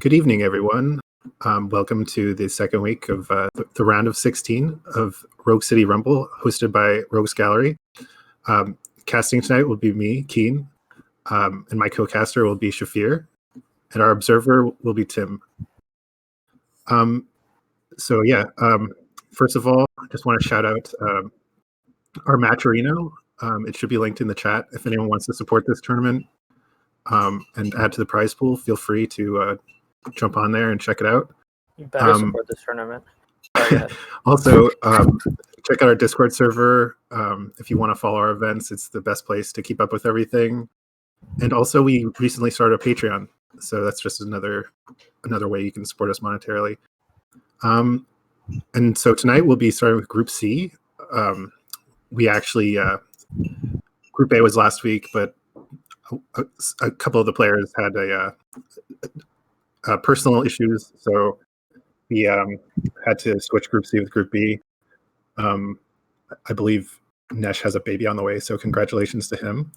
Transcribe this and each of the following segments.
Good evening, everyone. Welcome to the second week of the round of 16 of Rogue City Rumble, hosted by Rogues Gallery. Casting tonight will be me, Keen, and my co-caster will be Shafir, and our observer will be Tim. First of all, I just want to shout out our Matcherino. It should be linked in the chat. If anyone wants to support this tournament and add to the prize pool, feel free to jump on there and check it out. You better support this tournament. Also, check out our Discord server. If you want to follow our events, it's the best place to keep up with everything. And also, we recently started a Patreon, so that's just another way you can support us monetarily. And so tonight we'll be starting with Group C. We actually Group A was last week, but a couple of the players had personal issues, so we had to switch Group C with Group B. I believe Nesh has a baby on the way, so congratulations to him.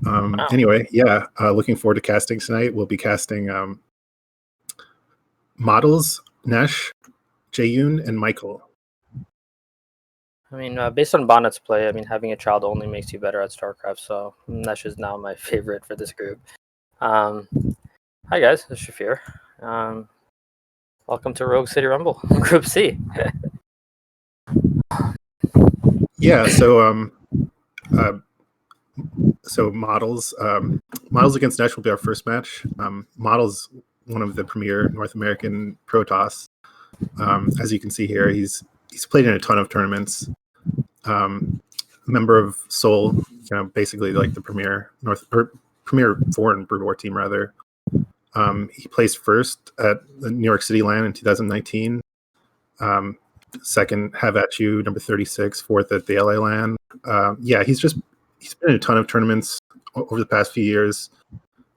Wow. Anyway, looking forward to casting tonight. We'll be casting models, Nesh, Jaeyoon, and Michael. I mean, based on Bonnet's play, I mean, having a child only makes you better at StarCraft, so Nesh is now my favorite for this group. Hi guys, this is Shafir. Welcome to Rogue City Rumble, Group C. So models against Nesh will be our first match. Models, one of the premier North American Protoss. As you can see here, he's played in a ton of tournaments. Member of Seoul, basically like the premier foreign Brood War team rather. He placed first at the New York City LAN in 2019. Second, Have At You, number 36. Fourth at the LA LAN. He's been in a ton of tournaments over the past few years.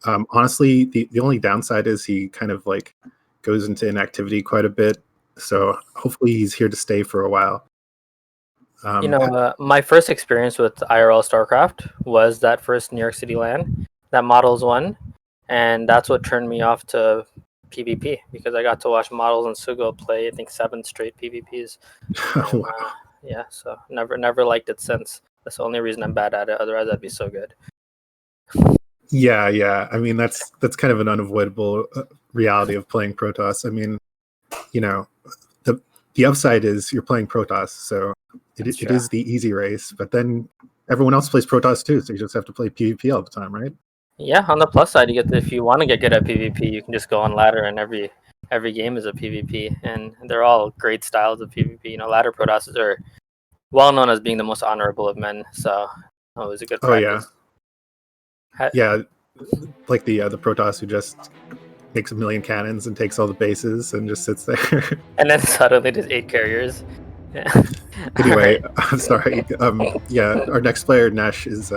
Honestly, the only downside is he kind of like goes into inactivity quite a bit. So hopefully he's here to stay for a while. My first experience with IRL StarCraft was that first New York City LAN that Models won, and that's what turned me off to PvP, because I got to watch Models and Sugo play, I think, 7 straight PvPs. And, Wow. So never liked it since. That's the only reason I'm bad at it. Otherwise, I'd be so good. Yeah. I mean, that's kind of an unavoidable reality of playing Protoss. I mean, the upside is you're playing Protoss, so it is the easy race. But then everyone else plays Protoss too, so you just have to play PvP all the time, right? Yeah. On the plus side, if you want to get good at PvP, you can just go on ladder, and every game is a PvP, and they're all great styles of PvP. Ladder Protosses are well known as being the most honorable of men, so it was a good practice. Like the Protoss who just makes 1 million cannons and takes all the bases and just sits there. And then suddenly there's 8 carriers. Yeah. Anyway, I'm sorry. Our next player, Nesh, is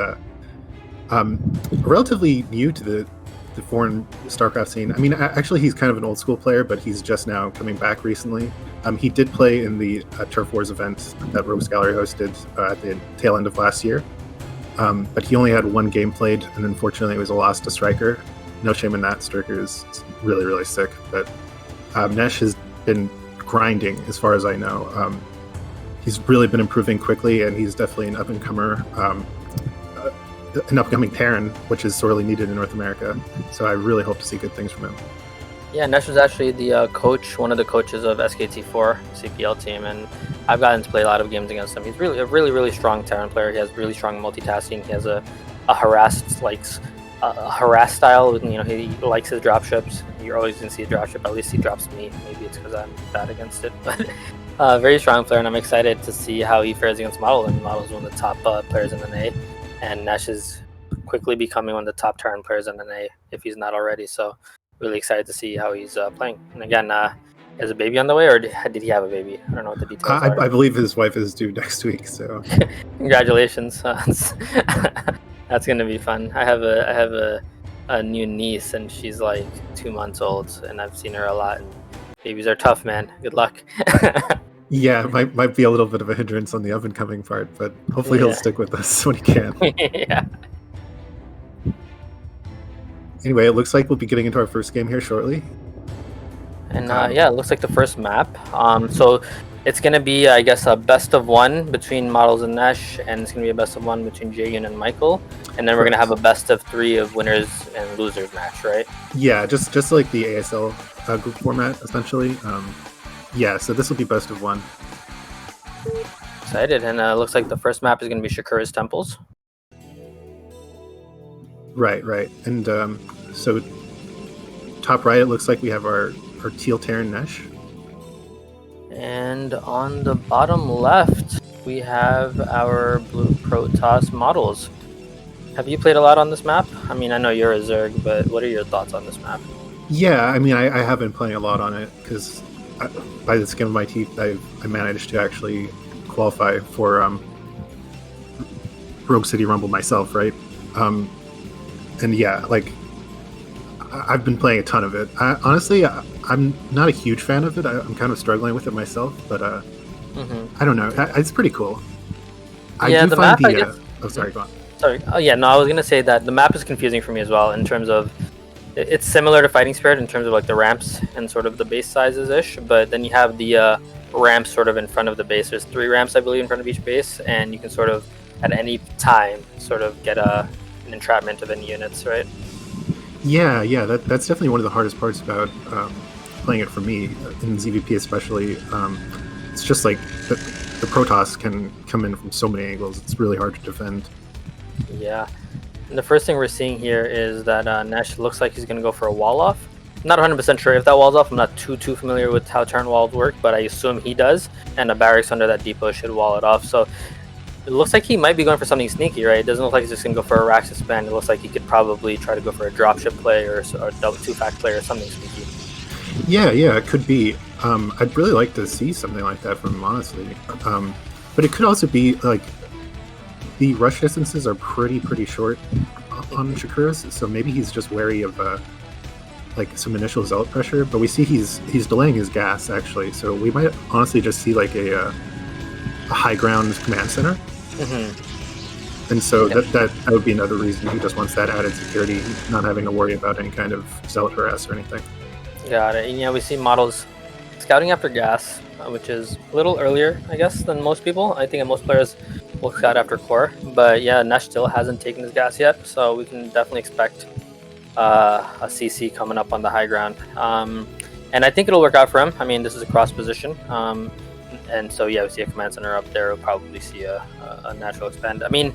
relatively new to the foreign StarCraft scene. I mean, actually, he's kind of an old school player, but he's just now coming back recently. He did play in the Turf Wars event that Rogues Gallery hosted at the tail end of last year. But he only had 1 game played, and unfortunately it was a loss to Striker. No shame in that. Striker is really, really sick. But Nesh has been grinding, as far as I know. He's really been improving quickly, and he's definitely an up-and-comer, an upcoming Terran, which is sorely needed in North America. So I really hope to see good things from him. Yeah, Nesh was actually the one of the coaches of SKT4 CPL team, and I've gotten to play a lot of games against him. He's really a really strong Terran player. He has really strong multitasking. He has a harassed style. He likes his dropships. You're always gonna see a dropship. At least he drops me. Maybe it's because I'm bad against it, but very strong player, and I'm excited to see how he fares against Model. And Model is one of the top players in NA, and Nesh is quickly becoming one of the top Terran players in NA if he's not already. So really excited to see how he's playing. And again, has a baby on the way, or did he have a baby? I don't know what the details are. I believe his wife is due next week. So congratulations. That's gonna be fun. I have a new niece, and she's like 2 months old, and I've seen her a lot. And babies are tough, man. Good luck. Yeah, it might be a little bit of a hindrance on the up-and-coming part, but hopefully he'll stick with us when he can. Yeah. Anyway, it looks like we'll be getting into our first game here shortly. And yeah, it looks like the first map. So it's gonna be, I guess, a best of one between Models and Nesh, and it's gonna be a best of one between Jaeyun and Michael, and then we're gonna have a best of three of winners and losers match, right? Yeah, just like the ASL group format, essentially. Yeah, so this will be best of one. Excited, and looks like the first map is gonna be Shakura's Temples. Right. And so top right, it looks like we have our teal Terran Nesh. And on the bottom left, we have our blue Protoss Models. Have you played a lot on this map? I mean, I know you're a Zerg, but what are your thoughts on this map? Yeah, I mean, I have been playing a lot on it because by the skin of my teeth, I managed to actually qualify for Rogue City Rumble myself, right? And yeah, like I've been playing a ton of it. Honestly, I'm not a huge fan of it. I'm kind of struggling with it myself, but I don't know. It's pretty cool. Yeah, the map. Oh, sorry, go on. Sorry. Oh, yeah. No, I was gonna say that the map is confusing for me as well in terms of it's similar to Fighting Spirit in terms of like the ramps and sort of the base sizes ish, but then you have the ramps sort of in front of the base. There's 3 ramps, I believe, in front of each base, and you can sort of at any time sort of get an entrapment of any units, right? Yeah, that's definitely one of the hardest parts about playing it for me in ZVP especially. It's just like the Protoss can come in from so many angles. It's really hard to defend. Yeah. And the first thing we're seeing here is that Nesh looks like he's going to go for a wall off. I'm not 100% sure if that wall's off. I'm not too familiar with how turn walls work, but I assume he does. And a barracks under that depot should wall it off. So it looks like he might be going for something sneaky, right? It doesn't look like he's just going to go for a rack suspend. It looks like he could probably try to go for a dropship play or a double 2-fact play or something sneaky. Yeah, it could be. I'd really like to see something like that from him, honestly. But it could also be like the rush distances are pretty short on Shakura's, so maybe he's just wary of like some initial zealot pressure. But we see he's delaying his gas actually, so we might honestly just see like a high ground command center. Mm-hmm. And so that would be another reason he just wants that added security, not having to worry about any kind of zealot harass or anything. Got it. And yeah, we see Models scouting after gas, which is a little earlier, I guess, than most people. I think most players will scout after core. But yeah, Nesh still hasn't taken his gas yet, so we can definitely expect a CC coming up on the high ground. And I think it'll work out for him. I mean, this is a cross position. And so yeah, we see a command center up there. We'll probably see a natural expand. I mean,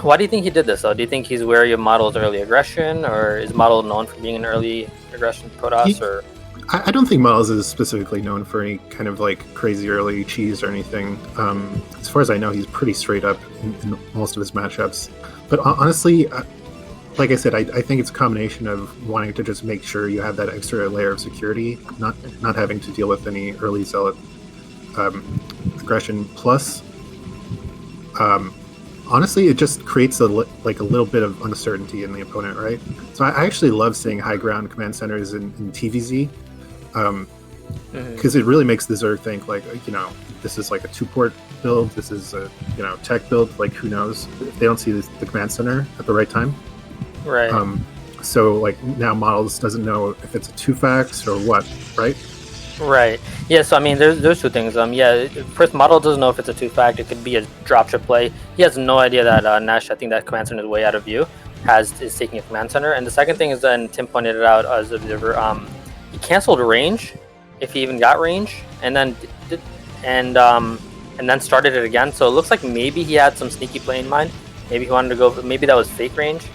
why do you think he did this though? Do you think he's wary of Model's early aggression, or is Model known for being an early aggression Protoss? Or I don't think Models is specifically known for any kind of like crazy early cheese or anything. As far as I know, he's pretty straight up in most of his matchups. But honestly, like I said, I think it's a combination of wanting to just make sure you have that extra layer of security, not having to deal with any early zealot aggression. Plus, honestly, it just creates a little bit of uncertainty in the opponent, right? So I actually love seeing high ground command centers in TVZ, because it really makes the Zerg think like, this is like a 2-port build, this is a tech build, like who knows if they don't see the command center at the right time. Right. So like now Models doesn't know if it's a 2-fax or what, right? Right. Yeah, so I mean, there's 2 things. Yeah, first, Model doesn't know if it's a 2-fact. It could be a dropship play. He has no idea that Nesh, I think that command center is way out of view, is taking a command center. And the second thing is, then Tim pointed it out as observer, he canceled range, if he even got range, and then started it again. So it looks like maybe he had some sneaky play in mind. Maybe he wanted to go. Maybe that was fake range,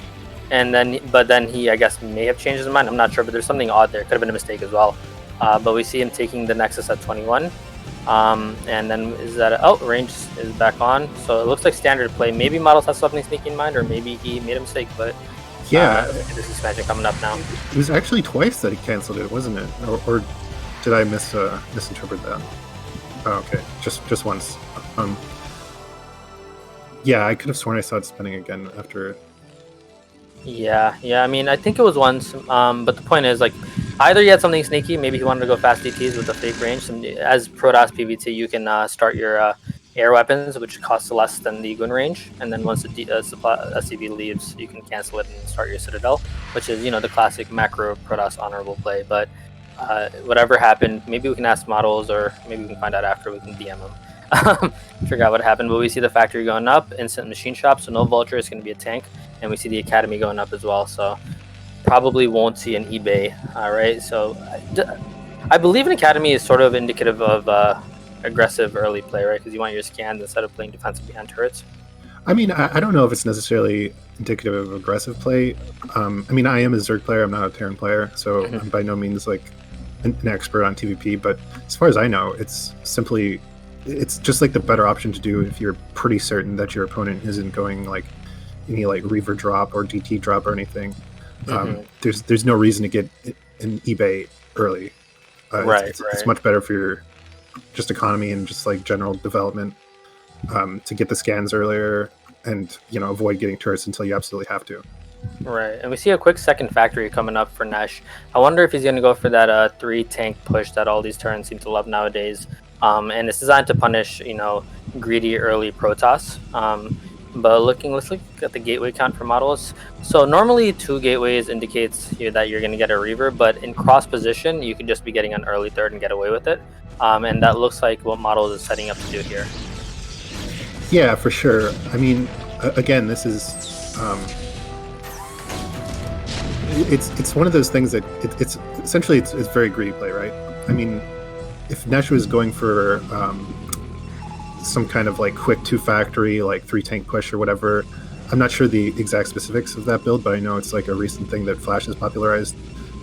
but then he, I guess, may have changed his mind. I'm not sure, but there's something odd there. Could have been a mistake as well. But we see him taking the Nexus at 21. And then range is back on. So it looks like standard play. Maybe Models has something sneaky in mind, or maybe he made a mistake. But yeah, this expansion coming up now. It was actually twice that he canceled it, wasn't it? Or did I misinterpret that? Oh, okay, just once. Yeah, I could have sworn I saw it spinning again after. Yeah. I mean, I think it was once. But the point is, like, either he had something sneaky, maybe he wanted to go fast DTs with a fake range. As Protoss PvT, you can start your air weapons, which costs less than the gun range, and then once the SCV leaves, you can cancel it and start your Citadel, which is the classic macro Protoss honorable play. But whatever happened, maybe we can ask models, or maybe we can find out after. We can DM him, figure out what happened. But we see the factory going up, instant machine shop, so no vulture is going to be a tank, and we see the academy going up as well. So probably won't see an eBay. All right, so I believe an academy is sort of indicative of aggressive early play, right? Because you want your scans instead of playing defensive behind turrets. I mean, I don't know if it's necessarily indicative of aggressive play. I mean, I am a Zerg player. I'm not a Terran player, so I'm by no means like an expert on TVP. But as far as I know, it's just like the better option to do if you're pretty certain that your opponent isn't going like any like Reaver drop or DT drop or anything. There's no reason to get an eBay early. It's much better for your just economy and just like general development to get the scans earlier and avoid getting turrets until you absolutely have to. Right, and we see a quick second factory coming up for Nesh. I wonder if he's going to go for that 3 tank push that all these Terrans seem to love nowadays. And it's designed to punish greedy early Protoss. But let's look at the gateway count for models. So normally 2 gateways indicates that you're going to get a Reaver, but in cross position you could just be getting an early third and get away with it. And that looks like what models is setting up to do here. Yeah, for sure. I mean, again, this is it's one of those things that it's essentially it's very greedy play, right? I mean, if Nesh was going for some kind of like quick 2 factory, like 3 tank push or whatever, I'm not sure the exact specifics of that build, but I know it's like a recent thing that Flash has popularized.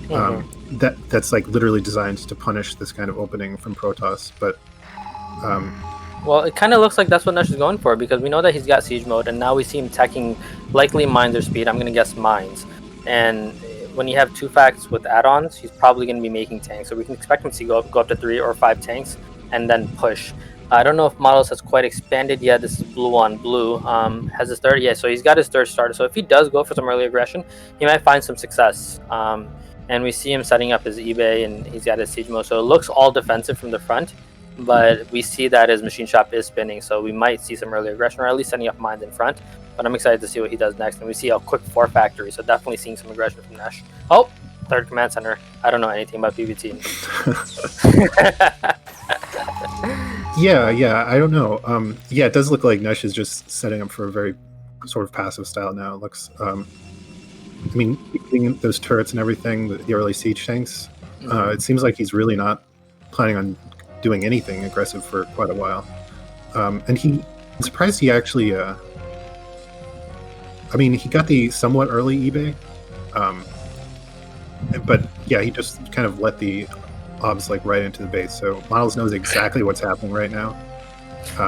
That's like literally designed to punish this kind of opening from Protoss, but well, it kind of looks like that's what Nesh is going for, because we know that he's got siege mode, and now we see him teching likely mines or speed. I'm going to guess mines. And when you have 2 facts with add-ons, he's probably going to be making tanks. So we can expect him to go up to 3 or 5 tanks and then push. I don't know if models has quite expanded yet. This is blue on blue. Has his third? Yeah, so he's got his third starter. So if he does go for some early aggression, he might find some success. And we see him setting up his eBay, and he's got his siege mode. So it looks all defensive from the front. But we see that his machine shop is spinning, so we might see some early aggression, or at least setting up mines in front. But I'm excited to see what he does next. And we see a quick 4 factory, so definitely seeing some aggression from Nesh. Oh, third command center. I don't know anything about PvT. Yeah, I don't know. Yeah, it does look like Nesh is just setting up for a very sort of passive style now. It looks, I mean, getting those turrets and everything, the early siege tanks, it seems like he's really not planning on doing anything aggressive for quite a while. And I'm surprised he actually, I mean, he got the somewhat early eBay, but yeah, he just kind of let the obs like right into the base, so models knows exactly what's happening right now.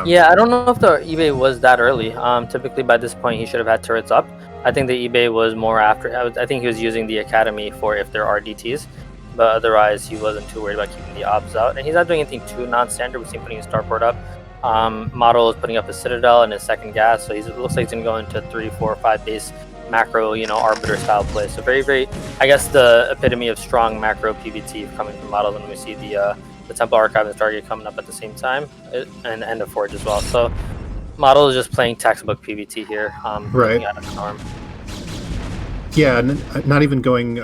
Yeah, I don't know if the eBay was that early. Typically by this point he should have had turrets up. I think the eBay was more after. I think he was using the academy for if there are DTs, but otherwise he wasn't too worried about keeping the obs out. And he's not doing anything too non-standard. We see him putting his starport up. Model is putting up his citadel and his second gas, so it looks like he's going to go into 3, 4, 5 base macro, arbiter style play. So very, very, I guess the epitome of strong macro PvT coming from model. And we see the Temple Archive and Stargate coming up at the same time, and End of Forge as well. So model is just playing textbook PvT here. Right. Out of the norm. Yeah, not even going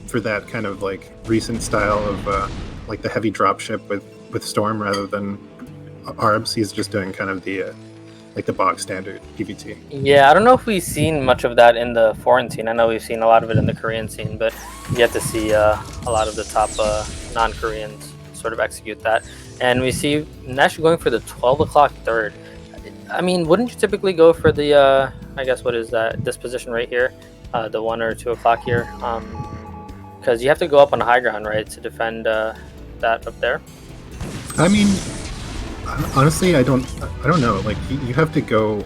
for that kind of like recent style of like the heavy dropship with Storm rather than ARBs. He's just doing kind of the like the box standard PvT. Yeah, I don't know if we've seen much of that in the foreign scene. I know we've seen a lot of it in the Korean scene, but yet to see a lot of the top non-Koreans sort of execute that. And we see Nesh going for the 12 o'clock third. I mean, wouldn't you typically go for the, I guess, what is that, this position right here, the 1 or 2 o'clock here? Because you have to go up on the high ground, right, to defend that up there? I mean, honestly, I don't know. Like, you have to go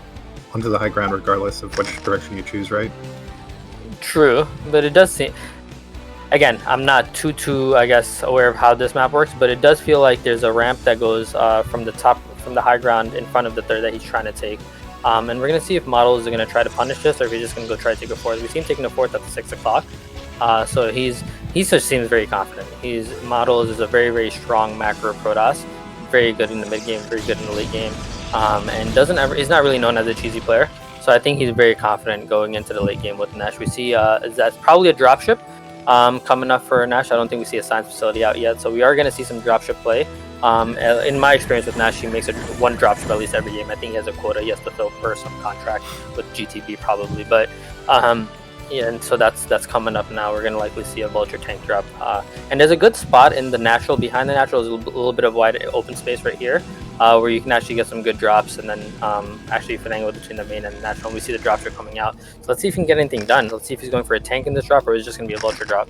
onto the high ground regardless of which direction you choose, right? True, but it does seem... Again, I'm not too, I guess, aware of how this map works, but it does feel like there's a ramp that goes from the high ground in front of the third that he's trying to take. And we're going to see if models are going to try to punish this, or if he's just going to go try to take a fourth. We see him taking a fourth at the 6 o'clock. So he just seems very confident. Models is a very, very strong macro Protoss. Very good in the mid game, very good in the late game, and he's not really known as a cheesy player. So I think he's very confident going into the late game with Nesh. We see that's probably a dropship. coming up for Nash. I don't think we see a science facility out yet, so we are going to see some dropship play. In my experience with Nash, he makes one dropship at least every game. I think he has a quota he has to fill per some contract with GTB probably, but yeah, and so that's coming up now. We're going to likely see a Vulture tank drop, and there's a good spot in the natural. Behind the natural is a little bit of wide open space right here, where you can actually get some good drops, and then actually finagle between the main and the natural. And we see the dropship coming out, so let's see if he can get anything done. Let's see if he's going for a tank in this drop, or is it just going to be a Vulture drop.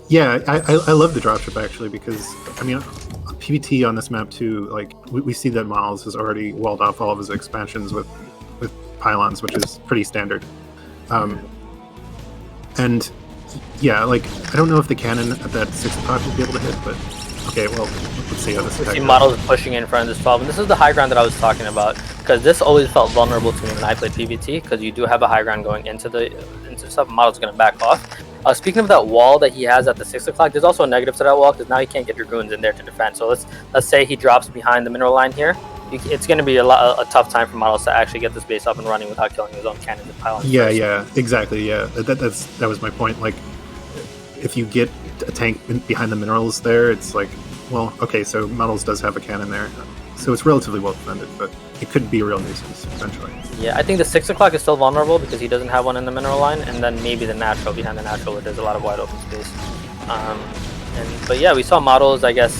Yeah, I love the dropship actually, because I mean, PvT on this map too, like we see that Miles has already walled off all of his expansions with pylons, which is pretty standard. And yeah, like I don't know if the cannon at that 6 o'clock will be able to hit, but okay, well, let's see how this goes. We see Models pushing in front of this 12, and this is the high ground that I was talking about, because this always felt vulnerable to me when I played PvT, because you do have a high ground going into stuff, and Models going to back off. Speaking of that wall that he has at the 6 o'clock, there's also a negative to that wall, because now he can't get Dragoons in there to defend. So let's say he drops behind the mineral line here. It's going to be a tough time for Models to actually get this base up and running without killing his own cannons and pylons. Yeah, exactly. Yeah, that was my point. Like, if you get a tank behind the minerals there, it's like, well, okay, so Models does have a cannon there, so it's relatively well defended, but it could be a real nuisance eventually. Yeah, I think the 6 o'clock is still vulnerable because he doesn't have one in the mineral line, and then maybe the natural behind the natural where there's a lot of wide open space. But yeah, we saw Models, I guess,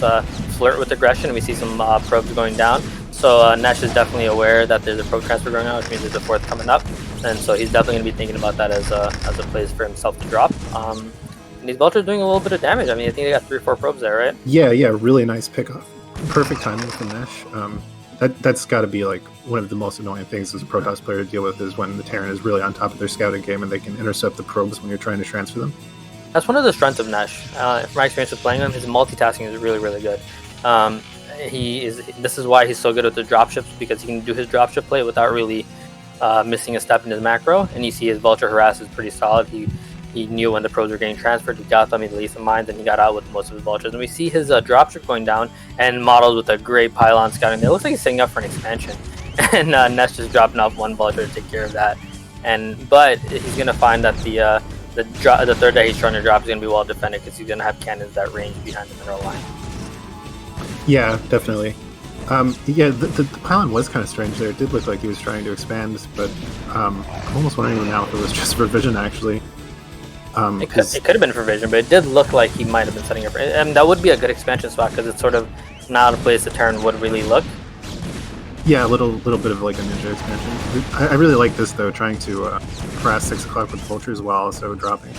flirt with aggression. We see some probes going down. So Nash is definitely aware that there's a probe transfer going on, which means there's a 4th coming up, and so he's definitely going to be thinking about that as a place for himself to drop. And these Vultures doing a little bit of damage. I mean, I think they got 3 or 4 probes there, right? Yeah, really nice pickoff. Perfect timing from Nash. That's got to be like one of the most annoying things as a Protoss player to deal with, is when the Terran is really on top of their scouting game and they can intercept the probes when you're trying to transfer them. That's one of the strengths of Nash. From my experience with playing him, his multitasking is really, really good. This is why he's so good with the dropships, because he can do his dropship play without really missing a step in his macro. And you see his Vulture harass is pretty solid. He knew when the probes were getting transferred, he got them, he released the mines, and he got out with most of his Vultures. And we see his dropship going down, and Models with a great pylon scouting. It looks like he's setting up for an expansion. And Ness just dropping off 1 Vulture to take care of that. But he's going to find that the third that he's trying to drop is going to be well defended, because he's going to have cannons that range behind the mineral line. Yeah, definitely. Yeah, the pylon was kind of strange there. It did look like he was trying to expand, but I'm almost wondering now if it was just for vision, actually. It could have been for vision, but it did look like he might have been setting up. And that would be a good expansion spot, because it's sort of not a place the Terran would really look. Yeah, a little bit of like a ninja expansion. I really like this though, trying to harass 6 o'clock with Vultures while also dropping.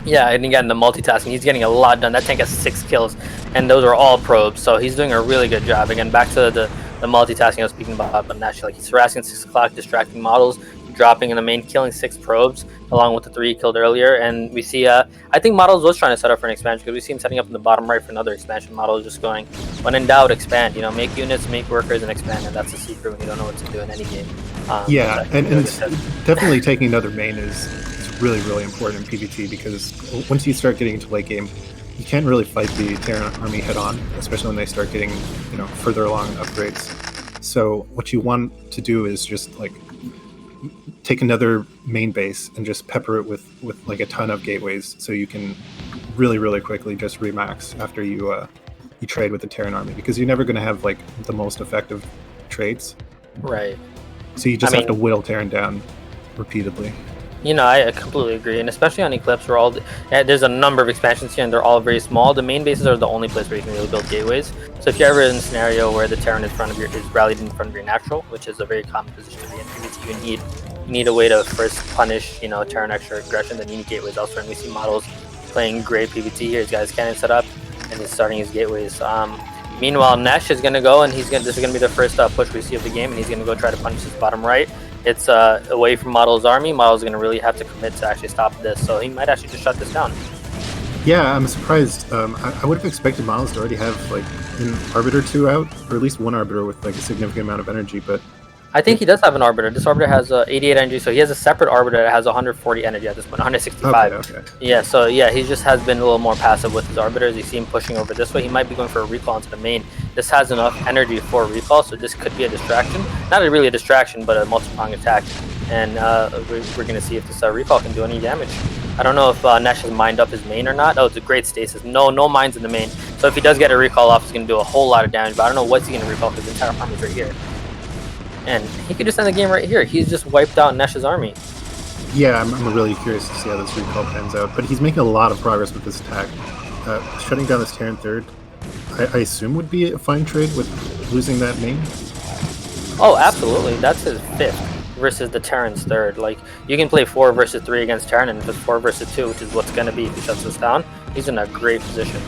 Yeah, and again, the multitasking, he's getting a lot done. That tank has 6 kills, and those are all probes, so he's doing a really good job. Again, back to the multitasking I was speaking about, but naturally, like, he's harassing 6 o'clock, distracting Models, dropping in the main, killing 6 probes, along with the 3 he killed earlier. And we see, I think Models was trying to set up for an expansion, because we see him setting up in the bottom right for another expansion. Models just going, when in doubt, expand. Make units, make workers, and expand, and that's the secret when you don't know what to do in any game. Yeah, and definitely taking another main is really, really important in PvT, because once you start getting into late game, you can't really fight the Terran army head on, especially when they start getting further along in upgrades. So what you want to do is just like take another main base and just pepper it with like a ton of gateways, so you can really, really quickly just remax after you trade with the Terran army, because you're never going to have like the most effective trades. Right. So you just have to whittle Terran down repeatedly. I completely agree, and especially on Eclipse, there's a number of expansions here, and they're all very small. The main bases are the only place where you can really build gateways. So if you're ever in a scenario where the Terran is rallied in front of your natural, which is a very common position to be in PvT, you need a way to first punish, Terran extra aggression, then you need gateways elsewhere. And we see Models playing great PvT here. He's got his cannon set up, and he's starting his gateways. Meanwhile, Nesh is going to go, and this is going to be the first push we see of the game, and he's going to go try to punish his bottom right. It's away from Models' army. Models going to really have to commit to actually stop this, so he might actually just shut this down. Yeah, I'm surprised. I would have expected Models to already have like an Arbiter 2 out, or at least one Arbiter with like a significant amount of energy, but I think he does have an Arbiter. This Arbiter has 88 energy, so he has a separate Arbiter that has 140 energy at this point, 165. Okay. Yeah, so yeah, he just has been a little more passive with his Arbiters. You see him pushing over this way. He might be going for a recall into the main. This has enough energy for a recall, so this could be a distraction. Not really a distraction, but a multi-pronged attack. And we're going to see if this recall can do any damage. I don't know if Nesh has mined up his main or not. Oh, it's a great stasis. No mines in the main. So if he does get a recall off, he's going to do a whole lot of damage. But I don't know what's he going to recall because the entire army's right here. And he could just end the game right here. He's just wiped out Nesh's army. Yeah, I'm really curious to see how this recall pans out. But he's making a lot of progress with this attack. Shutting down this Terran third, I assume would be a fine trade with losing that main. Oh, absolutely. That's his 5th versus the Terran's 3rd. Like, you can play 4 versus 3 against Terran, and if it's 4 versus 2, which is what's going to be if he shuts this down, he's in a great position.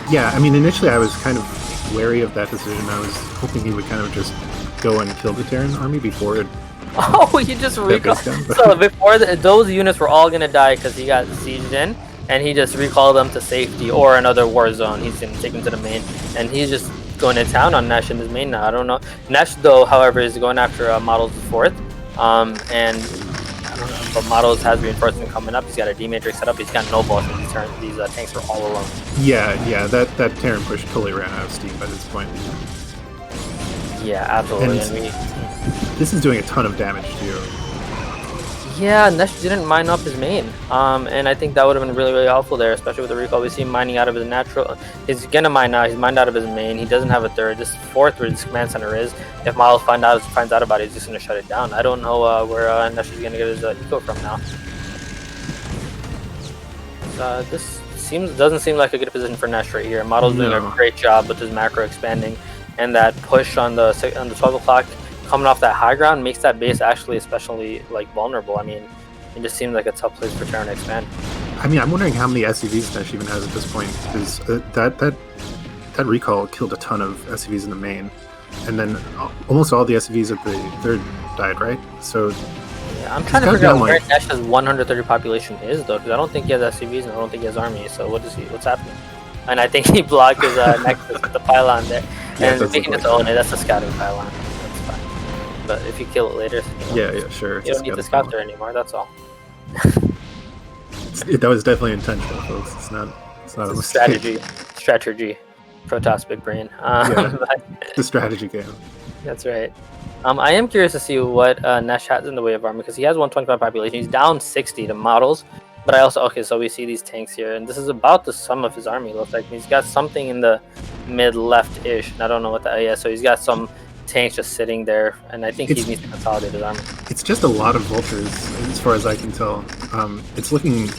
Yeah, I mean, initially I was kind of wary of that decision. I was hoping he would kind of just go and kill the Terran army before it... Oh, he just recalled. So before those units were all going to die because he got sieged in, and he just recalled them to safety or another war zone. He's going to take them to the main, and he's just going to town on Nesh in his main now. I don't know. Nesh, though, however, is going after Models 4th, but Models has reinforcement coming up. He's got a D-Matrix set up. He's got no balls. These tanks are all alone. Yeah, that Terran push totally ran out of steam by this point. Yeah, absolutely. This is doing a ton of damage to you. Yeah, Nesh didn't mine up his main, and I think that would have been really helpful there, especially with the recall. We see him mining out of his natural. He's gonna mine now. He's mined out of his main. He doesn't have a 3rd. This 4th where his command center is. If Miles finds out about it, he's just gonna shut it down. I don't know where Nesh is gonna get his eco from now. This doesn't seem like a good position for Nesh right here. Model's doing a great job with his macro expanding, and that push on the 12 o'clock. Coming off that high ground makes that base actually especially vulnerable. I mean, it just seems like a tough place for Terran to expand. I mean, I'm wondering how many SCVs Nesh even has at this point, because that recall killed a ton of SCVs in the main, and then almost all the SCVs at the 3rd died, right? So yeah, I'm trying to figure out where Nesh's 130 population is though, because I don't think he has SCVs and I don't think he has army. So what's happening? And I think he blocked his nexus with the pylon there, and making its own. That's a scouting pylon. But if you kill it later, yeah, sure. You don't need the scout there anymore. That's all. That was definitely intentional, folks. It's not a strategy. Protoss big brain. The strategy game. That's right. I am curious to see what Nesh has in the way of armor, because he has 125 population. He's down 60 to models. But I also so we see these tanks here, and this is about the sum of his army. Looks like he's got something in the mid left ish. I don't know what that is. So he's got some tanks just sitting there, and I think he needs to consolidate his army. It's just a lot of vultures, as far as I can tell. It's looking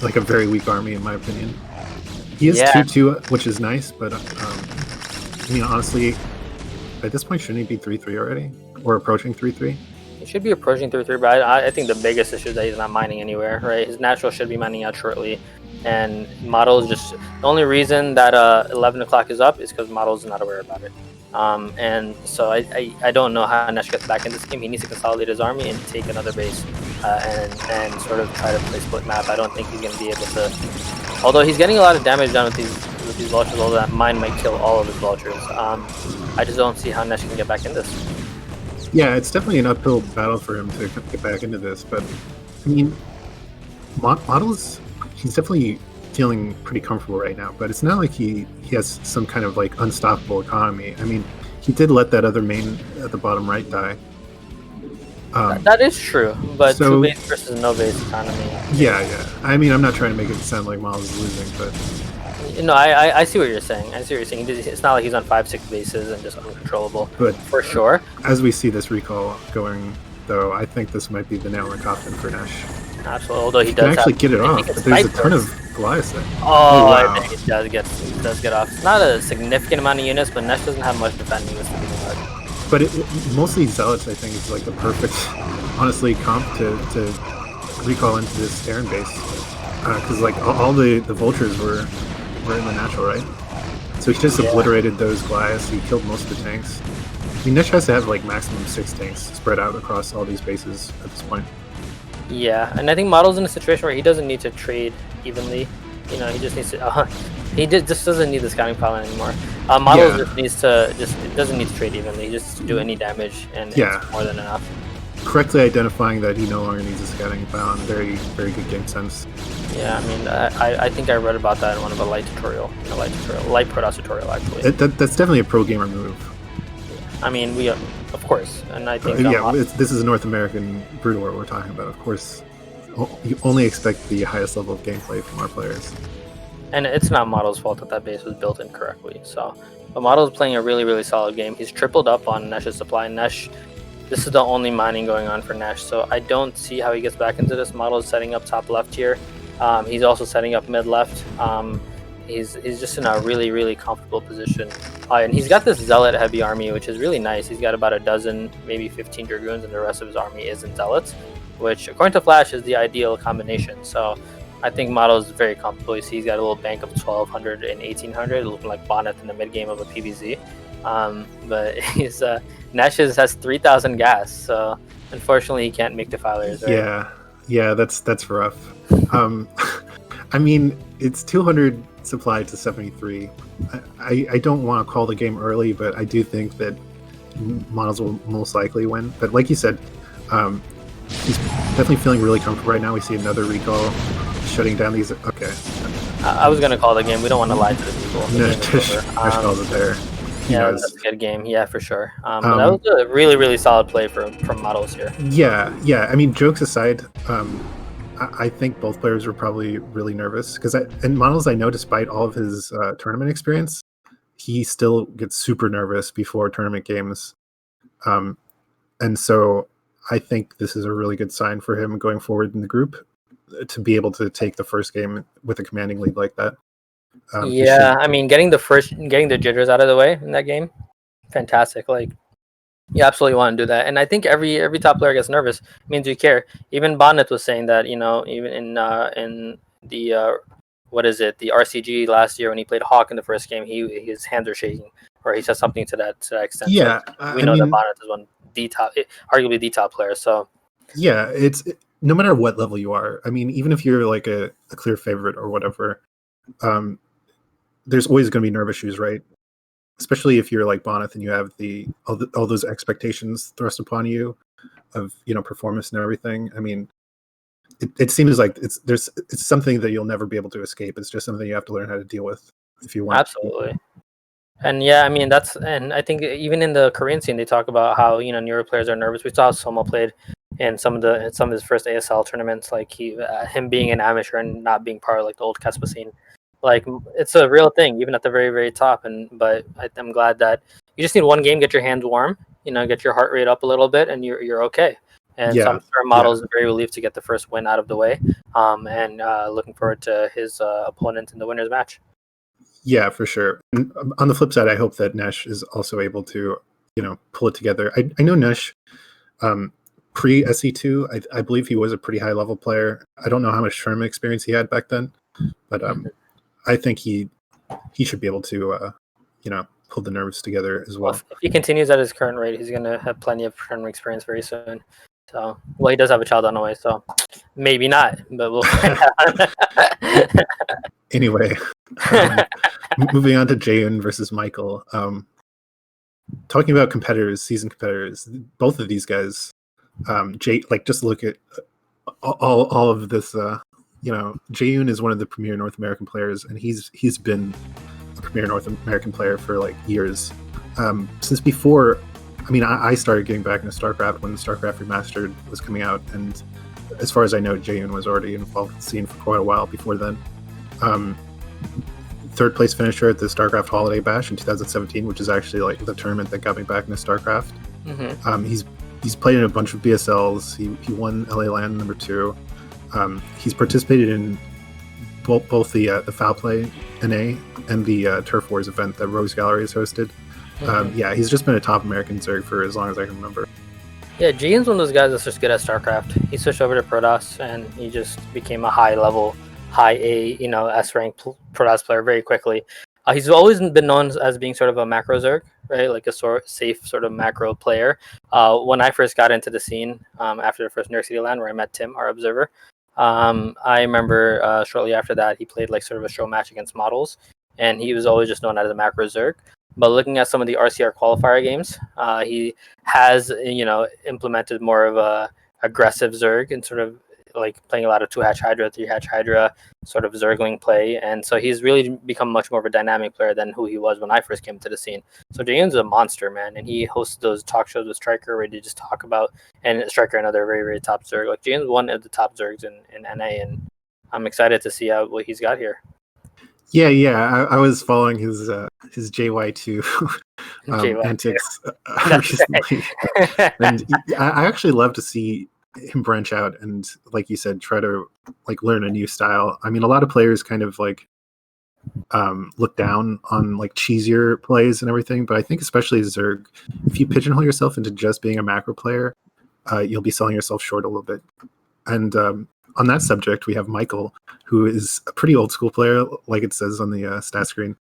like a very weak army, in my opinion. He is 2-2, which is nice, but I mean, honestly, at this point, shouldn't he be 3-3 already, or approaching 3-3? He should be approaching 3-3, but I think the biggest issue is that he's not mining anywhere. Right, his natural should be mining out shortly, and models just the only reason that 11 o'clock is up is because models is not aware about it. And so I don't know how Nesh gets back in this game. He needs to consolidate his army and take another base and sort of try to play split map. I don't think he's going to be able to, although he's getting a lot of damage done with these vultures, although that mine might kill all of his vultures. I just don't see how Nesh can get back in this. Yeah, it's definitely an uphill battle for him to get back into this, but I mean, Models, he's definitely feeling pretty comfortable right now, but it's not like he has some kind of unstoppable economy. I mean, he did let that other main at the bottom right die. That is true, but two base versus no base economy. Yeah. I mean, I'm not trying to make it sound like Miles is losing, but no, I see what you're saying. It's not like he's on 5-6 bases and just uncontrollable. But for sure, as we see this recall going, though, I think this might be the nail in the coffin for Nesh. Absolutely, although he does actually get it off. But there's a ton of Goliaths there. Wow. I think it does get off. It's not a significant amount of units, but Nesh doesn't have much defending with the hard. But mostly Zealots, I think, is the perfect, honestly, comp to recall into this Terran base, because all the vultures were in the natural, right? So he just obliterated those Goliaths. He killed most of the tanks. I mean, Nesh has to have maximum 6 tanks spread out across all these bases at this point. Yeah, and I think Model's in a situation where he doesn't need to trade evenly. He just needs to. Just doesn't need the scouting pylon anymore. Model doesn't need to trade evenly. He just do any damage, and it's more than enough. Correctly identifying that he no longer needs a scouting pylon. Very, very good game sense. Yeah, I mean, I think I read about that in one of a light Protoss tutorial actually. That's definitely a pro gamer move. I mean, we of course, and I think this is a North American Brood War we're talking about. Of course, you only expect the highest level of gameplay from our players. And it's not Model's fault that base was built incorrectly. So, but Model's playing a really, really solid game. He's tripled up on Nesh's supply. Nesh, this is the only mining going on for Nesh. So I don't see how he gets back into this. Model's setting up top left here. He's also setting up mid left. He's just in a really, really comfortable position. And he's got this Zealot heavy army, which is really nice. He's got about a dozen, maybe 15 Dragoons, and the rest of his army is in Zealots, which according to Flash is the ideal combination. So I think Model is very comfortable. You see he's got a little bank of 1,200 and 1,800, looking like Bonnet in the mid game of a PVZ. But he's Nash has 3,000 gas, so unfortunately he can't make defilers. Right? Yeah, that's rough. I mean, it's 200 supply to 73. I don't want to call the game early, but I do think that Models will most likely win. But like you said, he's definitely feeling really comfortable right now. We see another recall shutting down these. Okay. I was gonna call the game. We don't want to lie to the people. Nash calls it there. That's a good game. Yeah, for sure. But that was a really, really solid play from Models here. Yeah. I mean, jokes aside, I think both players were probably really nervous because and Models, I know, despite all of his tournament experience, he still gets super nervous before tournament games, and so I think this is a really good sign for him going forward in the group to be able to take the first game with a commanding lead like that. I mean, getting the jitters out of the way in that game, fantastic. Like, you absolutely want to do that, and I think every top player gets nervous. It means you care. Even Bonnet was saying that, even in the the RCG last year when he played Hawk in the first game, his hands are shaking, or he said something to that extent. Yeah, so we know that Bonnet is arguably the top player. So yeah, it's no matter what level you are. I mean, even if you're like a clear favorite or whatever, there's always going to be nerve issues, right? Especially if you're like Bonnet and you have all those expectations thrust upon you of performance and everything. I mean, it seems like it's something that you'll never be able to escape. It's just something you have to learn how to deal with if you want. Absolutely. And yeah, I mean and I think even in the Korean scene they talk about how newer players are nervous. We saw Somo played in some of his first ASL tournaments, like him being an amateur and not being part of like the old Kespa scene. Like, it's a real thing, even at the very, very top. But I'm glad that you just need one game, get your hands warm, get your heart rate up a little bit, and you're okay. And so I'm sure Model is very relieved to get the first win out of the way. And looking forward to his opponent in the winner's match. Yeah, for sure. And on the flip side, I hope that Nesh is also able to, pull it together. I know Nesh, pre SE2, I believe he was a pretty high level player. I don't know how much tournament experience he had back then, but I think he should be able to, pull the nerves together as well. If he continues at his current rate, he's going to have plenty of tournament experience very soon. So, he does have a child on the way, so maybe not, but we'll find out. Anyway, moving on to Jaeun versus Michael. Talking about seasoned competitors, both of these guys, just look at all of this. Jaeun is one of the premier North American players, and he's been a premier North American player for like years. Since before, I started getting back into StarCraft when StarCraft Remastered was coming out, and as far as I know, Jaeun was already involved in the scene for quite a while before then. Third place finisher at the StarCraft Holiday Bash in 2017, which is actually like the tournament that got me back into StarCraft. Mm-hmm. He's played in a bunch of BSLs. He won LA Land #2. He's participated in both the Foul Play NA and the Turf Wars event that Rogues Gallery has hosted. Mm-hmm. He's just been a top American Zerg for as long as I can remember. Yeah, Jaeun's one of those guys that's just good at StarCraft. He switched over to Protoss, and he just became a high A, S rank Protoss player very quickly. He's always been known as being sort of a macro Zerg, right? Like a safe sort of macro player. When I first got into the scene after the first New York City LAN, where I met Tim, our observer, I remember shortly after that he played like sort of a show match against Models, and he was always just known as a macro Zerg. But looking at some of the RCR qualifier games, he has implemented more of a aggressive Zerg and sort of like playing a lot of 2-hatch Hydra, 3-hatch Hydra, sort of Zergling play, and so he's really become much more of a dynamic player than who he was when I first came to the scene. So Jaeyoon's a monster, man, and he hosts those talk shows with Striker where they just talk about, and Striker, another very, very top Zerg. Like Jaeyoon's one of the top Zergs in NA, and I'm excited to see what he's got here. Yeah. I was following his JY2 antics recently, and I actually love to see him branch out and, like you said, try to like learn a new style. I mean, a lot of players kind of like look down on like cheesier plays and everything, but I think especially Zerg, if you pigeonhole yourself into just being a macro player, you'll be selling yourself short a little bit. And on that subject, we have Michael, who is a pretty old school player, like it says on the stat screen,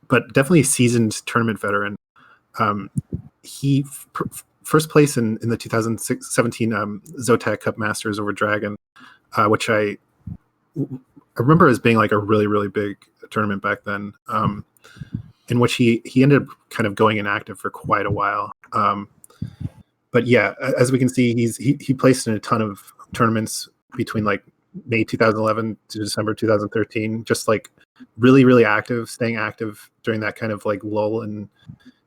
but definitely a seasoned tournament veteran. He first place in the 2017 Zotac Cup Masters over Dragon, which I remember as being like a really, really big tournament back then, in which he ended up kind of going inactive for quite a while. But yeah, as we can see, he placed in a ton of tournaments between like May 2011 to December 2013, just like really, really active, staying active during that kind of like lull and,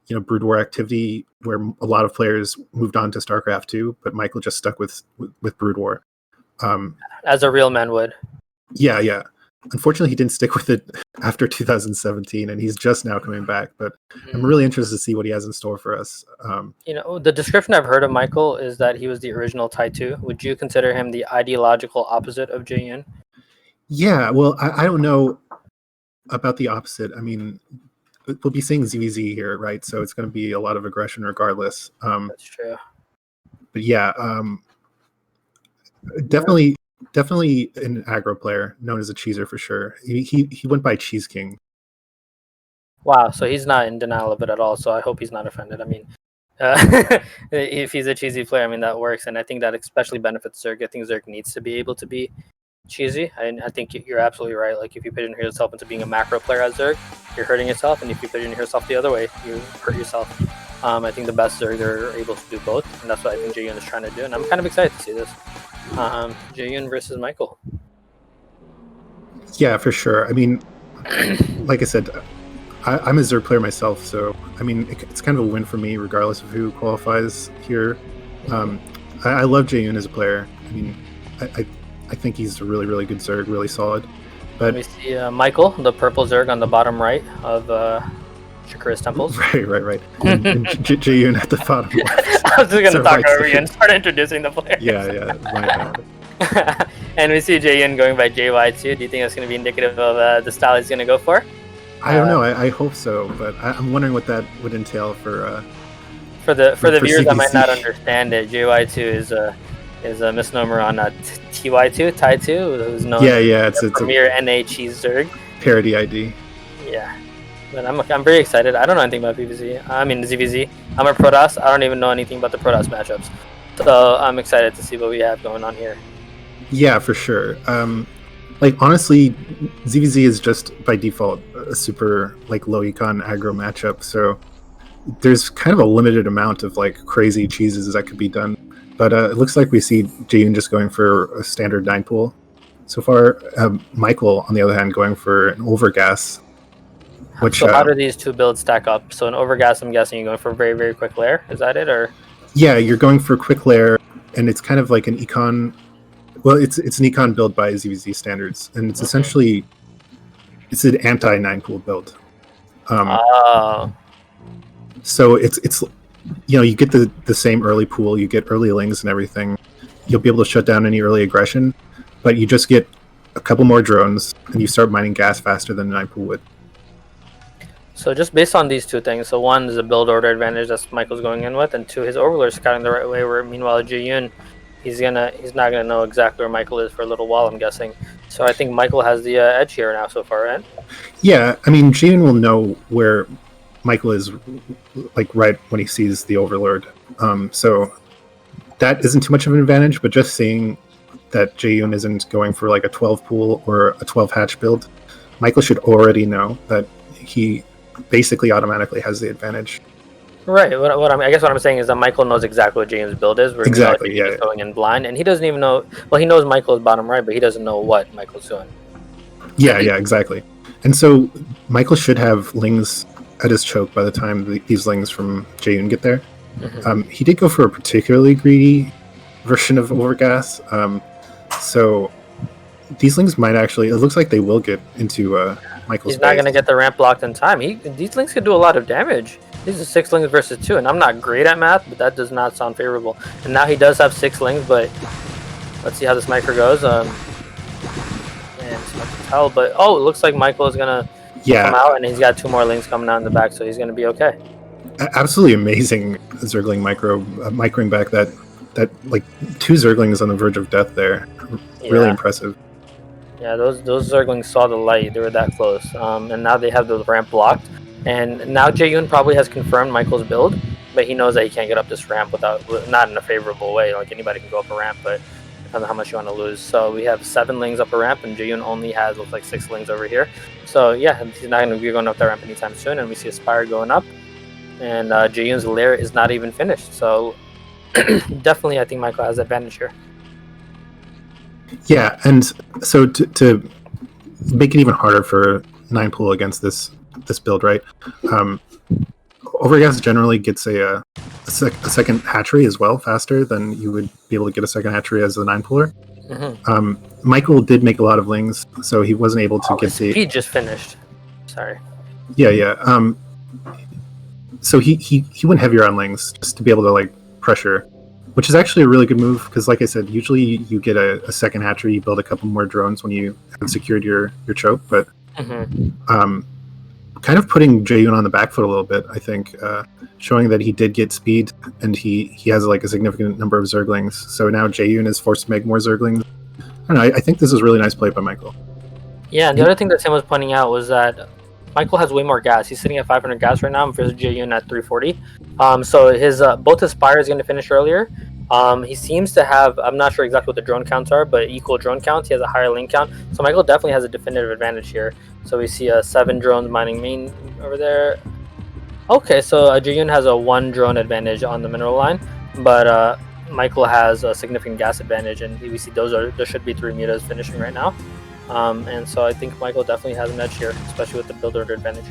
you know, Brood War activity where a lot of players moved on to StarCraft 2, but Michael just stuck with Brood War. As a real man would. Yeah. Unfortunately, he didn't stick with it after 2017, and he's just now coming back. But I'm really interested to see what he has in store for us. You know, the description I've heard of Michael is that he was the original Tai 2. Would you consider him the ideological opposite of Jaeyoon? Yeah, well, I don't know about the opposite. I mean, we'll be seeing ZVZ here, right? So it's going to be a lot of aggression regardless. That's true. But yeah, definitely an aggro player, known as a cheeser for sure. He went by Cheese King. Wow, so he's not in denial of it at all. So I hope he's not offended. I mean, if he's a cheesy player, I mean that works, and I think that especially benefits Zerg. I think Zerg needs to be able to be cheesy. And I think you're absolutely right. Like if you pigeonhole yourself into being a macro player as Zerg, you're hurting yourself, and if you pigeonhole yourself the other way, you hurt yourself. I think the best Zerg are able to do both, and that's what I think Jaeyoon is trying to do. And I'm kind of excited to see this. Jaeyoon versus Michael. Yeah, for sure. I mean, like I said, I'm a Zerg player myself, so I mean, it's kind of a win for me, regardless of who qualifies here. I love Jaeyoon as a player. I mean, I think he's a really, really good Zerg, really solid. But we see Michael, the purple Zerg on the bottom right of Shakura's temples. Right. And Jaeyoon at the bottom left. I was just going to talk over you and start introducing the players. Yeah, my bad. And we see Jaeyoon going by JY2. Do you think that's going to be indicative of the style he's going to go for? I don't know. I hope so, but I'm wondering what that would entail for the viewers CBC. that might not understand it. JY2 is a misnomer on TY2, Tai 2, who's known as a premier NA cheese Zerg. Parody ID. Yeah. But I'm very excited. I don't know anything about PvZ. I mean ZVZ. I'm a Protoss. I don't even know anything about the Protoss matchups. So I'm excited to see what we have going on here. Yeah, for sure. Like honestly, ZVZ is just by default a super like low econ aggro matchup. So there's kind of a limited amount of like crazy cheeses that could be done. But it looks like we see Jaeyoon just going for a standard 9 pool so far. Michael, on the other hand, going for an overgas. So how do these two builds stack up? So an overgas, I'm guessing you're going for a very, very quick lair. Is that it, or? Yeah, you're going for a quick lair, and it's kind of like an econ. Well, it's an econ build by ZVZ standards, and it's essentially it's an anti 9 pool build. So it's you know, you get the same early pool, you get early lings and everything. You'll be able to shut down any early aggression, but you just get a couple more drones, and you start mining gas faster than a 9 pool would. So just based on these two things, so one is a build order advantage that Michael's going in with, and two, his overlord is scouting the right way, where meanwhile Jaeyoon, he's not gonna know exactly where Michael is for a little while, I'm guessing. So I think Michael has the edge here now so far, right? Yeah, I mean Jaeyoon will know where Michael is like right when he sees the overlord. So that isn't too much of an advantage, but just seeing that Jaeyoon isn't going for like a 12 pool or a 12 hatch build, Michael should already know that he basically automatically has the advantage. Right. I guess what I'm saying is that Michael knows exactly what James' build is. Where Exactly. James Yeah. is going in blind, and he doesn't even know. Well, he knows Michael's bottom right, but he doesn't know what Michael's doing. Yeah. Yeah. Exactly. And so Michael should have lings at his choke by the time these lings from Jaeyoon get there. Mm-hmm. He did go for a particularly greedy version of Overgas. So these lings might actually. It looks like they will get into Michael's He's not base. going to get the ramp blocked in time. These links could do a lot of damage. These are 6 lings versus 2, and I'm not great at math, but that does not sound favorable. And now he does have 6 lings, but let's see how this micro goes. Man, it's hard to tell, but it looks like Michael is going to come out, and he's got 2 more lings coming out in the back, so he's going to be okay. Absolutely amazing Zergling microing back that like 2 Zerglings on the verge of death there. Really impressive. Yeah, those Zerglings saw the light. They were that close. And now they have the ramp blocked. And now Jaeyoon probably has confirmed Michael's build, but he knows that he can't get up this ramp not in a favorable way. Like, anybody can go up a ramp, but depends on how much you want to lose. So we have 7 lings up a ramp, and Jaeyoon only has, looks like 6 lings over here. So yeah, he's not going to be going up that ramp anytime soon. And we see Aspire going up, and Jaeyoon's lair is not even finished. So definitely, I think Michael has the advantage here. Yeah, and so to make it even harder for 9pool against this build, right? Overgas generally gets a second hatchery as well, faster than you would be able to get a second hatchery as a 9pooler. Mm-hmm. Michael did make a lot of lings, so he wasn't able to get the. He just finished. Sorry. Yeah. So he went heavier on lings just to be able to like pressure, which is actually a really good move because, like I said, usually you get a second hatchery, you build a couple more drones when you have secured your choke, but kind of putting Jaeyoon on the back foot a little bit, I think, showing that he did get speed and he has like a significant number of Zerglings. So now Jaeyoon is forced to make more Zerglings. I don't know. I think this is a really nice play by Michael. Yeah, and the other thing that Tim was pointing out was that Michael has way more gas. He's sitting at 500 gas right now versus Jaeyoon at 340. So his both his Spire is going to finish earlier. He seems to have, I'm not sure exactly what the drone counts are, but equal drone counts. He has a higher link count. So Michael definitely has a definitive advantage here. So we see 7 drones mining main over there. Okay, so Jaeyoon has a 1 drone advantage on the mineral line, but Michael has a significant gas advantage, and we see there should be 3 mutas finishing right now. And so I think Michael definitely has an edge here, especially with the build order advantage.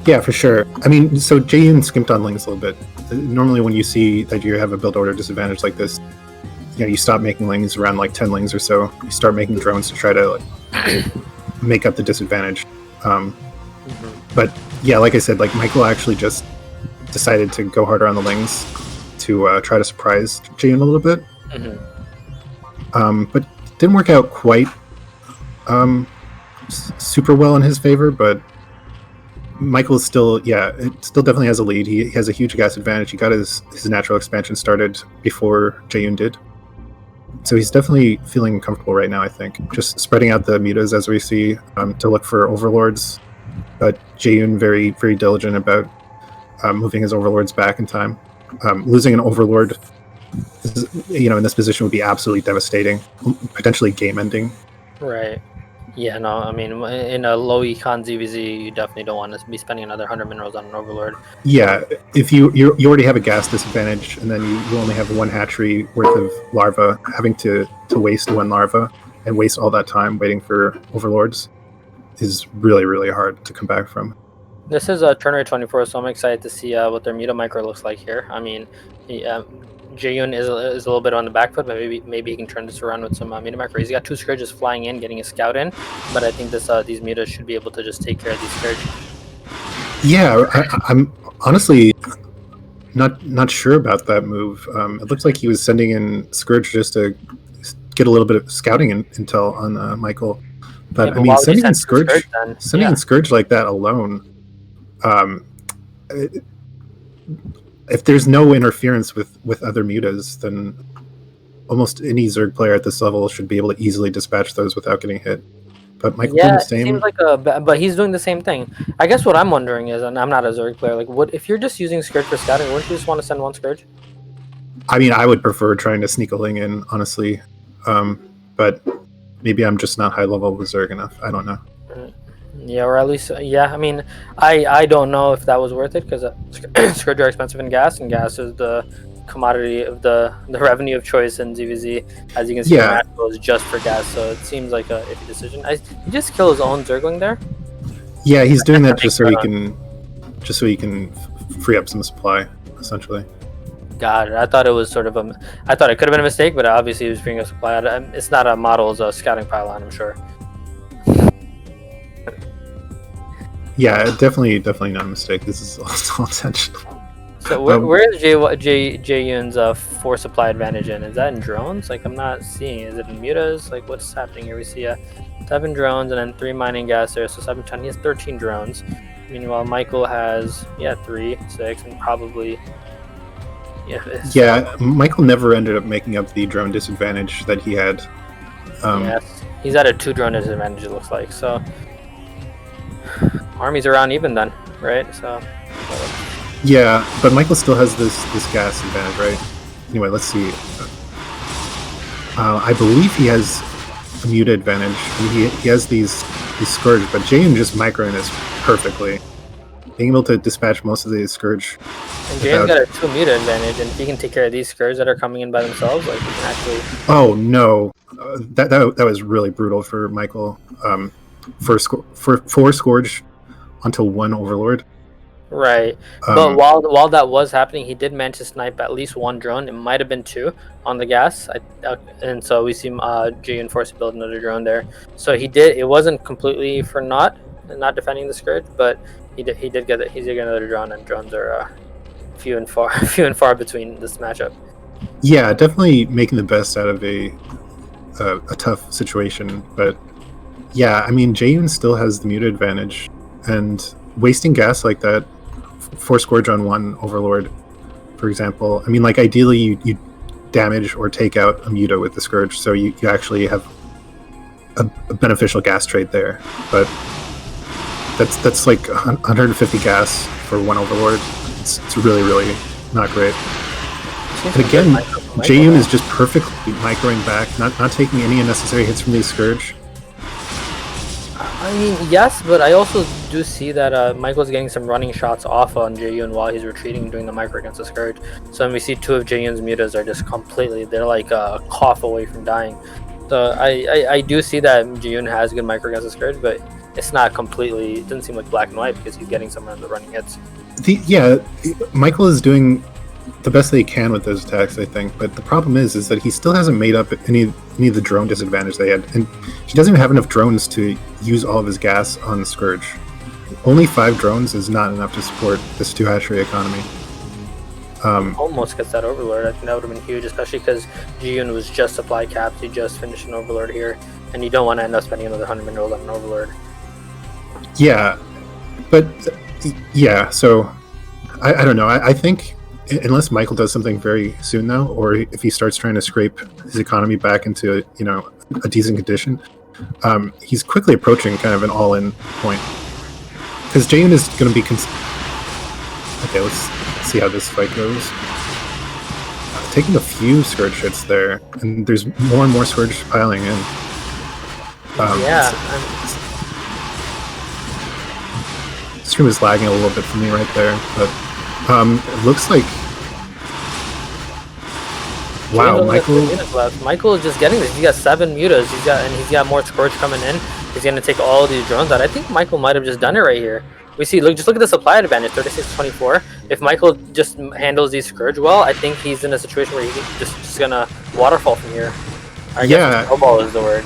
Yeah, for sure. I mean, so Jaeyoon skimped on lings a little bit. Normally when you see that you have a build order disadvantage like this, you stop making lings around like 10 lings or so. You start making drones to try to like make up the disadvantage. But yeah, like I said, like Michael actually just decided to go harder on the lings to try to surprise Jaeyoon a little bit. But didn't work out quite super well in his favor, but Michael is still definitely has a lead. He has a huge gas advantage. He got his natural expansion started before Jaeyoon did. So he's definitely feeling comfortable right now, I think. Just spreading out the mutas as we see to look for overlords. But Jaeyoon very, very diligent about moving his overlords back in time. Losing an overlord, in this position would be absolutely devastating, potentially game-ending. Right. Yeah, no, I mean, in a low econ ZVZ, you definitely don't want to be spending another 100 minerals on an overlord. Yeah, if you already have a gas disadvantage, and then you only have 1 hatchery worth of larva, having to waste 1 larva and waste all that time waiting for overlords is really, really hard to come back from. This is turn rate 24, so I'm excited to see what their muta micro looks like here. I mean, Jaeyoon is a little bit on the back foot, but maybe he can turn this around with some muta micro. He's got 2 Scourges flying in, getting a scout in, but I think these mutas should be able to just take care of these Scourges. Yeah, I'm honestly not sure about that move. It looks like he was sending in Scourge just to get a little bit of scouting intel on Michael. But I mean, sending in Scourge like that alone, if there's no interference with other mutas, then almost any Zerg player at this level should be able to easily dispatch those without getting hit. But Michael doing the same. Seems like but he's doing the same thing. I guess what I'm wondering is, and I'm not a Zerg player, like, what if you're just using Scourge for scouting? Wouldn't you just want to send 1 Scourge? I mean, I would prefer trying to sneak a ling in, honestly. But maybe I'm just not high level with Zerg enough. I don't know. Yeah, or at least I mean, I don't know if that was worth it because scourge are expensive in gas, and gas is the commodity of the revenue of choice in ZVZ. As you can see, the Yeah, match goes just for gas, so it seems like a iffy decision. He just kill his own Zergling there. yeah, he's doing that Makes sense. just so he can free up some supply, essentially. Got it. I thought it was sort of I thought it could have been a mistake, but obviously he was freeing up supply. It's not a model; it's a scouting pylon, I'm sure. Yeah, definitely not a mistake. This is all intentional. So where is Jay Yun's force supply advantage in? Is that in drones? Like I'm not seeing. Is it in mutas? Like what's happening here? We see 7 drones and then 3 mining gas there. So 7 ton. He has 13 drones. Meanwhile, Michael has 3, 6, and probably yeah. Michael never ended up making up the drone disadvantage that he had. Yes, he's at a 2 drone disadvantage. It looks like so. Armies around even then, right? So. Yeah, but Michael still has this gas advantage, right? Anyway, let's see. I believe he has a muta advantage. And he has these Scourge, but Jayan just microing this perfectly. Being able to dispatch most of the Scourge. And Jayan's got a 2 muta advantage, and if he can take care of these Scourge that are coming in by themselves, like he can actually... Oh, no. That was really brutal for Michael. For 4 Scourge onto 1 Overlord. Right, but while that was happening, he did manage to snipe at least 1 drone. It might have been 2 on the gas, and so we see Jayan forced to build another drone there. So he did. It wasn't completely for not defending the Scourge, but he did get it. He did get another drone, and drones are few and far between this matchup. Yeah, definitely making the best out of a tough situation, but yeah, I mean Jayan still has the muta advantage, and wasting gas like that. 4 Scourge on 1 Overlord, for example. I mean, like ideally you damage or take out a muta with the Scourge, so you actually have a beneficial gas trade there. But that's like 150 gas for 1 Overlord. It's really not great. And again, Jayan is just perfectly microing back, not taking any unnecessary hits from the Scourge. I mean, yes, but I also do see that Michael's getting some running shots off on Jayan while he's retreating, doing the micro against the Scourge. So when we see 2 of Jayan's mutas are just completely, they're like a cough away from dying. So I do see that Jayan has good micro against the Scourge, but it's not completely, it doesn't seem like black and white because he's getting some of the running hits. Michael is doing the best that he can with those attacks, I think. But the problem is that he still hasn't made up any of the drone disadvantage they had, and he doesn't even have enough drones to use all of his gas on the Scourge. Only 5 drones is not enough to support this 2 hatchery economy. Almost gets that Overlord. I think that would have been huge, especially because Jayan was just supply capped. He just finished an Overlord here, and you don't want to end up spending another 100 minerals on an Overlord. Yeah, but yeah, so I don't know. I think unless Michael does something very soon, though, or if he starts trying to scrape his economy back into a decent condition, he's quickly approaching kind of an all-in point. Because Jayan is going to be... Okay, let's see how this fight goes. Taking a few Scourge hits there, and there's more and more Scourge piling in. Stream is lagging a little bit for me right there, but it looks like... Wow, Michael is just getting this. He's got 7 mutas. He's got more Scourge coming in. He's gonna take all these drones out. I think Michael might have just done it right here. We see, just look at the supply advantage, 36-24. If Michael just handles these Scourge well, I think he's in a situation where he's just gonna waterfall from here. I guess snowball is the word.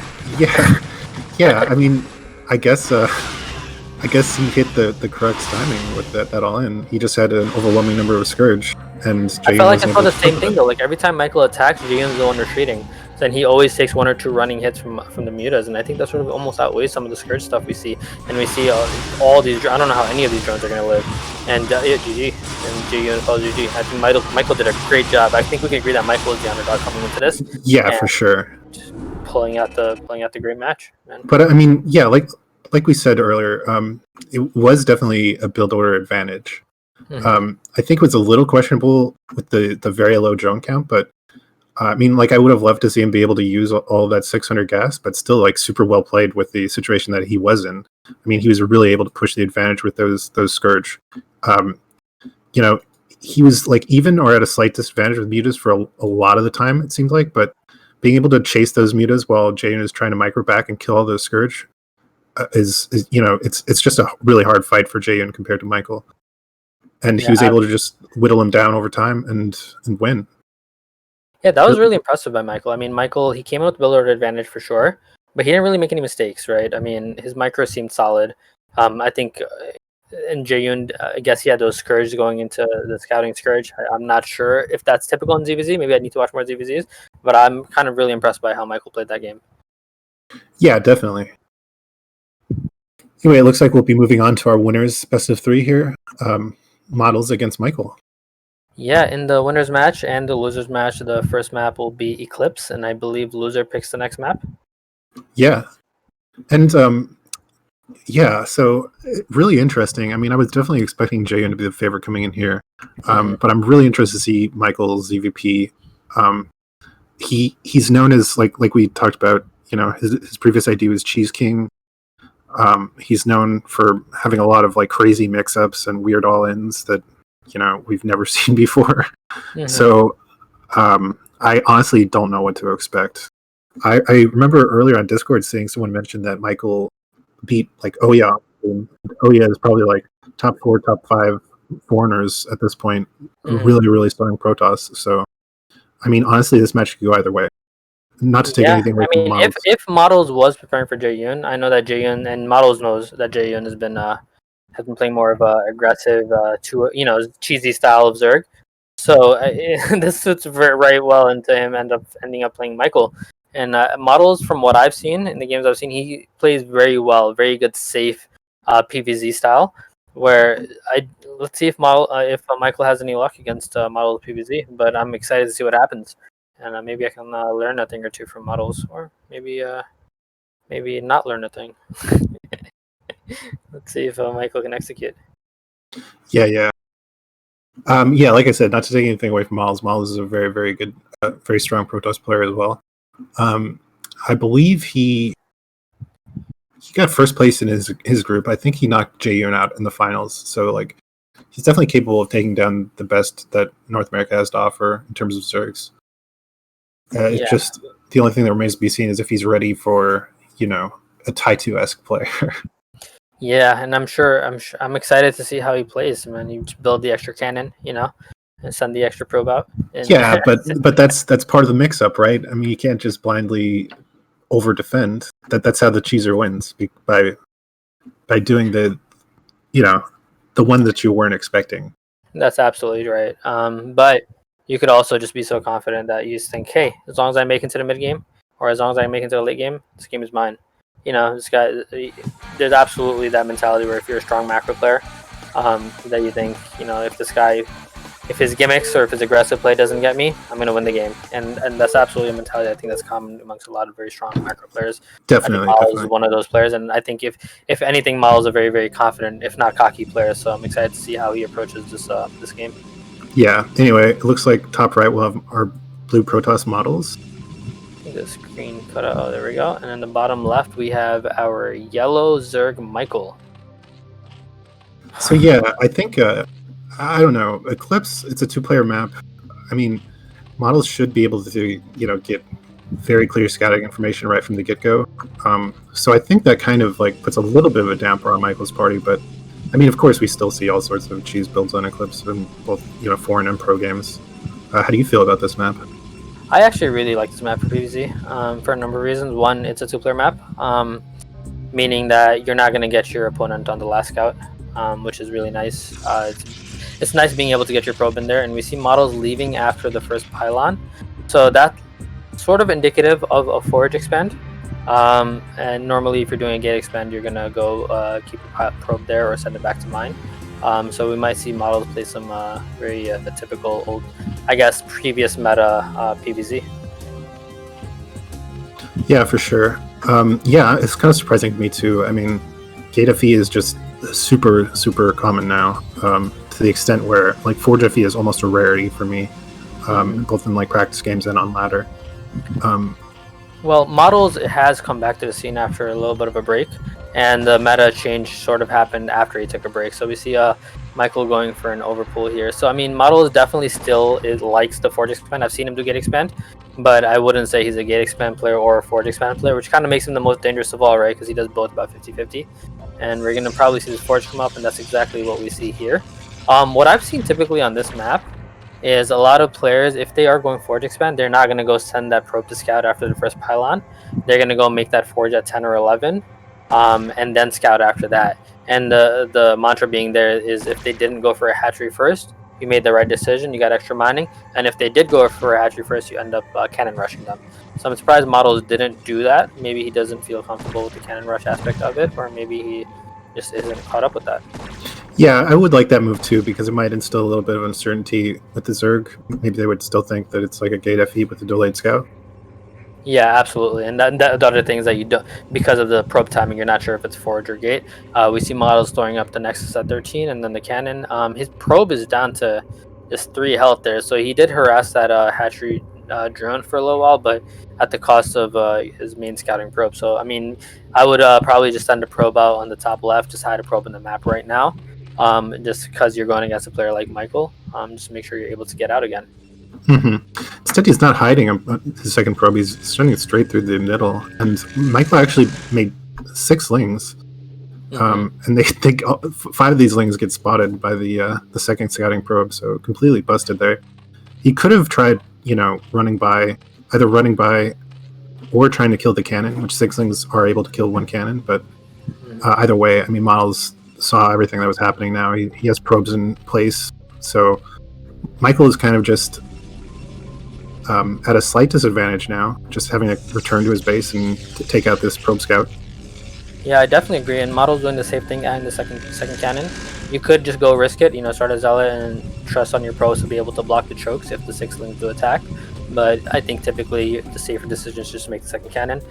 Yeah. I mean, I guess he hit the correct timing with that all in. He just had an overwhelming number of Scourge, and Jayan I felt like I saw the same thing though. Like every time Michael attacks, Jayan's the one retreating. Then he always takes 1 or 2 running hits from the mutas, and I think that sort of almost outweighs some of the Scourge stuff we see. And we see all these. I don't know how any of these drones are going to live. And GG and Jayan calls GG. I think Michael did a great job. I think we can agree that Michael is the underdog coming into this. Yeah, for sure. Pulling out the great match, man. But I mean, yeah, like we said earlier, it was definitely a build order advantage. I think it was a little questionable with the very low drone count, but I mean, like I would have loved to see him be able to use all that 600 gas, but still like super well played with the situation that he was in. I mean, he was really able to push the advantage with those Scourge. Um, you know, he was like even or at a slight disadvantage with mutas for a lot of the time, it seemed like, but being able to chase those mutas while Jaden is trying to micro back and kill all those Scourge is it's just a really hard fight for Jaden compared to Michael. And he was able to just whittle him down over time and win. Yeah, that was really impressive by Michael. I mean, Michael, he came out with build order advantage for sure, but he didn't really make any mistakes, right? I mean, his micro seemed solid. I think in Jaeyoon, I guess he had those Scourge going into the scouting Scourge. I'm not sure if that's typical in ZVZ. Maybe I need to watch more ZVZs, but I'm kind of really impressed by how Michael played that game. Yeah, definitely. Anyway, it looks like we'll be moving on to our winners best of 3 here. Models against Michael. Yeah, in the winners match and the losers match, the first map will be Eclipse, and I believe loser picks the next map. Yeah, and so really interesting. I mean, I was definitely expecting Jaeyoon to be the favorite coming in here, but I'm really interested to see Michael's EVP. He's known as like we talked about. You know, his previous ID was Cheese King. He's known for having a lot of like crazy mix-ups and weird all-ins that we've never seen before. So I honestly don't know what to expect. I remember earlier on Discord seeing someone mention that Michael beat like Oya. Oya is probably like top 4, top 5 foreigners at this point. Really, really strong Protoss. So I mean, honestly, this match could go either way. Not to take anything away from Models. If Models was preparing for Jaeyoon, I know that Jaeyoon and Models knows that Jaeyoon has been playing more of a aggressive, cheesy style of Zerg. So this suits very well into him ending up playing Michael. And Models, from what I've seen in the games I've seen, he plays very well, very good, safe PvZ style. Where let's see if Michael has any luck against Models PvZ. But I'm excited to see what happens. And maybe I can learn a thing or two from Models, or maybe not learn a thing. Let's see if Michael can execute. Yeah. Like I said, not to take anything away from Models. Models is a very, very good, very strong Protoss player as well. I believe he got first place in his group. I think he knocked Jaeyoon out in the finals. So like, he's definitely capable of taking down the best that North America has to offer in terms of Zergs. It's just the only thing that remains to be seen is if he's ready for a Tai2-esque player. Yeah, and I'm excited to see how he plays. Man, you build the extra cannon, and send the extra probe out. Yeah, but that's part of the mix-up, right? I mean, you can't just blindly over-defend. That's how the cheeser wins, by doing the one that you weren't expecting. That's absolutely right. But you could also just be so confident that you just think, hey, as long as I make it to the mid game, or as long as I make it to the late game, this game is mine. This guy, there's absolutely that mentality where if you're a strong macro player, that you think, if his gimmicks or if his aggressive play doesn't get me, I'm going to win the game. And that's absolutely a mentality I think that's common amongst a lot of very strong macro players. Definitely. Miles is one of those players, and I think if anything, Miles is a very, very confident, if not cocky player. So I'm excited to see how he approaches this game. Yeah. Anyway, it looks like top right we'll have our blue Protoss Models. I think the screen cut out. Oh, there we go. And then the bottom left we have our yellow Zerg Michael. So yeah, I think I don't know. Eclipse, it's a 2-player map. I mean, Models should be able to get very clear scouting information right from the get-go. So I think that kind of like puts a little bit of a damper on Michael's party, but I mean, of course, we still see all sorts of cheese builds on Eclipse in both foreign and pro games. How do you feel about this map? I actually really like this map for PvZ for a number of reasons. One, it's a 2-player map, meaning that you're not going to get your opponent on the last scout, which is really nice. It's nice being able to get your probe in there, and we see Models leaving after the first pylon, so that's sort of indicative of a forage expand. And normally if you're doing a gate expand, you're gonna go keep a probe there or send it back to mine. So we might see Models play some very typical old, I guess, previous meta PvZ. Yeah, for sure. It's kind of surprising to me too. I mean, gate FE is just super, super common now, to the extent where like Forge FE is almost a rarity for me. both in like practice games and on ladder. Well, Models has come back to the scene after a little bit of a break, and the meta change sort of happened after he took a break. So we see Michael going for an overpull here. So I mean, Models definitely still likes the Forge Expand. I've seen him do Gate Expand, but I wouldn't say he's a Gate Expand player or a Forge Expand player, which kind of makes him the most dangerous of all, right? Because he does both about 50-50. And we're going to probably see this Forge come up, and that's exactly what we see here. What I've seen typically on this map is a lot of players, if they are going Forge Expand, they're not going to go send that probe to scout after the first pylon. They're going to go make that Forge at 10 or 11, and then scout after that. And the mantra being there is, if they didn't go for a hatchery first, you made the right decision, you got extra mining. And if they did go for a hatchery first, you end up cannon rushing them. So I'm surprised Models didn't do that. Maybe he doesn't feel comfortable with the cannon rush aspect of it, or maybe he just isn't caught up with that. Yeah, I would like that move too, because it might instill a little bit of uncertainty with the Zerg. Maybe they would still think that it's like a gate FE with a delayed scout. Yeah, absolutely. And the other things that you don't, because of the probe timing, you're not sure if it's Forge or Gate. We see Models throwing up the Nexus at 13 and then the cannon. His probe is down to just 3 health there. So he did harass that hatchery drone for a little while, but at the cost of his main scouting probe. So, I mean, I would probably just send a probe out on the top left, just hide a probe in the map right now. Just because you're going against a player like Michael, just make sure you're able to get out again. Instead, he's not hiding his second probe. He's sending it straight through the middle. And Michael actually made 6 lings. And they think 5 of these lings get spotted by the second scouting probe, so completely busted there. He could have tried, running by or trying to kill the cannon, which 6 lings are able to kill 1 cannon. But either way, I mean, Models saw everything that was happening now. He has probes in place, so Michael is kind of just at a slight disadvantage now, just having to return to his base and to take out this probe scout. Yeah, I definitely agree. And Model's doing the same thing and the second cannon. You could just go risk it, start a zealot and trust on your pros to be able to block the chokes if the 6 lings do attack. But I think typically the safer decision is just to make the second cannon.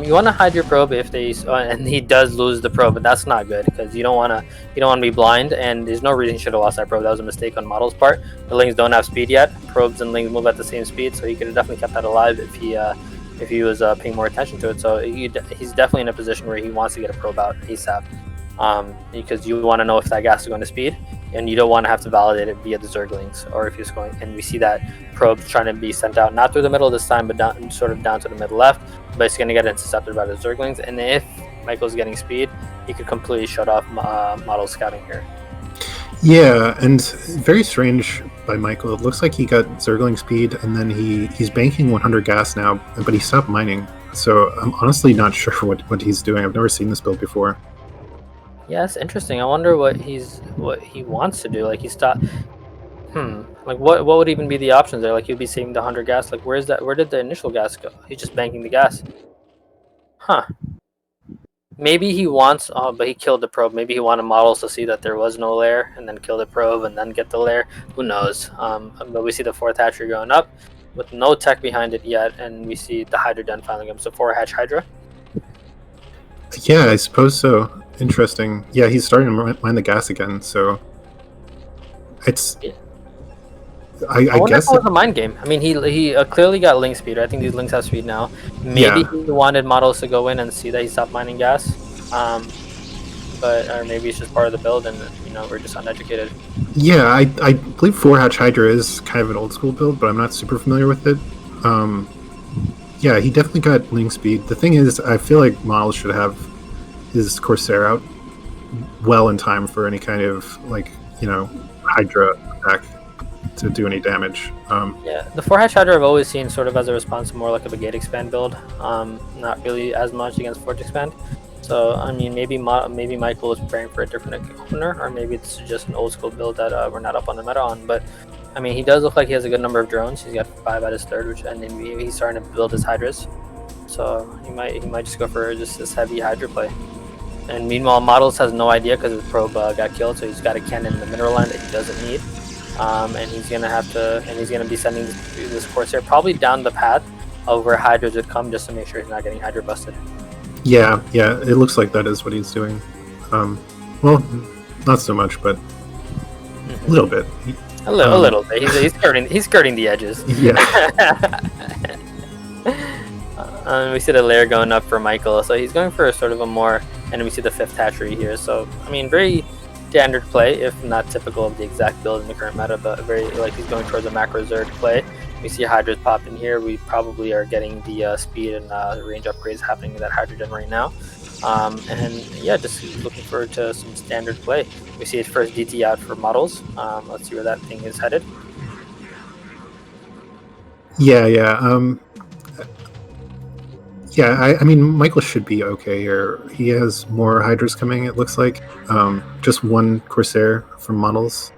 You want to hide your probe if they and he does lose the probe, but that's not good because you don't want to be blind. And there's no reason he should have lost that probe. That was a mistake on Model's part. The lings don't have speed yet. Probes and lings move at the same speed, so he could have definitely kept that alive if he was paying more attention to it. So he's definitely in a position where he wants to get a probe out ASAP, because you want to know if that gas is going to speed, and you don't want to have to validate it via the Zerglings, or if he's going. And we see that probe trying to be sent out, not through the middle this time, but down to the middle left. But it's going to get intercepted by the Zerglings. And if Michael's getting speed, he could completely shut off Model scouting here. Yeah, and very strange by Michael. It looks like he got Zergling speed, and then he's banking 100 gas now, but he stopped mining. So I'm honestly not sure what he's doing. I've never seen this build before. Yeah, it's interesting. I wonder what he wants to do. Like he stopped. Like what would even be the options there? Like he'd be saving the 100 gas. Like where did the initial gas go? He's just banking the gas. Maybe he wants, but he killed the probe. Maybe he wanted Models to see that there was no lair and then kill the probe and then get the lair. Who knows? But we see the 4th hatchery going up with no tech behind it yet, and we see the Hydra den finally comes. So 4-hatch Hydra. Yeah, I suppose so. Interesting. Yeah, he's starting to mine the gas again, so it's... Yeah. I guess it was a mind game. I mean, he clearly got link speed. I think these links have speed now. Maybe he wanted Models to go in and see that he stopped mining gas, or maybe it's just part of the build, and we're just uneducated. Yeah, I believe 4-hatch Hydra is kind of an old school build, but I'm not super familiar with it. Yeah, he definitely got link speed. The thing is, I feel like Models should have his Corsair out well in time for any kind of Hydra attack to do any damage. Yeah, the 4-hatch Hydra I've always seen sort of as a response more like of a Gate Expand build, not really as much against Forge Expand. So I mean, maybe Michael is preparing for a different opener, or maybe this is just an old school build that we're not up on the meta on. But I mean, he does look like he has a good number of drones. He's got 5 at his 3rd, and then he's starting to build his Hydras. So he might just go for just this heavy Hydra play. And meanwhile, Models has no idea because his probe got killed, so he's got a cannon in the mineral line that he doesn't need. And he's gonna be sending this Corsair probably down the path of where Hydras would come, just to make sure he's not getting Hydra busted. Yeah, it looks like that is what he's doing. Well, not so much, but a little bit. A little bit. He's skirting the edges. Yeah. We see the lair going up for Michael, so he's going for a sort of a more, and we see the 5th hatchery here. So I mean, very standard play, if not typical of the exact build in the current meta, but very like he's going towards a macro Zerg play. We see Hydras pop in here. We probably are getting the speed and range upgrades happening in that Hydrogen right now. And yeah, just looking forward to some standard play. We see his first DT out for models. Let's see where that thing is headed. Yeah. I mean, Michael should be okay here. He has more Hydras coming, it looks like. Just one Corsair from models,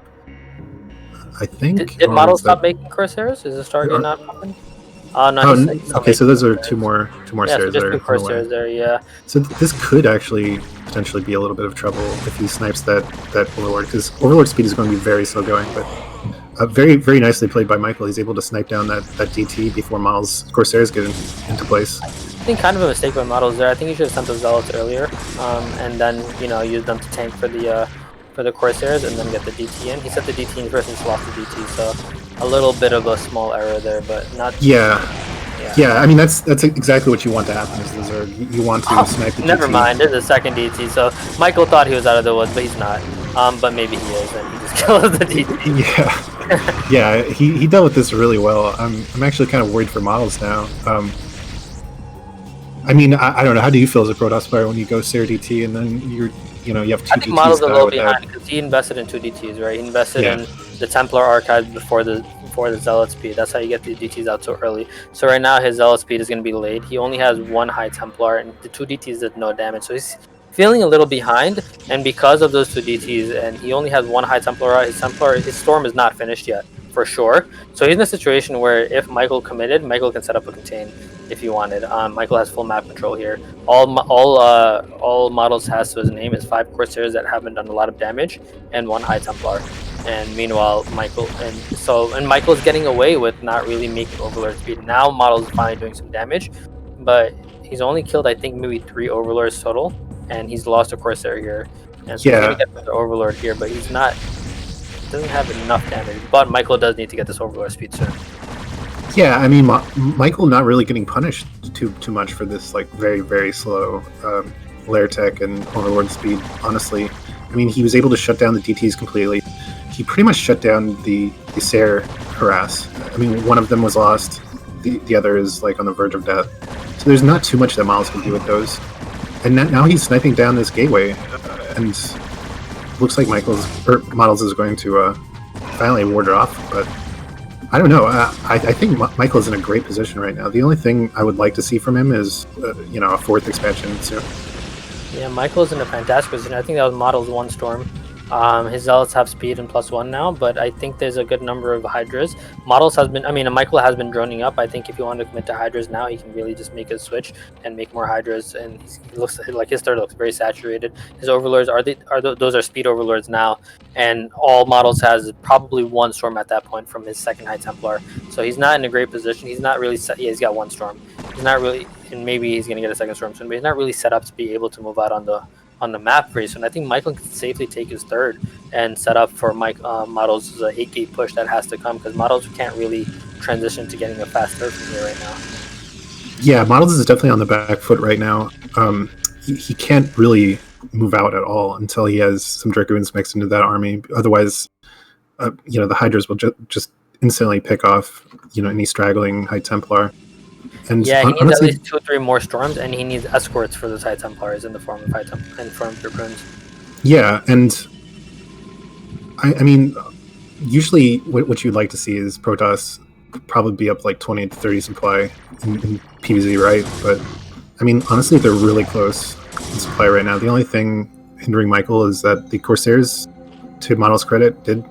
I think. Did models stop making Corsairs? Is the Stargate not popping? Oh no. Okay, so those are two more stairs so there. Two Corsairs there, yeah. So this could actually potentially be a little bit of trouble if he snipes that Overlord, because Overlord speed is going to be very slow going, but very, very nicely played by Michael. He's able to snipe down that DT before models Corsairs get into place. I think kind of a mistake by models there. I think you should have sent the Zealots earlier, and then use them to tank for the Corsairs and then get the DT in. He set the DT in first and swapped the DT, so a little bit of a small error there, but not. Yeah. I mean, that's exactly what you want to happen is the Zerg. You want to snipe the DT. Never mind, there's a second DT. So Michael thought he was out of the woods, but he's not. But maybe he is, and he just killed the DT. Yeah, he dealt with this really well. I'm actually kind of worried for models now. I mean, I don't know. How do you feel as a Protoss player when you go Seer DT and then you have two DTs? I think models a little behind because he invested in 2 DTs, right? He invested in the Templar archive before the Zealot speed. That's how you get the DTs out so early. So right now his Zealot speed is going to be late. He only has 1 high Templar and the 2 DTs did no damage. So he's feeling a little behind, and because of those 2 DTs and he only has 1 high Templar out, his Storm is not finished yet for sure. So he's in a situation where if Michael committed, Michael can set up a contain if he wanted. Michael has full map control here. All models has to his name is 5 Corsairs that haven't done a lot of damage and 1 high Templar. And meanwhile, Michael's getting away with not really making Overlord speed. Now models finally doing some damage, but he's only killed I think maybe 3 Overlords total, and he's lost a Corsair here. And so he's gonna get the Overlord here, but doesn't have enough damage. But Michael does need to get this Overlord speed soon. Yeah, I mean, Michael not really getting punished too much for this like very, very slow lair tech and Overlord speed. Honestly, I mean, he was able to shut down the DTs completely. He pretty much shut down the Seer harass. I mean, one of them was lost. The other is like on the verge of death. So there's not too much that Miles can do with those. And now he's sniping down this gateway, and looks like Models is going to finally ward it off. But I don't know. I think Michael's in a great position right now. The only thing I would like to see from him is a 4th expansion soon. Yeah, Michael's in a fantastic position. I think that was Models 1 Storm. His Zealots have speed and +1 now, but I think there's a good number of Hydras. Michael has been droning up. I think if you want to commit to Hydras now, he can really just make a switch and make more Hydras, and he looks like his third looks very saturated. His Overlords those are speed Overlords now, and all Models has probably 1 Storm at that point from his 2nd High Templar. So he's not in a great position. He's not really set. Yeah, he's got 1 Storm. He's not really, and maybe he's going to get a 2nd Storm soon, but he's not really set up to be able to move out on the map very soon. I think Michael can safely take his 3rd and set up for Models' 8-gate push that has to come, because Models can't really transition to getting a fast 3rd from here right now. Yeah, Models is definitely on the back foot right now. He can't really move out at all until he has some Dragoons mixed into that army. Otherwise, the Hydras will just instantly pick off any straggling High Templar. And yeah, he needs at least 2 or 3 more Storms, and he needs escorts for those High Templars in the form of Dragoons. Yeah, and I mean, usually what you'd like to see is Protoss probably be up like 20 to 30 supply in PvZ, right? But I mean, honestly, they're really close in supply right now. The only thing hindering Michael is that the Corsairs, to Models' credit, did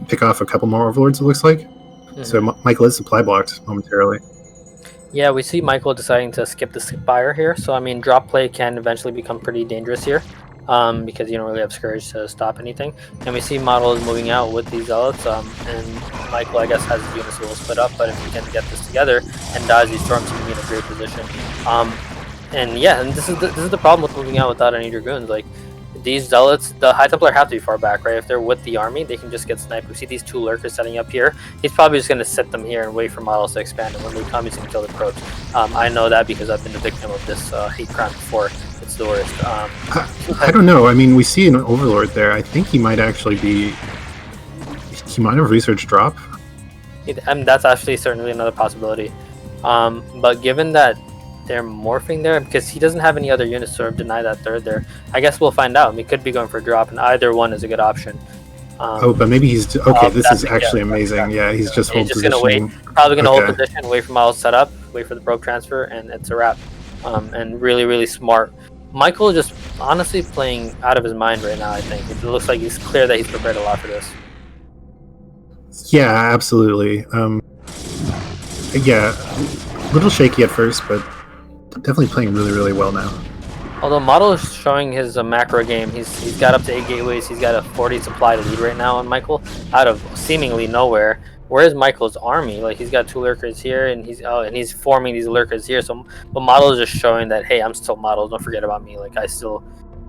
pick off a couple more Overlords, it looks like. Mm-hmm. So Michael is supply blocked momentarily. Yeah, we see Michael deciding to skip the Spire here. So, I mean, drop play can eventually become pretty dangerous here, because you don't really have Scourge to stop anything. And we see Models moving out with these Zealots, and Michael, I guess, has his units a little split up, but if he can get this together and dodge these Storms, he can be in a great position. And yeah, and this is the problem with moving out without any Dragoons. Like, these Zealots, the High Templar have to be far back, right? If they're with the army, they can just get sniped. We see these 2 lurkers setting up here. He's probably just going to sit them here and wait for models to expand, and when they come, he's going to kill the probes. I know that because I've been the victim of this hate crime before. It's the worst. I don't know. I mean, we see an Overlord there. I think he might actually be... He might have researched drop. And that's actually certainly another possibility. But given that they're morphing there, because he doesn't have any other units to sort of deny that third there, I guess we'll find out. We could be going for a drop, and either one is a good option. But maybe he's... Okay, this is actually amazing. Yeah, he's just hold position. He's just going to wait. Probably going to hold position, wait for models set up, wait for the probe transfer, and it's a wrap. And really, really smart. Michael just honestly playing out of his mind right now, I think. It looks like he's clear that he's prepared a lot for this. Yeah, absolutely. Yeah, a little shaky at first, but definitely playing really, really well now. Although Model is showing his macro game, he's got up to 8 gateways. He's got a 40 supply lead right now on Michael, out of seemingly nowhere. Where's Michael's army? Like, he's got 2 lurkers here, and he's forming these lurkers here. So, but Model is just showing that, hey, I'm still Model. Don't forget about me. Like,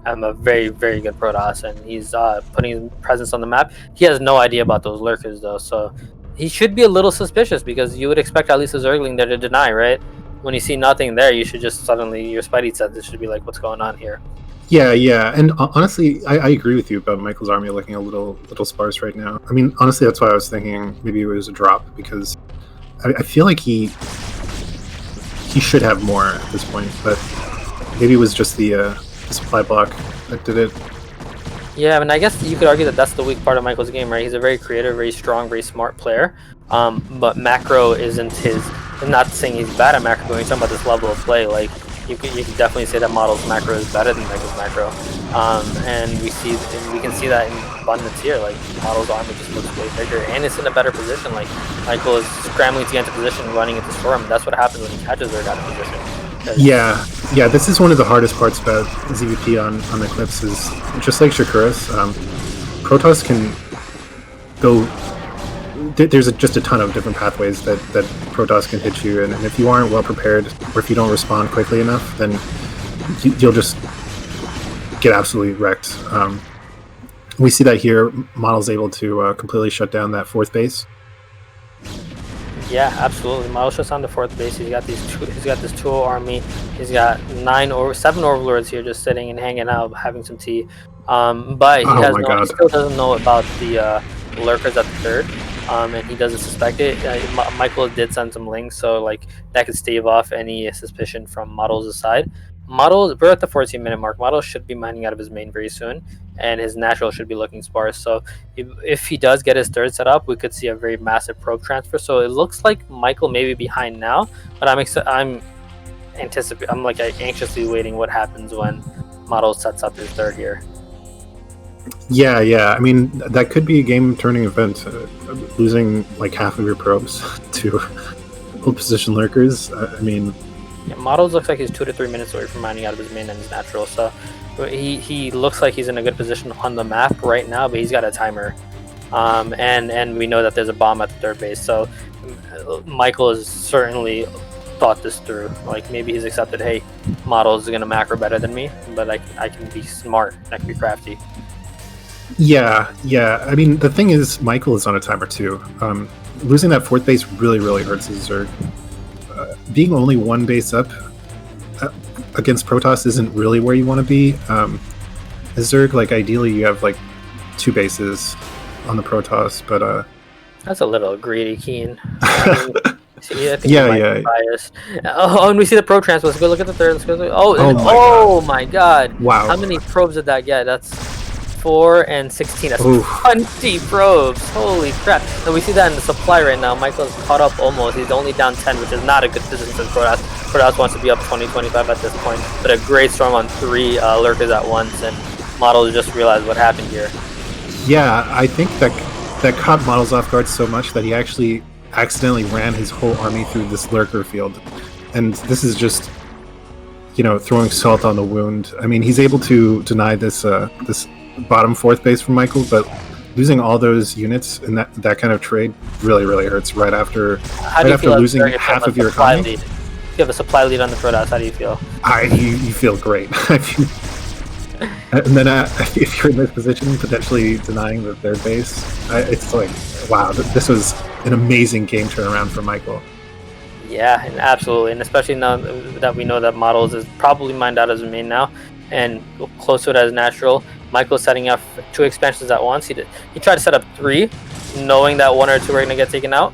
I'm a very, very good Protoss, and he's putting his presence on the map. He has no idea about those lurkers, though, so he should be a little suspicious, because you would expect at least a Zergling there to deny, right? When you see nothing there, you should just suddenly, your Spidey senses should be like, what's going on here? Yeah, and honestly, I agree with you about Michael's army looking a little sparse right now. I mean, honestly, that's why I was thinking maybe it was a drop, because I feel like he should have more at this point, but maybe it was just the supply block that did it. Yeah, I mean, I guess you could argue that that's the weak part of Michael's game, right? He's a very creative, very strong, very smart player, but macro isn't his. I'm not saying he's bad at macro, but when you're talking about this level of play, like, you can definitely say that Model's macro is better than Michael's macro, and we can see that in abundance here. Like, Model's army just looks way bigger, and it's in a better position. Like, Michael is scrambling to get into position, running into Storm. That's what happens when he catches her out of position. Yeah, this is one of the hardest parts about ZVP on Eclipse, is just like Shakuras, Protoss can go... There's just a ton of different pathways that Protoss can hit you, and if you aren't well prepared, or if you don't respond quickly enough, then you'll just get absolutely wrecked. We see that here. Model's able to completely shut down that 4th base. Yeah, absolutely. Model shuts down the 4th base. He's got this 2-0 army. He's got 7 Overlords here just sitting and hanging out, having some tea. But he still doesn't know about the lurkers at the 3rd. And he doesn't suspect it. Michael did send some links, so like that could stave off any suspicion from Model's side. We're at the 14-minute mark. Model should be mining out of his main very soon, and his natural should be looking sparse. So if he does get his 3rd set up, we could see a very massive probe transfer. So it looks like Michael may be behind now, but I'm anxiously waiting what happens when Model sets up his 3rd here. Yeah. I mean, that could be a game-turning event. Losing like half of your probes to hold position lurkers. I mean, yeah, Models looks like he's 2 to 3 minutes away from mining out of his main and his natural. So he looks like he's in a good position on the map right now, but he's got a timer, and we know that there's a bomb at the 3rd base. So Michael has certainly thought this through. Like, maybe he's accepted, hey, Models is gonna macro better than me, but I can be smart. I can be crafty. Yeah. I mean, the thing is, Michael is on a timer too. Losing that 4th base really, really hurts his Zerg. Being only 1 base up against Protoss isn't really where you want to be. As Zerg, like, ideally you have like 2 bases on the Protoss, but that's a little greedy, Keen. See, I think yeah. Biased. Oh, and we see the probe transfer. Let's go look at the 3rd. Let's go. Oh my god! Wow! How many probes did that get? That's 4 and 16. That's 20 probes. Holy crap. And we see that in the supply right now. Michael's caught up almost. He's only down 10, which is not a good position for Protoss. Protoss wants to be up 20-25 at this point. But a great storm on 3 lurkers at once, and Model just realized what happened here. Yeah, I think that caught Models off guard so much that he actually accidentally ran his whole army through this lurker field. And this is just, throwing salt on the wound. I mean, he's able to deny this bottom 4th base from Michael, but losing all those units in that kind of trade really, really hurts right after losing half of your economy. If you have a supply lead on the Protoss, how do you feel? You feel great. And then if you're in this position, potentially denying the third base, it's like, wow, this was an amazing game turnaround for Michael. Yeah, and absolutely, and especially now that we know that Models is probably mined out as a main now, and close to it as natural. Michael's setting up 2 expansions at once. He tried to set up 3, knowing that 1 or 2 are gonna get taken out.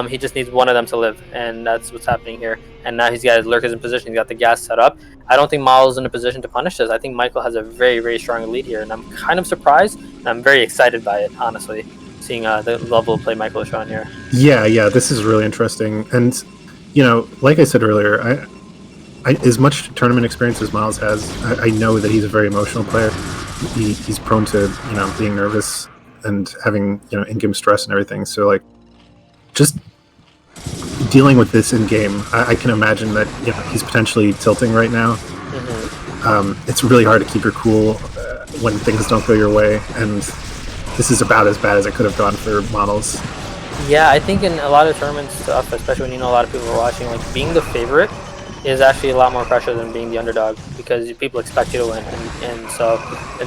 He just needs one of them to live, and that's what's happening here. And now he's got his lurkers in position. He's got the gas set up. I don't think Models is in a position to punish this. I think Michael has a very, very strong lead here, and I'm kind of surprised. And I'm very excited by it, honestly, seeing the level of play Michael is showing here. Yeah, this is really interesting. And like I said earlier, I as much tournament experience as Miles has, I know that he's a very emotional player. He's prone to being nervous and having in-game stress and everything. So like, just dealing with this in game, I can imagine that he's potentially tilting right now. Mm-hmm. It's really hard to keep your cool when things don't go your way, and this is about as bad as it could have gone for Models. Yeah, I think in a lot of tournaments stuff, especially when a lot of people are watching, like being the favorite is actually a lot more pressure than being the underdog, because people expect you to win, and so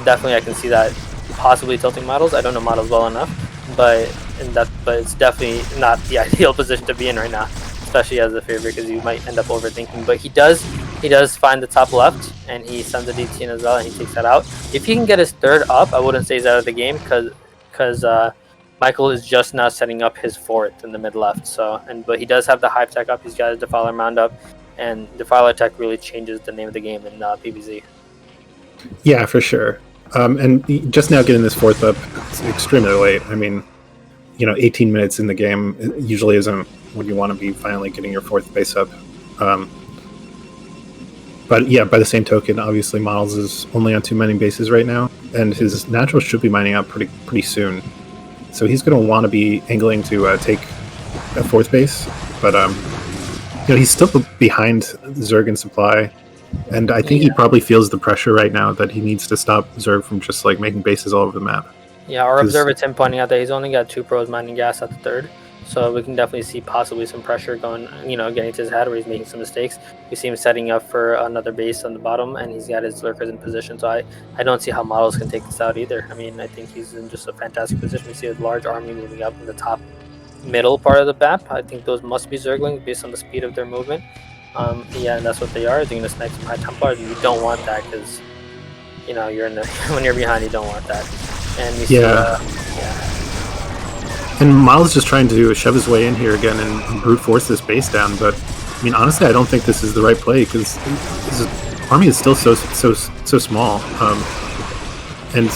definitely I can see that possibly tilting Models. I don't know Models well enough, but it's definitely not the ideal position to be in right now, especially as a favorite, because you might end up overthinking. But he does find the top left, and he sends a DT in as well, and he takes that out. If he can get his third up, I wouldn't say he's out of the game, because Michael is just now setting up his 4th in the mid left. But he does have the Hive Tech up. He's got his Defiler Mound up, and Defiler Tech really changes the name of the game in PvZ. Yeah, for sure. And just now getting this 4th up, it's extremely late. I mean, 18 minutes in the game usually isn't when you want to be finally getting your 4th base up. But yeah, by the same token, obviously Models is only on 2 mining bases right now, and his natural should be mining out pretty soon. So he's going to want to be angling to take a 4th base, but he's still behind Zerg in supply, and I think he probably feels the pressure right now that he needs to stop Zerg from just like making bases all over the map. Yeah, our observer Tim pointing out that he's only got 2 pros mining gas at the 3rd, so we can definitely see possibly some pressure going, getting to his head where he's making some mistakes. We see him setting up for another base on the bottom, and he's got his lurkers in position, so I don't see how Models can take this out either. I mean, I think he's in just a fantastic position. We see a large army moving up in the top middle part of the map. I think those must be Zerglings based on the speed of their movement. Yeah, and that's what they are. They're going to snipe some high Templars, and you don't want that, because you're in the when you're behind, you don't want that. And we see, And Miles just trying to shove his way in here again and brute force this base down. But I mean, honestly, I don't think this is the right play, because his army is still so small. And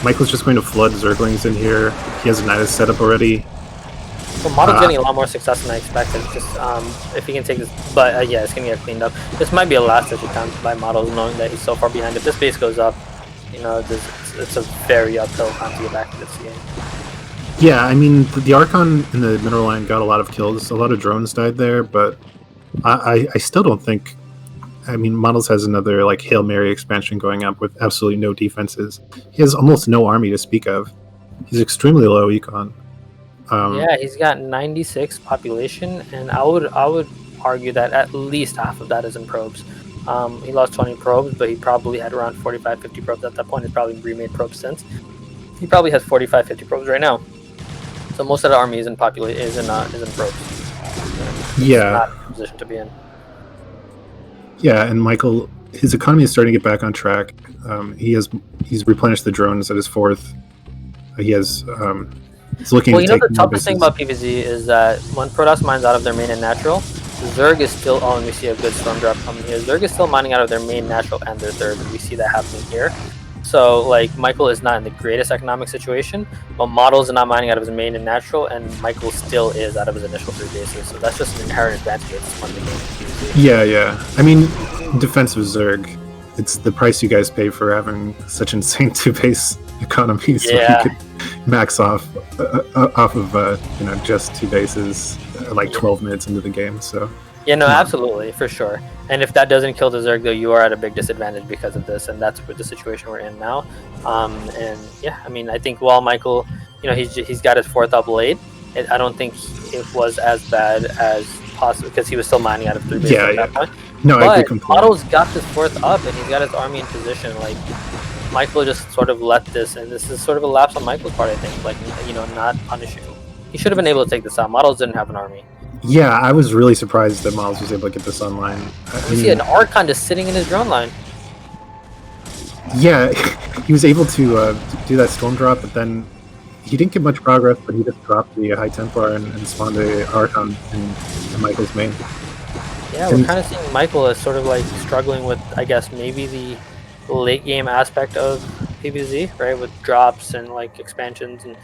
Michael's just going to flood Zerglings in here. He has a Nidus set up already. Well, Model's getting a lot more success than I expected. Just if he can take this, but yeah, it's gonna get cleaned up. This might be a last-ditch attempt by Models, knowing that he's so far behind. If this base goes up, it's a very uphill time to get back to this game. Yeah, I mean, the Archon in the middle line got a lot of kills. A lot of drones died there, but I still don't think... I mean, Models has another like Hail Mary expansion going up with absolutely no defenses. He has almost no army to speak of. He's extremely low econ. Yeah, he's got 96 population, and I would argue that at least half of that is in probes. He lost 20 probes, but he probably had around 45-50 probes at that point. He's probably remade probes since. He probably has 45-50 probes right now. So most of the army is in probes. Yeah, not in a position to be in. Yeah, and Michael, his economy is starting to get back on track. He's replenished the drones at his 4th. He's looking. Well, the toughest thing about PvZ is that when Protoss mines out of their main and natural, Zerg is still. Oh, and we see a good storm drop coming here. Zerg is still mining out of their main natural and their 3rd. And we see that happening here. So, like, Michael is not in the greatest economic situation, but Models are not mining out of his main and natural, and Michael still is out of his initial 3 bases. So that's just an inherent advantage at this point in the game. Yeah. I mean, defensive Zerg, it's the price you guys pay for having such insane 2-base economies. So you could max off of just 2 bases like 12 minutes into the game. So. Yeah, no, absolutely, for sure. And if that doesn't kill the Zerg, though, you are at a big disadvantage because of this, and that's the situation we're in now. And yeah, I mean, I think while Michael, he's got his 4th up late, I don't think it was as bad as possible, because he was still mining out of 3 bases at that point. No, but I agree completely. Models got this 4th up, and he's got his army in position. Like, Michael just sort of let this, and this is sort of a lapse on Michael's part, I think. Like, not punishing. He should have been able to take this out. Models didn't have an army. Yeah, I was really surprised that Miles was able to get this online. We see an Archon just sitting in his drone line. Yeah, he was able to do that storm drop, but then he didn't get much progress, but he just dropped the High Templar and spawned the Archon in Michael's main. Yeah, we're kind of seeing Michael as sort of like struggling with, I guess, maybe the late game aspect of PvZ, right? With drops and like expansions, and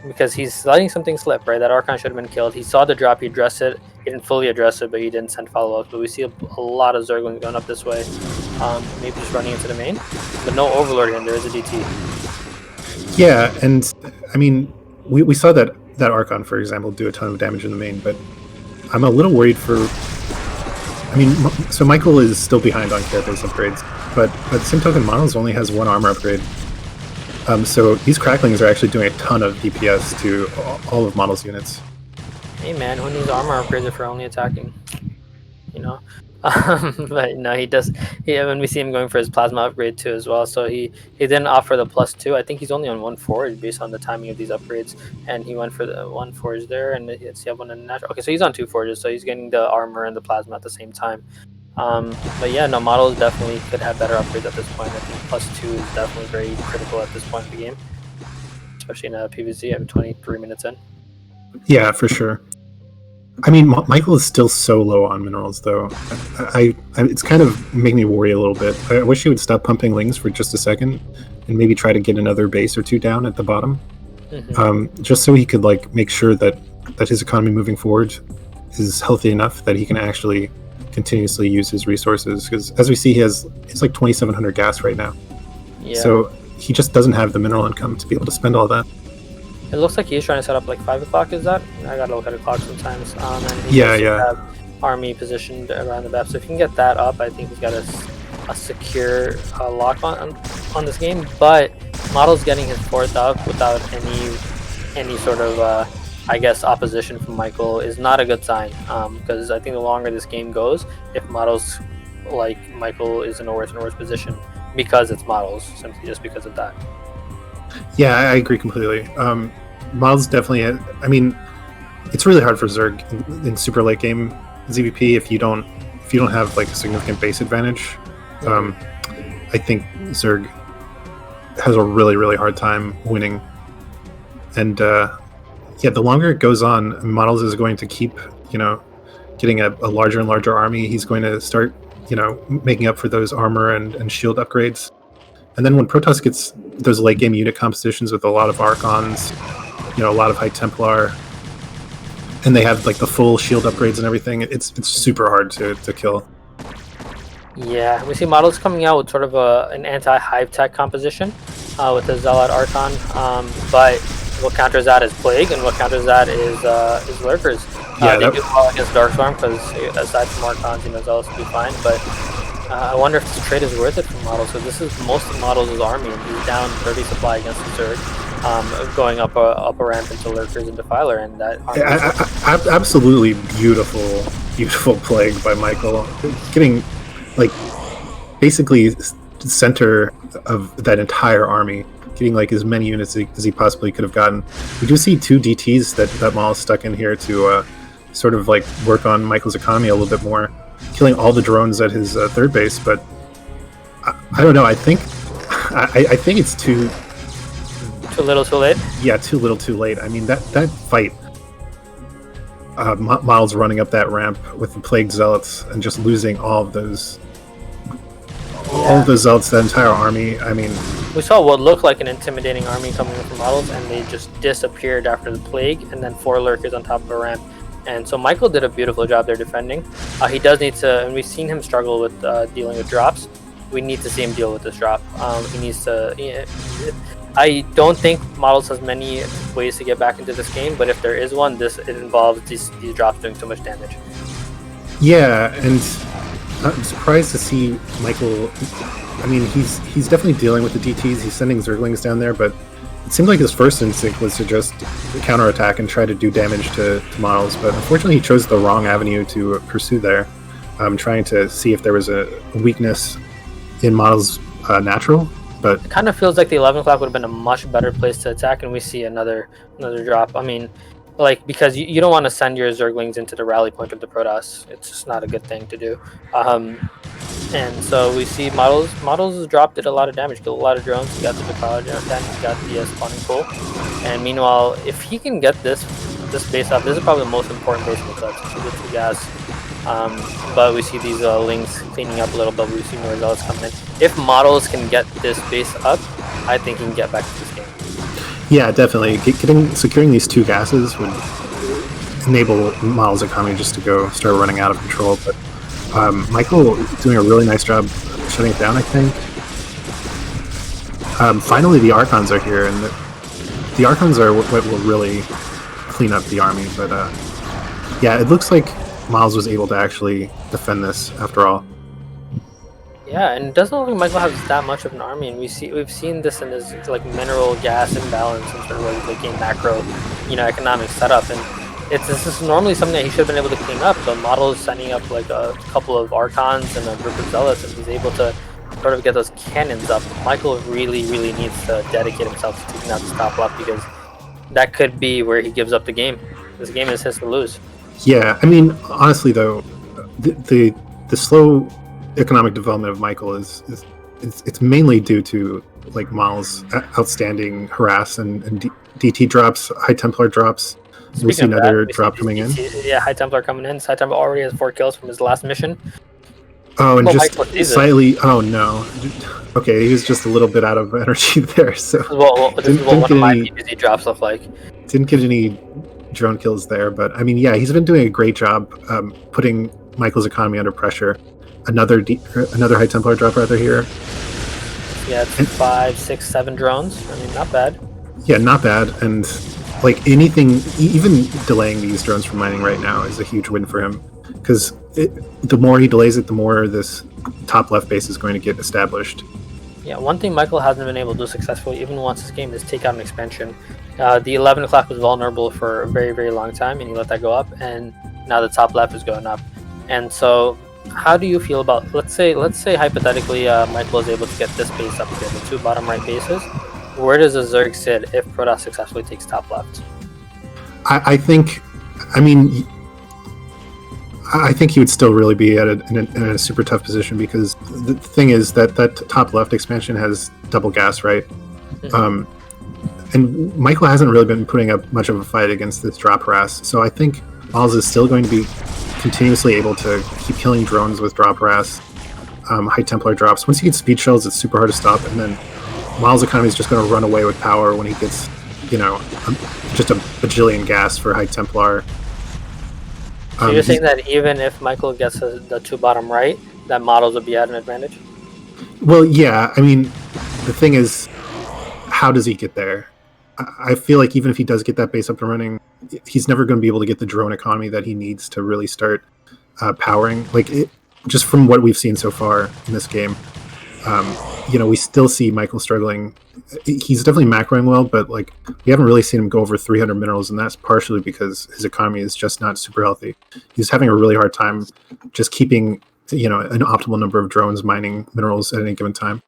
because he's letting something slip, right? That Archon should have been killed. He saw the drop, he addressed it. He didn't fully address it, but he didn't send follow-ups. But we see a lot of Zerglings going up this way. Maybe just running into the main, but no Overlord here. There is a DT. Yeah, and I mean, we saw that Archon, for example, do a ton of damage in the main, but I'm a little worried for. I mean, so Michael is still behind on carapace upgrades, but at the same token, Models only has one armor upgrade. So these cracklings are actually doing a ton of DPS to all of Models units. Hey man, who needs armor upgrades if you're only attacking? But no, he does. When we see him going for his plasma upgrade too as well, so he didn't offer the +2. I think he's only on 1 forge based on the timing of these upgrades, and he went for the 1 forge there, and let's see, one in natural. Okay, so he's on 2 forges, so he's getting the armor and the plasma at the same time. But yeah, no, Models definitely could have better upgrades at this point. I think +2 is definitely very critical at this point in the game, especially in a PvZ. I'm 23 minutes in. Yeah, for sure. I mean, Michael is still so low on minerals, though. It's kind of making me worry a little bit. I wish he would stop pumping lings for just a second and maybe try to get another base or two down at the bottom, just so he could like make sure that his economy moving forward is healthy enough that he can actually continuously use his resources. Because as we see, it's like 2,700 gas right now. Yeah. So he just doesn't have the mineral income to be able to spend all that. It looks like he's trying to set up like 5 o'clock, is that? I gotta look at a clock sometimes. And he yeah. have army positioned around the map. So if you can get that up, I think he's got a secure lock on this game. But Model's getting his 4th up without any sort of, I guess, opposition from Michael is not a good sign. Because I think the longer this game goes, if Model's like Michael is in a worse and worse position because it's Models, simply just because of that. Yeah, I agree completely. Models definitely. I mean, it's really hard for Zerg in super late game ZVP if you don't have like a significant base advantage. I think Zerg has a really hard time winning. And yeah, the longer it goes on, Models is going to keep getting a larger and larger army. He's going to start making up for those armor and shield upgrades. And then when Protoss gets those late game unit compositions with a lot of Archons, a lot of High Templar, and they have like the full shield upgrades and everything, it's super hard to kill. Yeah, we see Models coming out with sort of an anti-hive tech composition with the Zealot Archon, but what counters that is Plague, and what counters that is Lurkers. They do well against Darkstorm because aside from Archons, Zealots do fine, but I wonder if this trade is worth it for Models. So this is most of Models' army, and he's down 30 supply against the Zerg, going up a ramp into Lurkers and Defiler, and that absolutely beautiful Plague by Michael, getting like basically center of that entire army, getting like as many units as he possibly could have gotten. We do see 2 DTs that Maul stuck in here to sort of like work on Michael's economy a little bit more, killing all the drones at his 3rd base. But I don't know. I think it's too little, too late. Yeah, too little, too late. I mean that fight. Miles running up that ramp with the Plague Zealots and just losing all of those Zealots, that entire army. I mean, we saw what looked like an intimidating army coming in from Models, and they just disappeared after the Plague, and then 4 Lurkers on top of a ramp. And so Michael did a beautiful job there defending. He does need to, and we've seen him struggle with dealing with drops. We need to see him deal with this drop. He needs to. I don't think Models has many ways to get back into this game, but if there is one, it involves these drops doing too much damage. Yeah, and I'm surprised to see Michael. I mean, he's definitely dealing with the DTs. He's sending Zerglings down there, but it seemed like his first instinct was to just counterattack and try to do damage to Models. But unfortunately, he chose the wrong avenue to pursue there, trying to see if there was a weakness in Models' natural, But it kind of feels like the 11 o'clock would have been a much better place to attack, and we see another drop. I mean, like, because you don't want to send your Zerglings into the rally point of the Protoss. It's just not a good thing to do. And so we see Models has dropped, did a lot of damage, killed a lot of drones. He got the Vicala down, he got the spawning pool. And meanwhile, if he can get this base up, this is probably the most important base in the set. He gets the gas. But we see these links cleaning up a little bit. We see more Zealots coming in. If Models can get this base up, I think he can get back to this game. Yeah, definitely. Securing these 2 gases would enable Models' economy just to start running out of control. But Michael is doing a really nice job shutting it down, I think. Finally, the Archons are here, and the Archons are what will really clean up the army. But yeah, it looks like Miles was able to actually defend this after all. Yeah, and it doesn't look like Michael has that much of an army, and we've seen this in his like mineral gas imbalance and sort of like game macro, economic setup, and this is normally something that he should have been able to clean up. The model is sending up like a couple of Archons and a group of Zealots, and he's able to sort of get those cannons up. Michael really needs to dedicate himself to taking out this top left, because that could be where he gives up the game. This game is his to lose. Yeah, I mean, honestly though, the slow economic development of Michael it's mainly due to like Miles' outstanding harass and DT drops, High Templar drops. We see another drop coming in. Yeah, High Templar coming in. High Templar already has 4 kills from his last mission. Oh, and just slightly. Oh no. Okay, he was just a little bit out of energy there. So this is what one of my PvZ drops look like. Didn't get any drone kills there, but I mean, yeah, he's been doing a great job putting Michael's economy under pressure. Another High Templar drop rather here. Yeah, it's 5, 6, 7 drones. I mean, not bad. Yeah, not bad. And like anything, even delaying these drones from mining right now is a huge win for him, because the more he delays it, the more this top left base is going to get established. Yeah, one thing Michael hasn't been able to do successfully, even once this game, is take out an expansion. The 11 o'clock was vulnerable for a very long time, and he let that go up, and now the top left is going up. And so, how do you feel about, let's say hypothetically Michael is able to get this base up here, the 2 bottom right bases. Where does a Zerg sit if Protoss successfully takes top left? I think he would still really be in a super tough position, because the thing is that top left expansion has double gas, right? Mm-hmm. And Michael hasn't really been putting up much of a fight against this drop harass, so I think Miles is still going to be continuously able to keep killing drones with drop harass, High Templar drops. Once he gets speed shells, it's super hard to stop, and then Miles' economy is just going to run away with power when he gets, just a bajillion gas for High Templar. So you're saying that even if Michael gets the 2 bottom right, that Models would be at an advantage? Well, yeah. I mean, the thing is, how does he get there? I feel like even if he does get that base up and running, he's never going to be able to get the drone economy that he needs to really start powering. Just from what we've seen so far in this game, we still see Michael struggling. He's definitely macroing well, but we haven't really seen him go over 300 minerals, and that's partially because his economy is just not super healthy. He's having a really hard time just keeping an optimal number of drones mining minerals at any given time.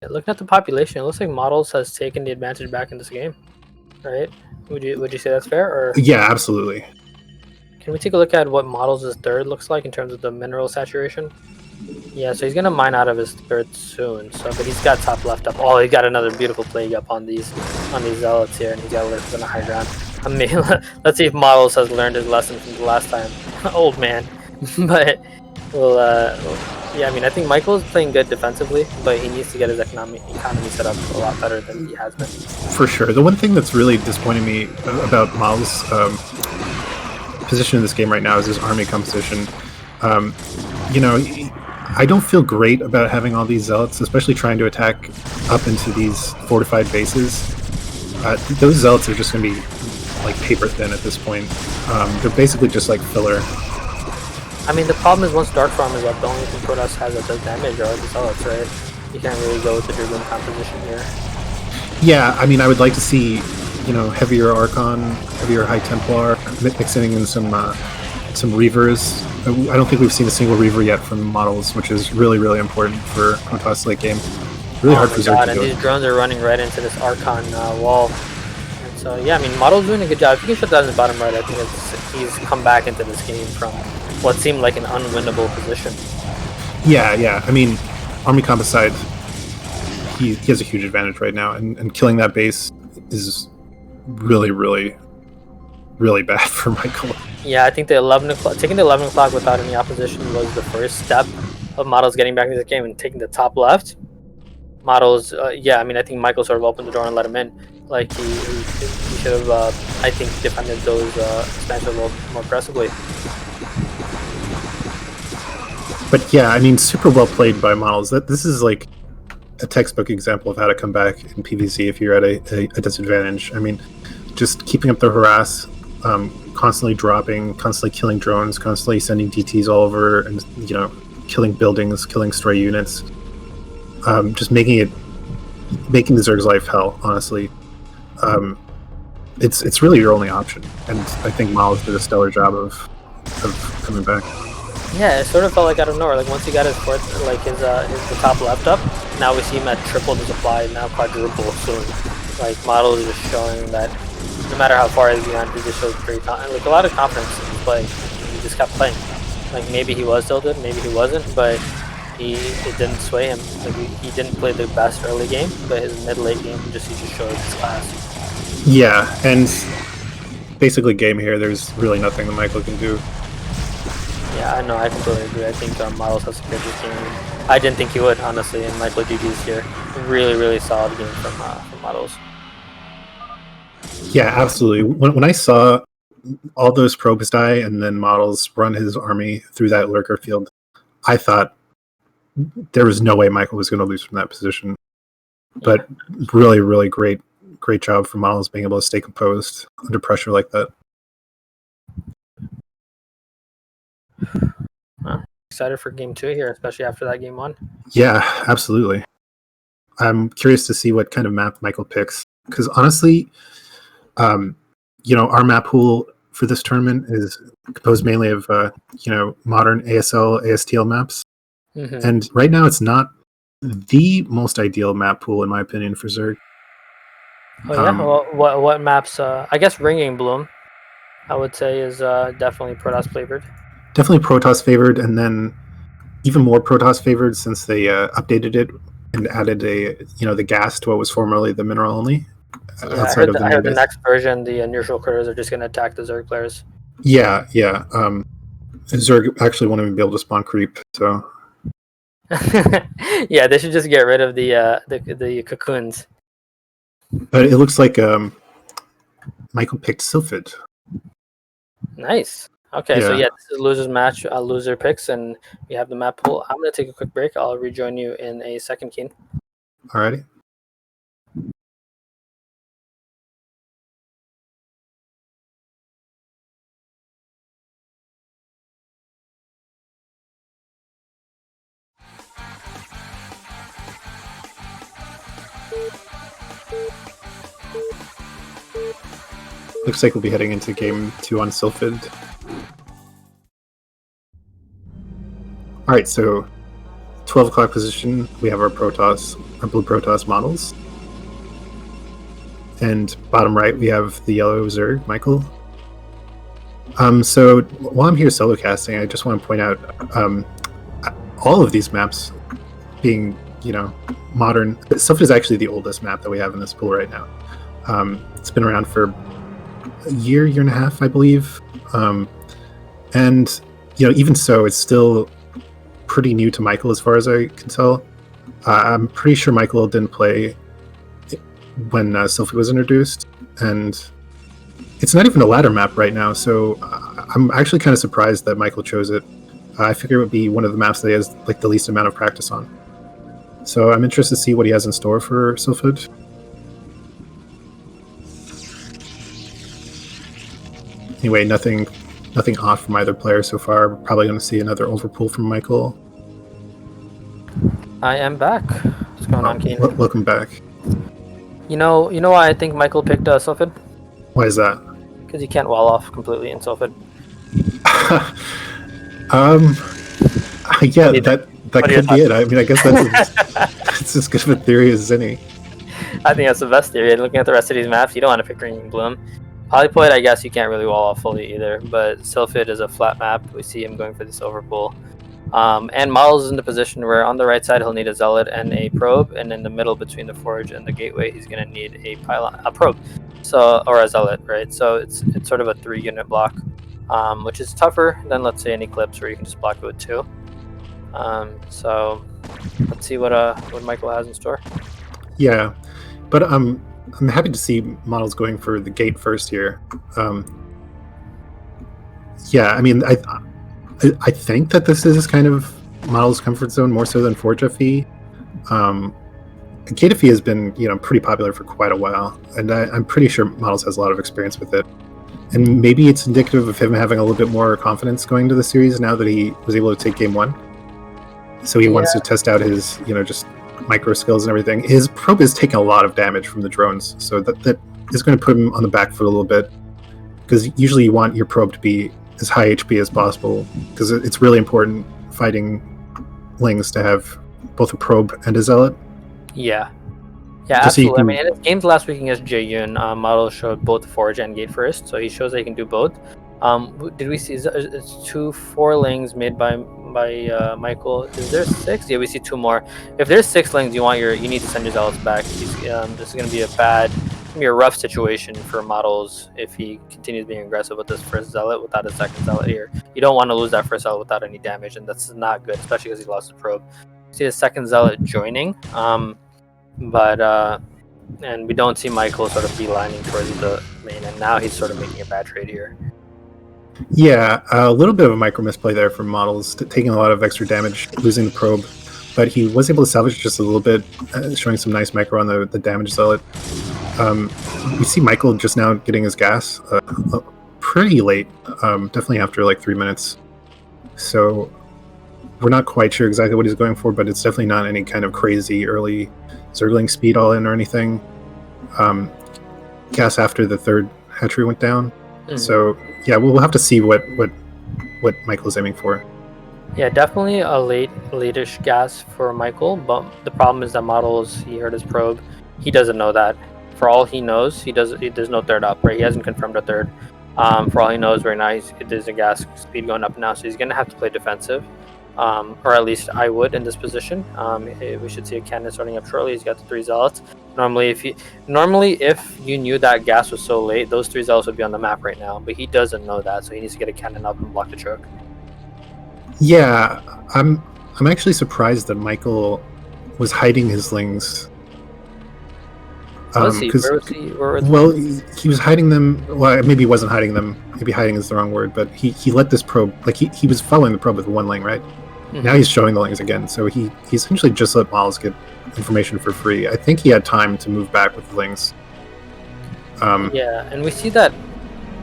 Yeah, looking at the population, it looks like Models has taken the advantage back in this game, right? Would you say that's fair? Or yeah, absolutely. Can we take a look at what Models' third looks like in terms of the mineral saturation? Yeah, so he's gonna mine out of his third soon. But he's got top left up. Oh, he got another beautiful plague up on these zealots here, and he's got alerts on the high ground. I mean, let's see if Models has learned his lesson from the last time. Old man, but yeah. I mean, I think Michael is playing good defensively, but he needs to get his economy set up a lot better than he has been. For sure. The one thing that's really disappointing me about Miles' position in this game right now is his army composition. I don't feel great about having all these zealots, especially trying to attack up into these fortified bases. Those zealots are just going to be paper thin at this point. They're basically just filler. I mean, the problem is once Dark Farm is up, the only thing Protoss has that does damage are the zealots, right? You can't really go with the Dragoon composition here. Yeah, I mean, I would like to see, heavier Archon, heavier High Templar, mixing in some Reavers. I don't think we've seen a single Reaver yet from Models, which is really important for Protoss late game. Really hard for Zerg to and go. these drones are running right into this Archon wall. And so yeah, I mean, Model's doing a good job. If he can shut down his bottom right, I think he's come back into this game from what seemed like an unwinnable position. Yeah. I mean, Army Combat side, he has a huge advantage right now, and killing that base is really, really, really bad for Michael. Yeah, I think the 11 o'clock, taking the 11 o'clock without any opposition was the first step of Models getting back into the game, and taking the top left. Models, yeah, I mean, I think Michael sort of opened the door and let him in. Like, he should have, I think, defended those expansions a little more aggressively. But yeah, I mean, super well played by Models. This is like a textbook example of how to come back in PvZ if you're at a disadvantage. I mean, just keeping up the harass, constantly dropping, constantly killing drones, constantly sending DTs all over, and killing buildings, killing stray units, just making the Zerg's life hell. Honestly, it's really your only option, and I think Miles did a stellar job of coming back. Yeah, it sort of felt like out of nowhere. Like once he got his fourth, like his the top left up, now we see him at triple the supply, now quadruple soon. Like Model is just showing that no matter how far he's behind, he just shows great like a lot of confidence in his play. He just kept playing. Like maybe he was tilted, maybe he wasn't, but it didn't sway him. Like he didn't play the best early game, but his mid-late game he just showed his class. Yeah, and basically game here, there's really nothing that Michael can do. Yeah, I know, I completely agree. I think Models has secured this game. I didn't think he would, honestly, and Michael GG's here. Really, really solid game from Models. Yeah, absolutely. When I saw all those probes die and then Models run his army through that lurker field, I thought there was no way Michael was going to lose from that position. But really, really great job for Models being able to stay composed under pressure like that. Excited for game 2 here, especially after that game 1. Yeah, absolutely. I'm curious to see what kind of map Michael picks, because honestly, our map pool for this tournament is composed mainly of modern ASL, ASTL maps, and right now it's not the most ideal map pool in my opinion for Zerg. Oh yeah, well, what maps? I guess Ringing Bloom, I would say, is definitely Protoss flavored. Definitely Protoss favored, and then even more Protoss favored since they updated it and added the gas to what was formerly the mineral only. Yeah, I heard the next version, the neutral critters are just going to attack the Zerg players. Yeah. Zerg actually won't even be able to spawn creep, so. Yeah, they should just get rid of the cocoons. But it looks like Michael picked Sylphid. Nice. Okay, so yeah, this is loser's match. Loser picks, and we have the map pool. I'm going to take a quick break. I'll rejoin you in a second, Keen. Alrighty. Looks like we'll be heading into game 2 on Sylphid. Alright, so 12 o'clock position, we have our blue Protoss models. And bottom right, we have the yellow Zerg, Michael. So while I'm here solo casting, I just want to point out all of these maps being, modern. Sylphid is actually the oldest map that we have in this pool right now. It's been around for a year and a half, I believe. And even so, it's still pretty new to Michael as far as I can tell. I'm pretty sure Michael didn't play when Sylphid was introduced, and it's not even a ladder map right now, so I'm actually kind of surprised that Michael chose it. I figure it would be one of the maps that he has the least amount of practice on. So I'm interested to see what he has in store for Sylphid. Anyway, nothing off from either player so far. We're probably going to see another overpull from Michael. I am back. What's going on, Keen? Welcome back. You know why I think Michael picked Sylphid? Why is that? Because you can't wall off completely in Sylphid. Yeah, That What are your could be it. thoughts? I mean, I guess that's as good of a theory as any. I think that's the best theory. And looking at the rest of these maps, you don't want to pick Green Bloom. Polypoid, I guess you can't really wall off fully either, but Sylphid is a flat map. We see him going for the Silver Pool. And Models is in the position where on the right side he'll need a Zealot and a Probe, and in the middle between the Forge and the Gateway he's going to need a Pylon, a Probe, or a Zealot, right? So it's sort of a 3-unit block, which is tougher than, let's say, an Eclipse where you can just block it with 2. So let's see what Michael has in store. Yeah, but I'm happy to see Models going for the gate first here. Yeah, I mean, I think that this is kind of Models' comfort zone more so than Forge FE. Gate FE has been pretty popular for quite a while, and I'm pretty sure Models has a lot of experience with it. And maybe it's indicative of him having a little bit more confidence going to the series now that he was able to take game 1. So he wants to test out his, just micro skills and everything. His Probe is taking a lot of damage from the drones, so that is going to put him on the back foot a little bit. Because usually you want your Probe to be as high HP as possible, because it's really important fighting Lings to have both a Probe and a Zealot. Yeah, absolutely. I mean, in his games last week against Jae-yoon, Model showed both Forge and Gate first, so he shows that he can do both. Did we see it's 2 4-lings made by Michael? Is there 6? Yeah, we see 2 more. If there's 6 lings, you need to send your Zealots back. This is going to be a rough situation for Models if he continues being aggressive with this first Zealot without a second Zealot here. You don't want to lose that first Zealot without any damage, and that's not good, especially because he lost the Probe. See the second Zealot joining, and we don't see Michael sort of beelining towards the main, and now he's sort of making a bad trade here. Yeah, a little bit of a micro misplay there from Models, taking a lot of extra damage, losing the Probe, but he was able to salvage just a little bit, showing some nice micro on the damage Zealot. We see Michael just now getting his gas pretty late, definitely after like 3 minutes. So we're not quite sure exactly what he's going for, but it's definitely not any kind of crazy early Zergling speed all in or anything. Gas after the 3rd hatchery went down. So yeah, we'll have to see what Michael's aiming for. Yeah, definitely a late-ish gas for Michael, but the problem is that he heard his Probe. He doesn't know that. For all he knows, there's no 3rd up, right? He hasn't confirmed a 3rd. For all he knows right now, there's a gas speed going up now, so he's going to have to play defensive. Or at least I would in this position. We should see a cannon starting up shortly. He's got the 3 Zealots. Normally, if you knew that gas was so late, those 3 Zealots would be on the map right now. But he doesn't know that, so he needs to get a cannon up and block the choke. Yeah, I'm actually surprised that Michael was hiding his Lings. Where was he? Well, he was hiding them. Well, maybe he wasn't hiding them. Maybe hiding is the wrong word. But he let this Probe, like he was following the Probe with 1 Ling, right? Mm-hmm. Now he's showing the Lings again. So he essentially just let Models get information for free. I think he had time to move back with the Lings. Yeah, and we see that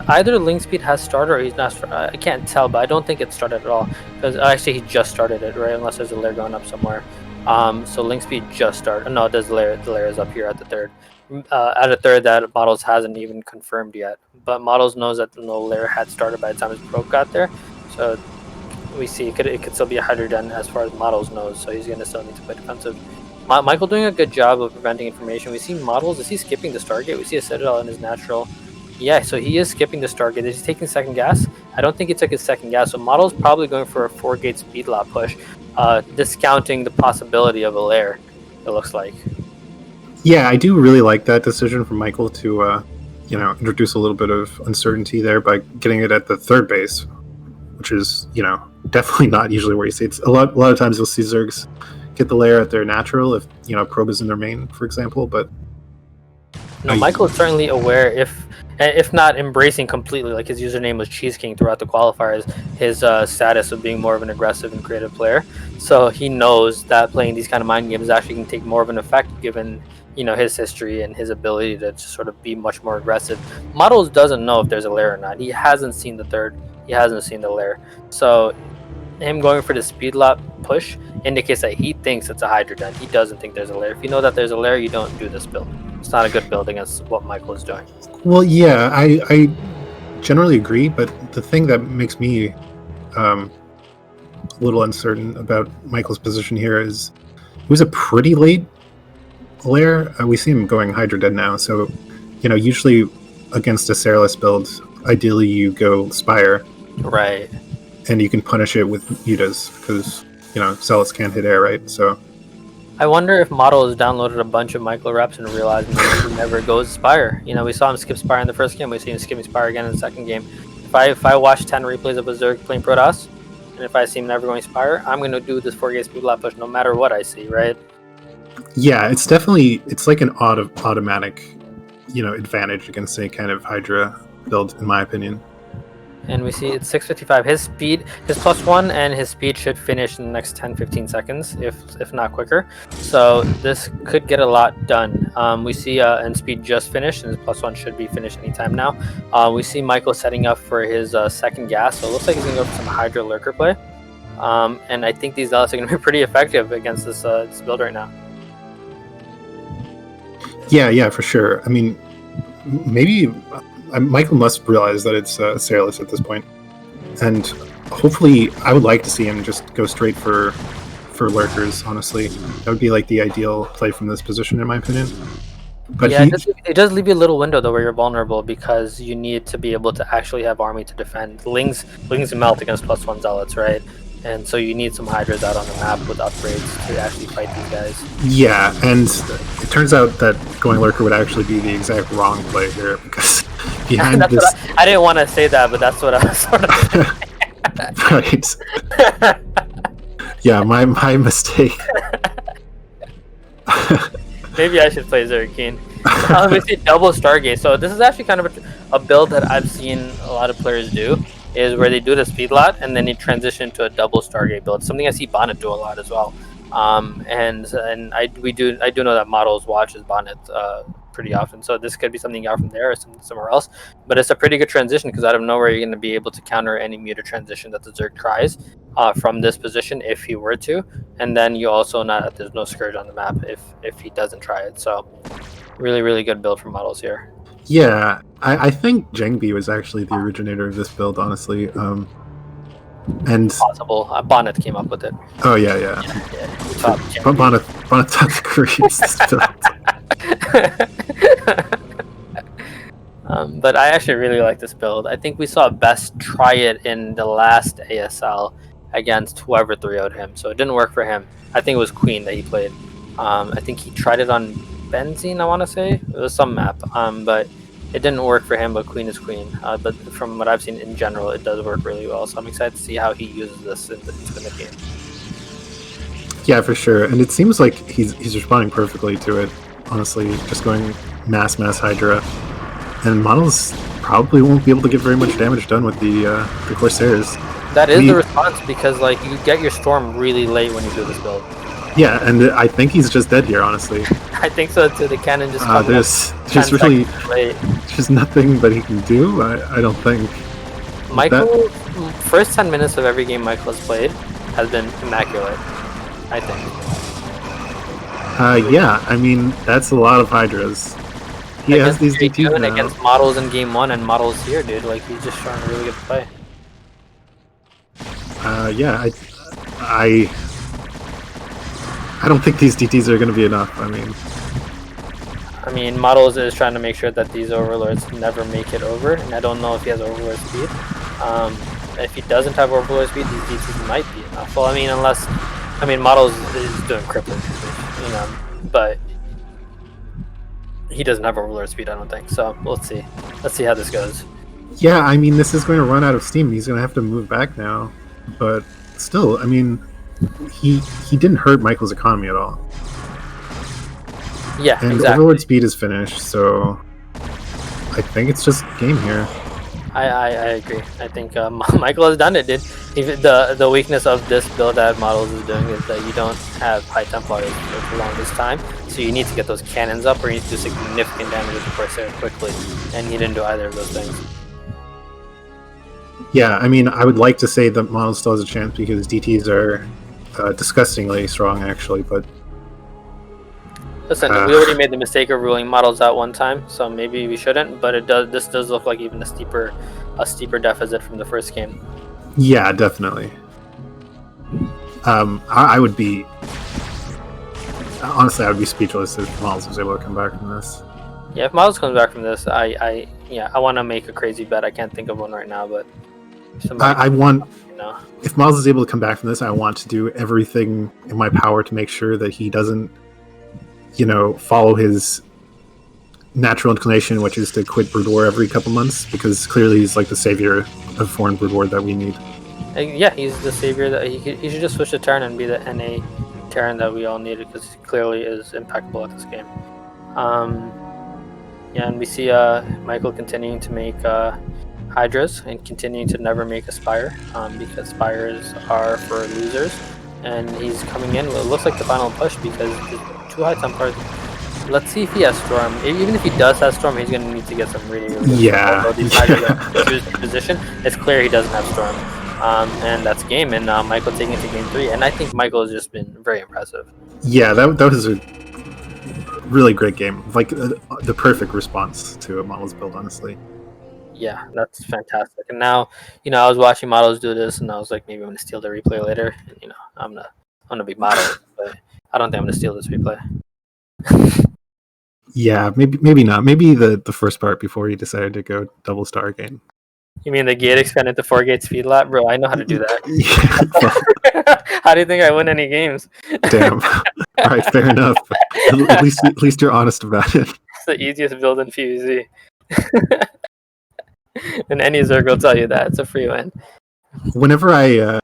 either Ling speed has started or he's not. I can't tell, but I don't think it started at all. Because actually he just started it, right? Unless there's a layer going up somewhere. So Ling speed just started. No, there's the layer is up here at the 3rd. At a 3rd that Models hasn't even confirmed yet, but Models knows that no layer had started by the time his Probe got there, so we see it could still be a hydrogen as far as Models knows, so he's going to still need to play defensive. Michael doing a good job of preventing information. We see Models, is he skipping the Stargate? We see a Citadel in his natural. Yeah, so he is skipping the Stargate. Is he taking second gas? I don't think he took his second gas, so Models probably going for a 4-gate speed lot push, discounting the possibility of a layer, it looks like. Yeah, I do really like that decision from Michael to, introduce a little bit of uncertainty there by getting it at the 3rd base, which is, definitely not usually where you see it. A lot of times you'll see Zergs get the layer at their natural if, Probe is in their main, for example, but... No, Michael is certainly aware, if not embracing completely, like his username was Cheese King throughout the qualifiers, his status of being more of an aggressive and creative player. So he knows that playing these kind of mind games actually can take more of an effect given... his history and his ability to sort of be much more aggressive. Models doesn't know if there's a layer or not. He hasn't seen the 3rd. He hasn't seen the layer. So him going for the speed lot push indicates that he thinks it's a hydrogen. He doesn't think there's a layer. If you know that there's a layer, you don't do this build. It's not a good build against what Michael is doing. Well, yeah, I generally agree, but the thing that makes me a little uncertain about Michael's position here is it was a pretty late lair. We see him going Hydra Dead now, so usually against a Sairless build, ideally you go Spire, right? And you can punish it with mutas because Zealots can't hit air, right? So I wonder if Model has downloaded a bunch of Michael reps and realized maybe he never goes Spire. We saw him skip Spire in the first game. We see him skipping Spire again in the second game. If I watch 10 replays of Berserk playing Protoss, and if I see him never going Spire, I'm going to do this 4-gate speed lap push no matter what I see, right? Yeah, it's like an automatic, advantage against any kind of Hydra build, in my opinion. And we see it's 6:55. His speed, his +1, and his speed should finish in the next 10-15 seconds, if not quicker. So this could get a lot done. We see and speed just finished, and his +1 should be finished anytime now. We see Michael setting up for his second gas, so it looks like he's gonna go for some Hydra Lurker play. And I think these Zealots are gonna be pretty effective against this build right now. Yeah, for sure. I mean, maybe Michael must realize that it's Sairless at this point, and hopefully, I would like to see him just go straight for lurkers. Honestly, that would be like the ideal play from this position, in my opinion. But yeah, it does leave you a little window though where you're vulnerable because you need to be able to actually have army to defend. Lings melt against +1 Zealots, right? And so you need some Hydras out on the map with upgrades to actually fight these guys. Yeah, and it turns out that going Lurker would actually be the exact wrong play here because behind this... I didn't want to say that, but that's what I was sort of right. Yeah, my mistake. Maybe I should play Zerkeen. We see double Stargate. So this is actually kind of a build that I've seen a lot of players do, is where they do the speed lot and then you transition to a double Stargate build. Something I see Bonnet do a lot as well. And I do know that Models watches Bonnet pretty often, so this could be something out from there or somewhere else. But it's a pretty good transition because out of nowhere you're going to be able to counter any muta transition that the Zerg tries from this position if he were to, and then you also there's no Scourge on the map if he doesn't try it. So really good build for Models here. Yeah, I think Jengbi was actually the originator of this build, honestly. And possible. Bonnet came up with it. Oh yeah. Bonnet taught the Koreans this build. But I actually really like this build. I think we saw Best try it in the last ASL against whoever 3-0'd him, so it didn't work for him. I think it was Queen that he played. I think he tried it on Benzene, I want to say. It was some map, but it didn't work for him, but Queen is Queen. But from what I've seen in general, it does work really well, so I'm excited to see how he uses this in the mid-game. Yeah, for sure. And it seems like he's responding perfectly to it, honestly, just going mass Hydra. And Models probably won't be able to get very much damage done with the Corsairs. That is the response, because like you get your Storm really late when you do this build. Yeah, and I think he's just dead here, honestly. I think so too. The cannon just comes there's really just nothing that he can do. I don't think. Michael, first 10 minutes of every game Michael has played has been immaculate, I think. Yeah, I mean that's a lot of Hydras. He has these DTs now. Against Models in game 1 and Models here, dude. Like he's just showing a really good play. Yeah, I don't think these DTs are going to be enough. I mean, Models is trying to make sure that these Overlords never make it over, and I don't know if he has Overlord speed. If he doesn't have Overlord speed, these DTs might be enough. Well, Models is doing crippling, but he doesn't have Overlord speed, I don't think. So let's see how this goes. Yeah, I mean, this is going to run out of steam. He's going to have to move back now, but still, I mean, he didn't hurt Michael's economy at all. Yeah, and exactly. Overlord speed is finished, so I think it's just game here. I agree. I think Michael has done it, dude. Even the weakness of this build that Models is doing is that you don't have high Templars for the longest time, so you need to get those cannons up, or you need to do significant damage with the Corsair quickly, and he didn't do either of those things. Yeah, I mean, I would like to say that Models still has a chance because DTs are disgustingly strong, actually, but... Listen, we already made the mistake of ruling Models out one time, so maybe we shouldn't, but this does look like even a steeper deficit from the first game. Yeah, definitely. I would be honestly, I would be speechless if Miles was able to come back from this. Yeah, if Miles comes back from this, I want to make a crazy bet. I can't think of one right now, but I want, you know, if Miles is able to come back from this, I want to do everything in my power to make sure that he doesn't, follow his natural inclination, which is to quit Brood War every couple months, because clearly he's like the savior of foreign Brood War that we need. Yeah, he's the savior that he should just switch to Terran and be the NA Terran that we all needed, because he clearly is impeccable at this game. And we see Michael continuing to make Hydras and continuing to never make a Spire, because Spires are for losers, and he's coming in. It looks like the final push because the 2 high Templars. Let's see if he has Storm. Even if he does have Storm, he's going to need to get some really good position. It's clear he doesn't have Storm. And that's game, and Michael taking it to game 3, and I think Michael has just been very impressive. Yeah, that was a really great game, like the perfect response to a Models build, honestly. Yeah, that's fantastic. And now, I was watching Models do this, and I was like, maybe I'm gonna steal the replay later. And, I'm gonna be Models, but I don't think I'm gonna steal this replay. Yeah, maybe not. Maybe the first part before he decided to go double star again. You mean the gate expanded to 4 gate speed lap? Bro, I know how to do that. Yeah. How do you think I win any games? Damn. All right, fair enough. At least you're honest about it. It's the easiest build in PvZ. And any Zerg will tell you that. It's a free win. Whenever I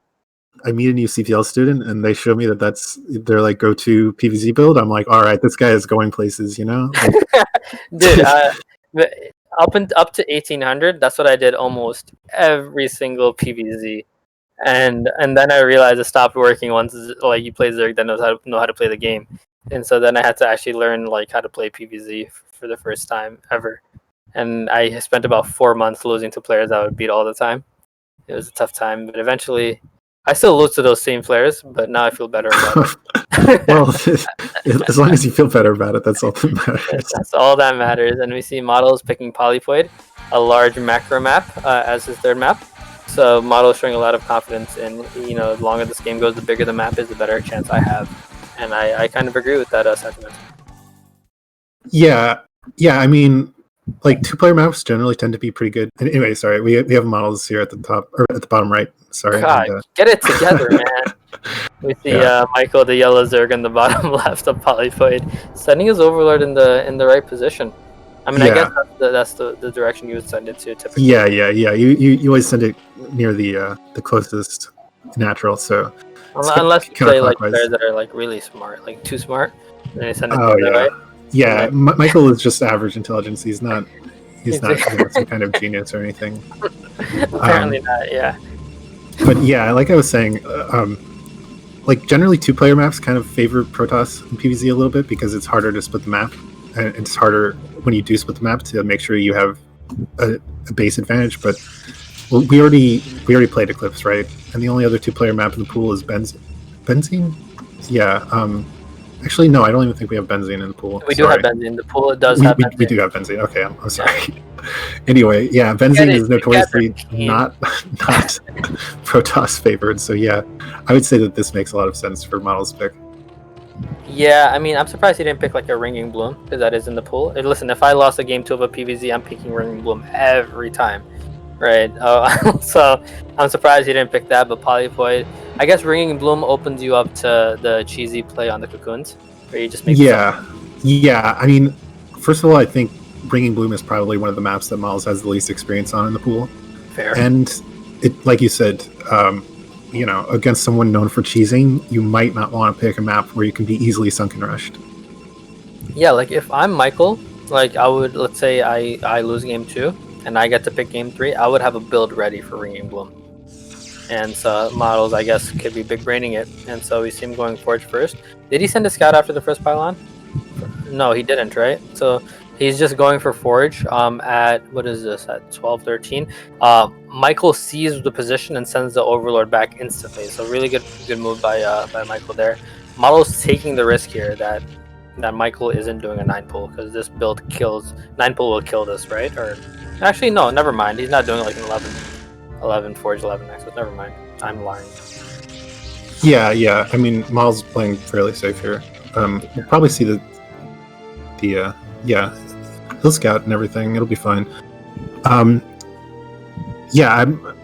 meet a new CPL student and they show me that that's their like go-to PvZ build, I'm like, all right, this guy is going places, Like, dude, up to 1800, that's what I did almost every single PvZ, and then I realized it stopped working once like you play Zerg that know how to play the game, and so then I had to actually learn like how to play PvZ for the first time ever, and I spent about 4 months losing to players I would beat all the time. It was a tough time, but eventually I still lose to those same players, but now I feel better about it. Well, as long as you feel better about it, that's all that matters. That's all that matters. And we see Models picking Polypoid, a large macro map, as his third map. So Models showing a lot of confidence in, the longer this game goes, the bigger the map is, the better chance I have. And I kind of agree with that sentiment. Yeah, I mean, like 2-player maps generally tend to be pretty good. And anyway, sorry, we have Models here at the top or at the bottom right. Sorry. God, get it together, man. We see Michael, the yellow Zerg, in the bottom left of Polypoid, sending his Overlord in the right position. I mean, I guess that's the direction you would send it to typically. Yeah. You always send it near the closest natural. So unless you play like players that are like really smart, like too smart, then they send it to the right. Yeah, Michael is just average intelligence. He's not some kind of genius or anything. Apparently not. Yeah. But yeah, like I was saying, like generally 2-player maps kind of favor Protoss in PvZ a little bit because it's harder to split the map, and it's harder when you do split the map to make sure you have a base advantage. But we already played Eclipse, right? And the only other 2-player map in the pool is Benzene. Yeah. Actually, no, I don't even think we have Benzene in the pool. We do have Benzene. The pool does have Benzene. We do have Benzene. Okay, I'm sorry. Anyway, yeah, Benzene is notoriously not Protoss favored. So yeah, I would say that this makes a lot of sense for Models pick. Yeah, I mean, I'm surprised he didn't pick like a Ringing Bloom, because that is in the pool. And listen, if I lost a game 2 of a PvZ, I'm picking Ringing Bloom every time, right? So I'm surprised he didn't pick that, but Polypoid, I guess Ringing Bloom opens you up to the cheesy play on the Cocoons, where you just make Yeah. I mean, first of all, I think Ringing Bloom is probably one of the maps that Miles has the least experience on in the pool. Fair. And it, like you said, against someone known for cheesing, you might not want to pick a map where you can be easily sunken rushed. Yeah, like if I'm Michael, like I would, let's say I lose game 2 and I get to pick game 3, I would have a build ready for Ringing Bloom. And so Models, I guess, could be big braining it. And so we see him going Forge first. Did he send a scout after the first pylon? No, he didn't, right? So he's just going for Forge at, what is this, at 12-13. Michael sees the position and sends the Overlord back instantly. So really good move by Michael there. Models taking the risk here that Michael isn't doing a 9-pull, because this build kills, 9-pull will kill this, right? Or actually, no, never mind. He's not doing like an 11 Forge 11 Nexus. Never mind. I'm lying. Yeah. I mean, Miles playing fairly safe here. We'll probably see yeah, he'll scout and everything. It'll be fine. Yeah, I'm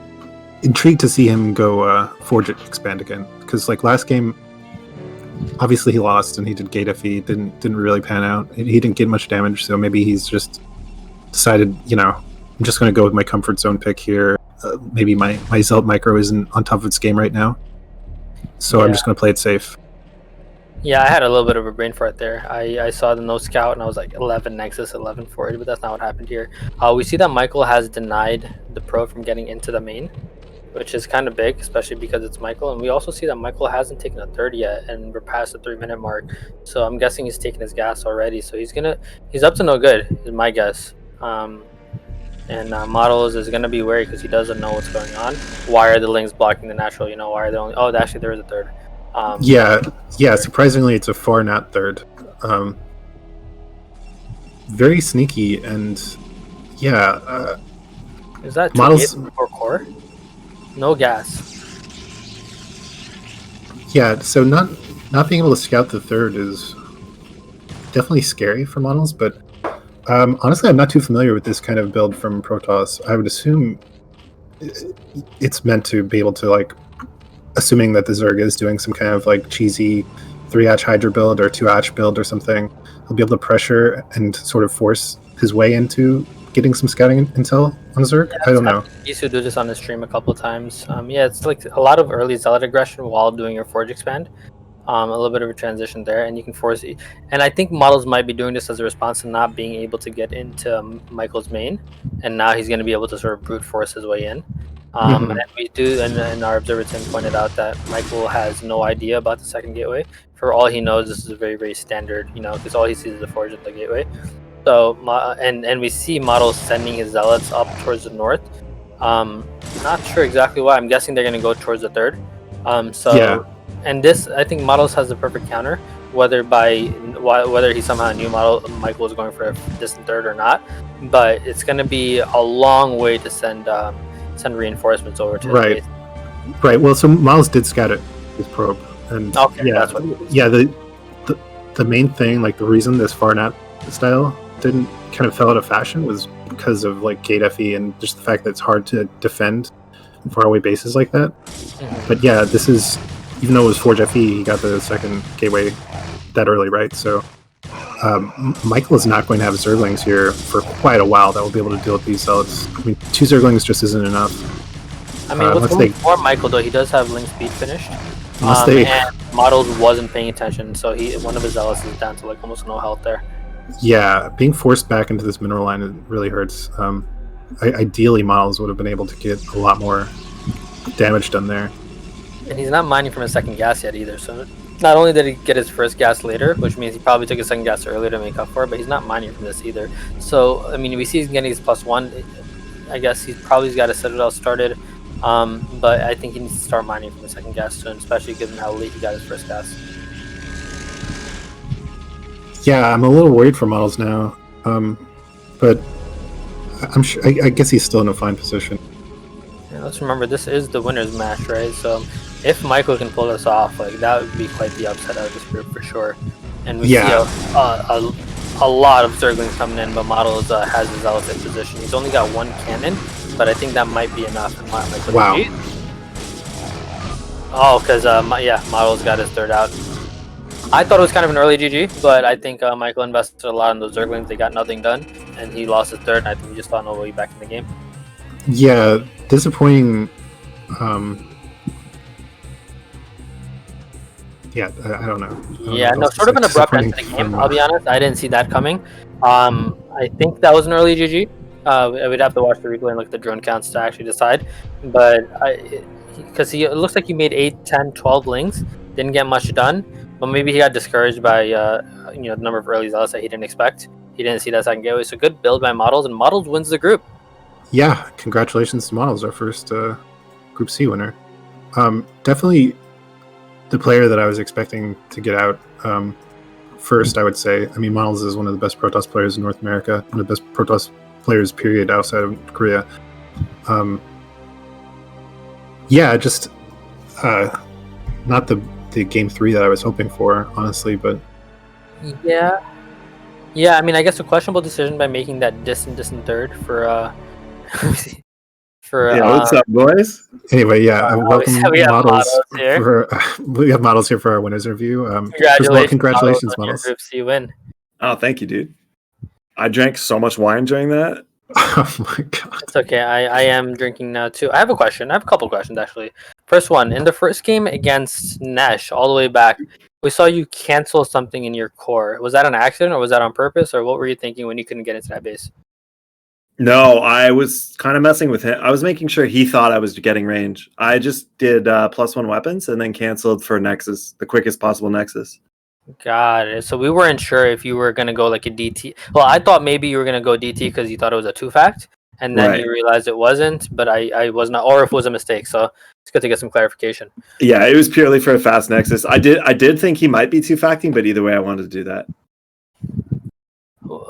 intrigued to see him go Forge expand again, because like last game, obviously he lost and he did gate FE, didn't really pan out. He didn't get much damage, so maybe he's just decided, I'm just going to go with my comfort zone pick here. Maybe my Zelt micro isn't on top of its game right now, so I'm just going to play it safe. Yeah, I had a little bit of a brain fart there. I saw the no scout and I was like 11 Nexus, 11 Forge, but that's not what happened here. We see that Michael has denied the pro from getting into the main, which is kind of big, especially because it's Michael. And we also see that Michael hasn't taken a third yet, and we're past the 3-minute mark. So I'm guessing he's taking his gas already. So he's up to no good, is my guess. And Models is gonna be wary because he doesn't know what's going on. Why are the links blocking the natural? Why are they only? Oh, actually there is a third. Yeah. Surprisingly, it's a far not third. Very sneaky, and yeah. Is that Models or core? No gas. Yeah, so not being able to scout the third is definitely scary for Models, but honestly, I'm not too familiar with this kind of build from Protoss. I would assume it's meant to be able to, like, assuming that the Zerg is doing some kind of like cheesy 3-hatch Hydra build or 2-hatch build or something, he'll be able to pressure and sort of force his way into getting some scouting intel on Zerg. I don't know. He used to do this on his stream a couple times. Yeah, it's like a lot of early Zealot aggression while doing your Forge expand. A little bit of a transition there, and you can force it. And I think Models might be doing this as a response to not being able to get into Michael's main, and now he's going to be able to sort of brute force his way in. And we do, and our observer Tim pointed out that Michael has no idea about the second gateway. For all he knows, this is a very, very standard, because all he sees is the Forge at the gateway. So, and we see Models sending his Zealots up towards the north. Not sure exactly why. I'm guessing they're going to go towards the third. Yeah. And this, I think Models has the perfect counter, whether he somehow knew Michael was going for a distant third or not. But it's going to be a long way to send reinforcements over to right. Right. Well, so Miles did scout it with probe, and that's what it is. Yeah, the main thing, like the reason this far nat style didn't kind of fell out of fashion was because of like gate FE and just the fact that it's hard to defend faraway bases like that. But yeah, this is, even though it was Forge FE, he got the second gateway that early, right? So Michael is not going to have Zerglings here for quite a while that will be able to deal with these Zealots. I mean, 2 Zerglings just isn't enough. I mean, what's going for Michael, though, he does have Link speed finished. And Models wasn't paying attention, so one of his Zealots is down to like almost no health there. Yeah, being forced back into this mineral line, it really hurts. Ideally, Models would have been able to get a lot more damage done there. And he's not mining from his second gas yet either, so not only did he get his first gas later, which means he probably took his second gas earlier to make up for it, but he's not mining from this either. So, I mean, we see he's getting his +1. I guess he's probably got a Citadel started, but I think he needs to start mining from the second gas soon, especially given how late he got his first gas. Yeah, I'm a little worried for Models now, but I'm sure. I guess he's still in a fine position. Yeah, let's remember, this is the winner's match, right? So if Michael can pull this off, like, that would be quite the upset out of this group for sure. And we see a lot of Zerglings coming in, but Models has his Zealots in position. He's only got 1 cannon, but I think that might be enough. Wow. Oh, because Models got his third out. I thought it was kind of an early GG, but I think Michael invested a lot in those Zerglings. They got nothing done, and he lost his third, and I think he just found no way back in the game. Yeah, disappointing. Yeah, I don't know. Yeah, no, sort of an abrupt end to the game, I'll be honest. I didn't see that coming. I think that was an early GG. We'd have to watch the replay and look at the drone counts to actually decide. But because it looks like he made 8, 10, 12 links, didn't get much done. But maybe he got discouraged by the number of early Zealots that he didn't expect. He didn't see that second gateway. So good build by Models, and Models wins the group. Yeah, congratulations to Models, our first Group C winner. Definitely the player that I was expecting to get out first, I would say. I mean, Models is one of the best Protoss players in North America, one of the best Protoss players, period, outside of Korea. not the game 3 that I was hoping for, honestly. But Yeah. I mean, I guess a questionable decision by making that distant third for What's up, boys? anyway, welcome we have models here. for we have models here for our winners review. Congratulations on models. your Group C win. Oh, thank you, dude. I drank so much wine during that. Oh my god. It's okay. I am drinking now too. I have a question. I have a couple questions actually. First one, in the first game against Nesh, all the way back, we saw you cancel something in your core. Was that an accident or was that on purpose, or what were you thinking when you couldn't get into that base? No, I was kind of messing with him. I was making sure he thought I was getting range. I just did +1 weapons and then canceled for Nexus, the quickest possible Nexus. Got it. So we weren't sure if you were gonna go like a DT. Well, I thought maybe you were gonna go DT because you thought it was a 2-fact, and then Right. you realized it wasn't. But I was not, or if it was a mistake. So it's good to get some clarification. Yeah, it was purely for a fast Nexus. I did think he might be 2-facting, but either way, I wanted to do that.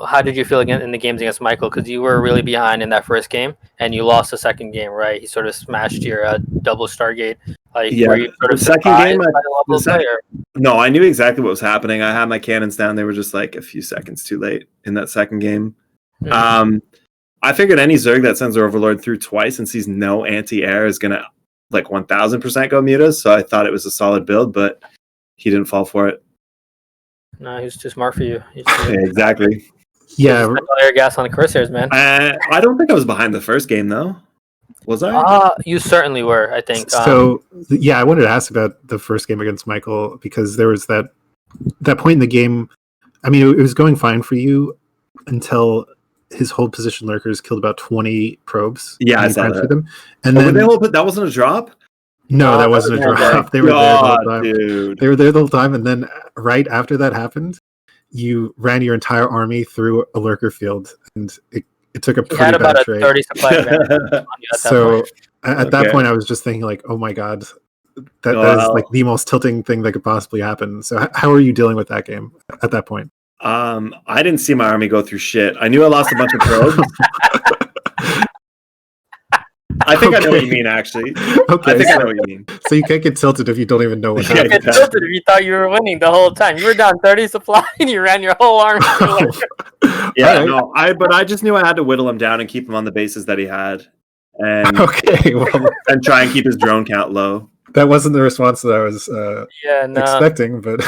How did you feel again in the games against Michael? Because you were really behind in that first game, and you lost the second game, right? He sort of smashed your double Stargate. Like, Yeah, were you sort of the second game, by the level of play, or? No, I knew exactly what was happening. I had my cannons down. They were just like a few seconds too late in that second game. I figured any Zerg that sends their Overlord through twice and sees no anti-air is going to like 1000% go mutas. So I thought it was a solid build, but he didn't fall for it. No, he was too smart for you. Yeah, exactly. Yeah. All your gas on the Corsairs, man. I don't think I was behind the first game, though. Was I? You certainly were, I think. So, I wanted to ask about the first game against Michael because there was that point in the game. I mean, it was going fine for you until his hold position lurkers killed about 20 probes. Yeah, I saw that. Them. And then that wasn't a drop? No, that wasn't a drop. They were there the whole time. Dude. They were there the whole time, and then right after that happened, you ran your entire army through a lurker field, and it took a pretty bad about trade. A 30 supply advantage on you at so that that point, I was just thinking like, oh my god, that is like the most tilting thing that could possibly happen. So how are you dealing with that game at that point? I didn't see my army go through shit. I knew I lost a bunch of probes. I think I know what you mean, actually. Okay, I know what you mean. So you can't get tilted if you don't even know what happened. You get tilted if you thought you were winning the whole time. You were down 30 supply and you ran your whole army. Yeah, no, but I just knew I had to whittle him down and keep him on the bases that he had, and and try and keep his drone count low. That wasn't the response that I was expecting, but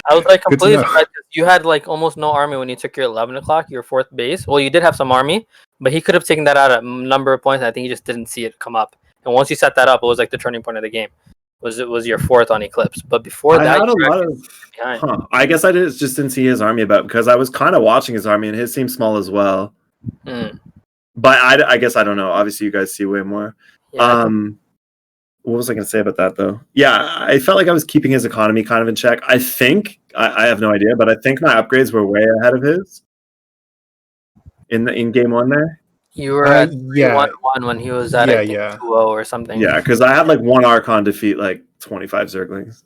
I was like completely surprised because you had like almost no army when you took your 11 o'clock, your fourth base. Well, you did have some army, but he could have taken that out at a number of points. And I think he just didn't see it come up. And once you set that up, it was like the turning point of the game. It was your fourth on Eclipse, but before that, I guess I just didn't see his army about because I was kind of watching his army and his seemed small as well. But I guess I don't know. Obviously, you guys see way more. Yeah, what was I going to say about that, though? Yeah, I felt like I was keeping his economy kind of in check. I think, I have no idea, but I think my upgrades were way ahead of his in game one there. You were at 3-1-1 when he was at 2-0 or something. Yeah, because I had like one Archon defeat like 25 Zerglings.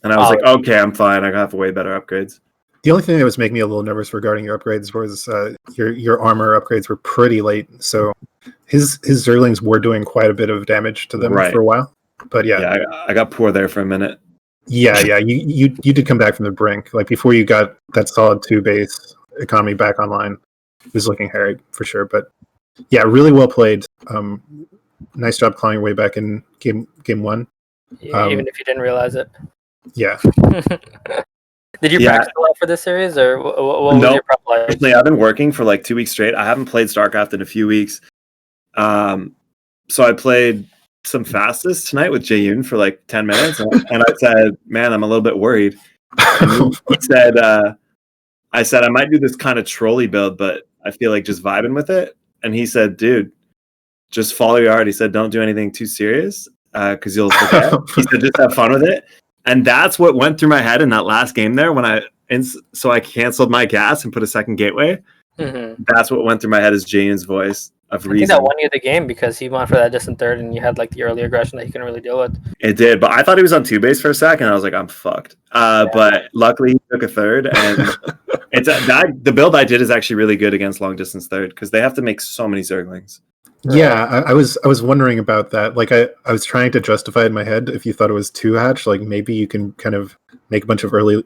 And I was like, okay, I'm fine. I have way better upgrades. The only thing that was making me a little nervous regarding your upgrades was your armor upgrades were pretty late. So his Zerglings were doing quite a bit of damage to them for a while. But yeah, I got poor there for a minute. Yeah, you did come back from the brink. Like before you got that solid 2 base economy back online, it was looking hairy for sure. But yeah, really well played. Nice job clawing your way back in game one. Even if you didn't realize it. Yeah. Did you practice a lot for this series, or what was your prep like? Actually, I've been working for like 2 weeks straight. I haven't played StarCraft in a few weeks. So I played some fastest tonight with Jae-yoon for like 10 minutes, and I said, "Man, I'm a little bit worried." And he said, "I said I might do this kind of trolley build, but I feel like just vibing with it." And he said, "Dude, just follow your heart." He said, "Don't do anything too serious because you'll forget." He said, "Just have fun with it." And that's what went through my head in that last game there so I canceled my gas and put a second gateway. Mm-hmm. That's what went through my head is Jane's voice of reason. I think that won you the game because he went for that distant third and you had like the early aggression that he couldn't really deal with. It did, but I thought he was on 2 base for a second. I was like, I'm fucked. But luckily he took a third, and the build I did is actually really good against long distance third because they have to make so many Zerglings. Yeah, I was wondering about that. Like I was trying to justify in my head if you thought it was 2-hatch, like maybe you can kind of make a bunch of early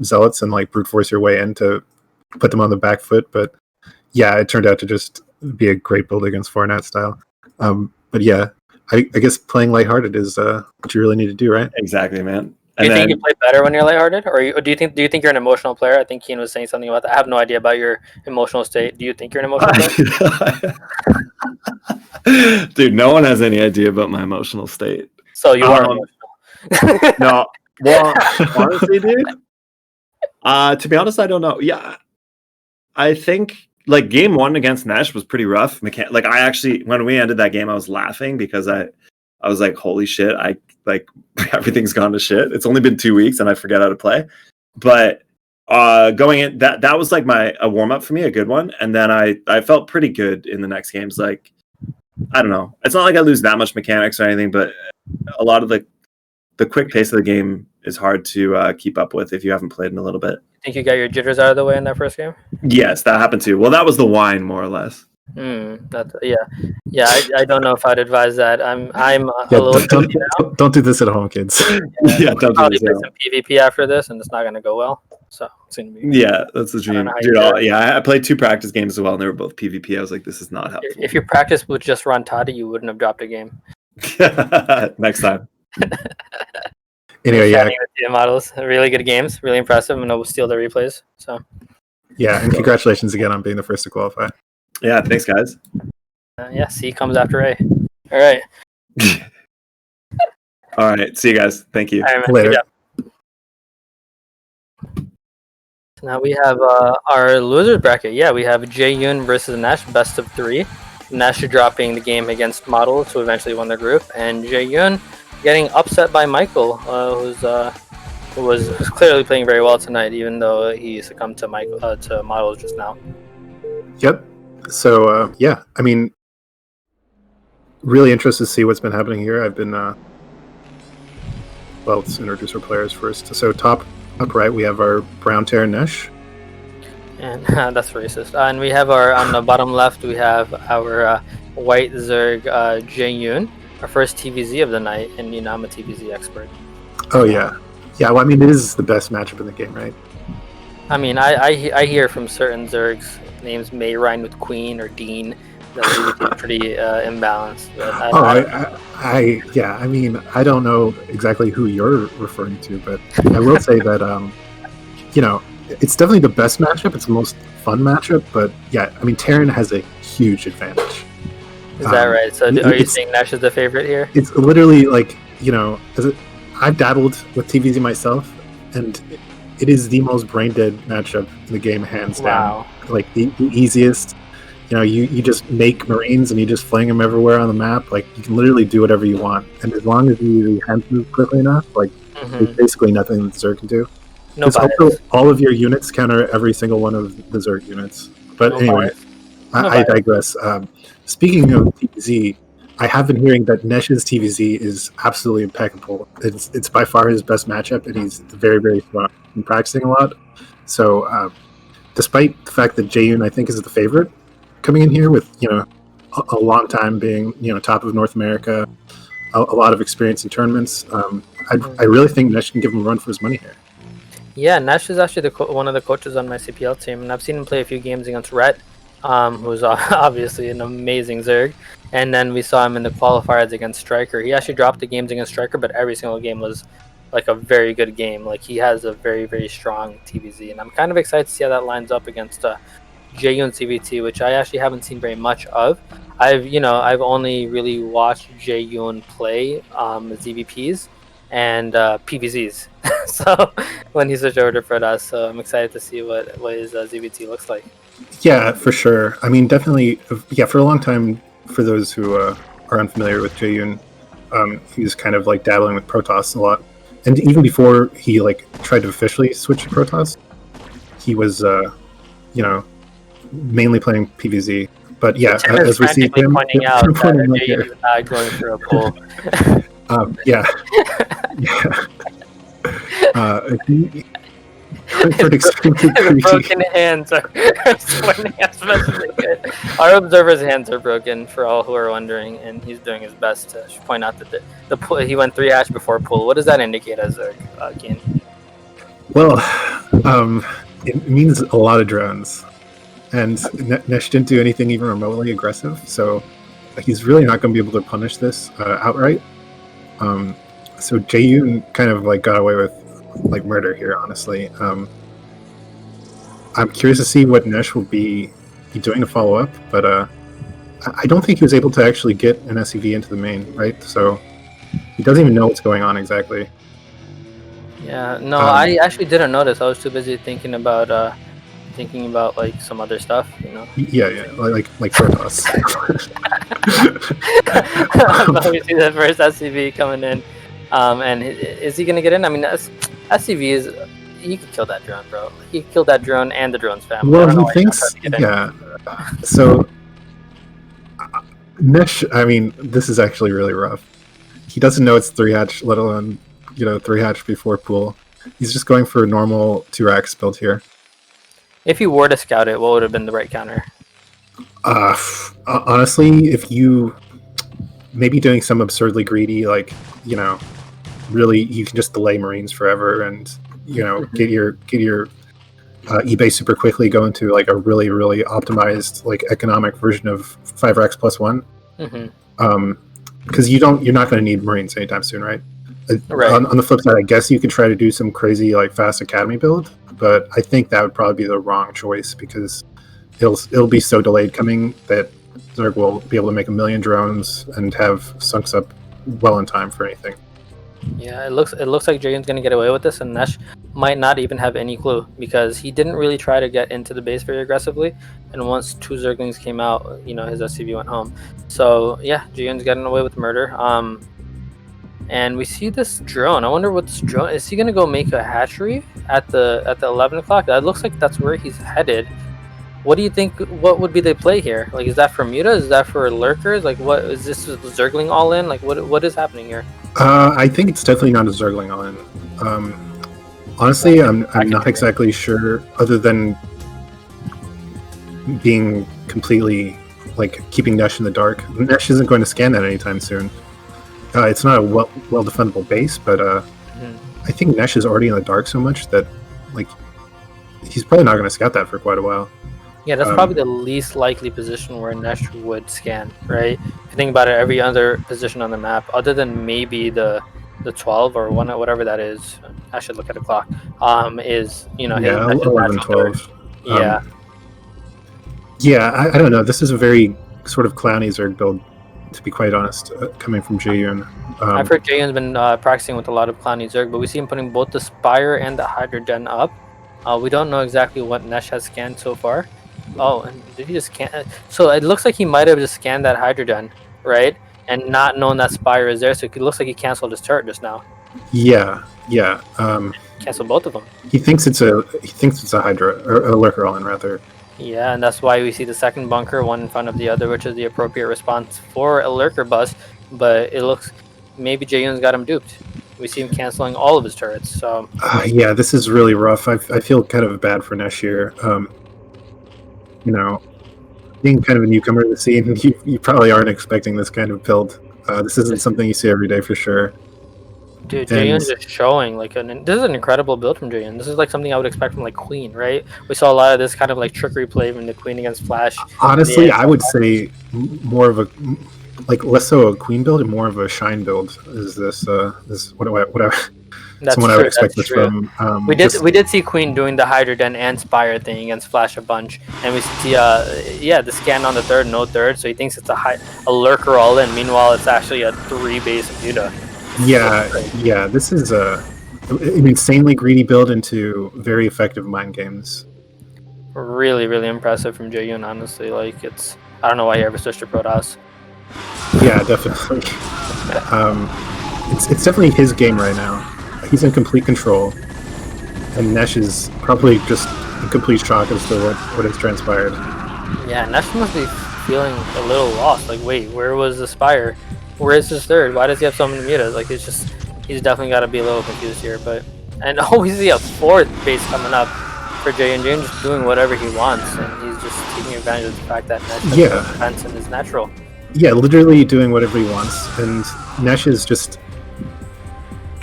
zealots and like brute force your way in to put them on the back foot. But yeah, it turned out to just be a great build against 4-nat style. But yeah, I guess playing lighthearted is what you really need to do, right? Exactly, man. Do you think you play better when you're lighthearted, or do you think you're an emotional player? I think Keen was saying something about that. I have no idea about your emotional state. Do you think you're an emotional player? Dude, no one has any idea about my emotional state. So you are emotional. No, well, honestly, dude. To be honest, I don't know. Yeah, I think like game 1 against Nesh was pretty rough. Like I actually, when we ended that game, I was laughing because I was like, holy shit, everything's gone to shit. It's only been 2 weeks and I forget how to play. But going in, that was like a warm up for me, a good one. And then I felt pretty good in the next games. Like, I don't know. It's not like I lose that much mechanics or anything, but a lot of the quick pace of the game is hard to keep up with if you haven't played in a little bit. Think you got your jitters out of the way in that first game? Yes, that happened too. Well, that was the wine, more or less. I don't know if I'd advise that. I'm a little don't do this at home, kids. Yeah, don't do this. Play some PvP after this, and it's not going to go well. So it's going to be. Yeah, that's the dream, dude. I played 2 practice games as well, and they were both PvP. I was like, this is not helpful. If you practiced with just Ron Toddy, you wouldn't have dropped a game. Next time. Anyway, yeah. The models, really good games, really impressive, and we'll steal the replays. So. Yeah, and congratulations again on being the first to qualify. Yeah, thanks, guys. C comes after A. All right. All right. See you guys. Thank you. All right, Later. Now we have our losers bracket. Yeah, we have Jae-yoon versus Nash, best of 3. Nash dropping the game against Model to eventually win the group, and Jae-yoon getting upset by Michael, who was clearly playing very well tonight, even though he succumbed to Models just now. Yep. So yeah, I mean, really interested to see what's been happening here. I've been let's introduce our players first. So top right, we have our brown Terran Nesh. And that's racist. And we have on the bottom left, we have our white Zerg Jae-yoon, our first TVZ of the night, and I'm a TVZ expert. Oh yeah. Yeah, well, I mean, it is the best matchup in the game, right? I mean, I hear from certain Zergs, names may rhyme with Queen or Dean, that are pretty imbalanced. I mean, I don't know exactly who you're referring to, but I will say that, it's definitely the best matchup. It's the most fun matchup, but yeah, I mean, Terran has a huge advantage. Is that right? So are you saying Nash is the favorite here? It's literally like, I've dabbled with TVZ myself, and it is the most brain dead matchup in the game, hands down. Like the easiest. You just make Marines and you just fling them everywhere on the map. Like you can literally do whatever you want, and as long as you hand move quickly enough, like there's basically nothing that Zerg can do. No also, all of your units counter every single one of the Zerg units. But anyway, I digress. Speaking of TVZ, I have been hearing that Nesh's TVZ is absolutely impeccable. It's by far his best matchup, and he's very, very strong and practicing a lot. So, despite the fact that Jae-yoon, I think, is the favorite coming in here with a long time being top of North America, a lot of experience in tournaments, I really think Nesh can give him a run for his money here. Yeah, Nash is actually one of the coaches on my CPL team, and I've seen him play a few games against Rhett, who's obviously an amazing Zerg. And then we saw him in the qualifiers against Striker. He actually dropped the games against Striker, but every single game was like a very good game. Like he has a very, very strong TVZ, and I'm kind of excited to see how that lines up against Jae-yoon CVT, which I actually haven't seen very much of. I've only really watched Jae-yoon play ZVPs and PVZs. So when he switched over to Fredas, so I'm excited to see what his ZVT looks like. Yeah, for sure. I mean, definitely. Yeah, for a long time, for those who are unfamiliar with Jae-yoon, he was kind of like dabbling with Protoss a lot, and even before he tried to officially switch to Protoss, he was mainly playing PVZ. But yeah, as we see him pointing out Jae-yoon is not going for a pull. For extremely greedy. Broken hands are pointing as best as they could. Our observer's hands are broken, for all who are wondering, and he's doing his best to point out that the pool, he went 3 hash before pool. What does that indicate as Keen? Well, it means a lot of drones, and Nesh didn't do anything even remotely aggressive, so he's really not going to be able to punish this outright. So Jaeyoon kind of like got away with like murder here, honestly. I'm curious to see what Nesh will be doing to follow up, but I don't think he was able to actually get an SCV into the main, right? So he doesn't even know what's going on exactly. Yeah, no, I actually didn't notice. I was too busy thinking about like some other stuff, you know. Yeah, like Protoss. We see the first SCV coming in, and is he gonna get in? I mean, SCV is, he could kill that drone, bro. He killed that drone and the drone's family. Well, he thinks, yeah. So Nesh, I mean, this is actually really rough. He doesn't know it's 3 hatch, let alone 3 hatch before pool. He's just going for a normal 2 racks build here. If you were to scout it, what would have been the right counter? Honestly, if you maybe doing some absurdly greedy, like really, you can just delay Marines forever and get your eBay super quickly, go into like a really really optimized like economic version of 5 racks plus 1. Because you're not going to need Marines anytime soon, right? Right. On the flip side, I guess you could try to do some crazy like fast academy build, but I think that would probably be the wrong choice because it'll be so delayed coming that Zerg will be able to make 1 million drones and have sunks up well in time for anything. Yeah, it looks like Jaeyoon's gonna get away with this, and Nesh might not even have any clue because he didn't really try to get into the base very aggressively. And once 2 Zerglings came out, his SCV went home. So yeah, Jaeyoon's getting away with murder. And we see this drone. I wonder what this drone is. He gonna go make a hatchery at the 11 o'clock? That looks like that's where he's headed. What do you think? What would be the play here? Like, is that for Muta? Is that for lurkers? Like, what is this? Zergling all in? Like, what is happening here? I think it's definitely not a Zergling all in. Honestly, I'm not exactly sure. Other than being completely like keeping Nesh in the dark, Nesh isn't going to scan that anytime soon. It's not a well defendable base, but I think Nesh is already in the dark so much that like he's probably not going to scout that for quite a while. Yeah, that's probably the least likely position where Nesh would scan, right? If you think about it, every other position on the map, other than maybe the 12 or 1, whatever that is, I should look at a clock, is, Yeah, 11, 12. Yeah. I don't know. This is a very sort of clowny Zerg build, to be quite honest, coming from Jaeyoon. I've heard Jaeyoon's been practicing with a lot of clowny Zerg, but we see him putting both the Spire and the Hydrogen up. We don't know exactly what Nesh has scanned so far. Oh, and did he just scan? So it looks like he might have just scanned that Hydrogen, right? And not known that Spire is there, so it looks like he canceled his turret just now. Yeah. Canceled both of them. He thinks it's a Hydra or a lurker all in rather. Yeah, and that's why we see the second bunker, one in front of the other, which is the appropriate response for a lurker bust. But it looks maybe Jaeyoon's got him duped. We see him canceling all of his turrets. So yeah, this is really rough. I feel kind of bad for Nesh here. Being kind of a newcomer to the scene, you probably aren't expecting this kind of build. This isn't something you see every day for sure. Dude, Jaeyoon's just showing this is an incredible build from Jaeyoon. This is like something I would expect from like Queen, right? We saw a lot of this kind of like trickery play from the Queen against Flash. Honestly, I would say more of a less so a Queen build and more of a Shine build. Is this whatever? That's someone true, I would expect that's this true. from. We did see Queen doing the Hydrogen and Spire thing against Flash a bunch, and we see the scan on the third, no third, so he thinks it's a lurker all in. Meanwhile, it's actually a 3 base of Muta. Yeah. This is an insanely greedy build into very effective mind games. Really, really impressive from Jaeyoon. Honestly, like I don't know why he ever switched to Protoss. Yeah, definitely. It's definitely his game right now. He's in complete control, and Nesh is probably just in complete shock as to what has transpired. Yeah, Nesh must be feeling a little lost. Like, wait, where was the Spire? Where is his third? Why does he have so many mutas? Like, he's definitely got to be a little confused here. But And we see a fourth base coming up for Jayun. Jayun just doing whatever he wants, and he's just taking advantage of the fact that Nesh has no defense and is natural. Yeah, literally doing whatever he wants, and Nesh is just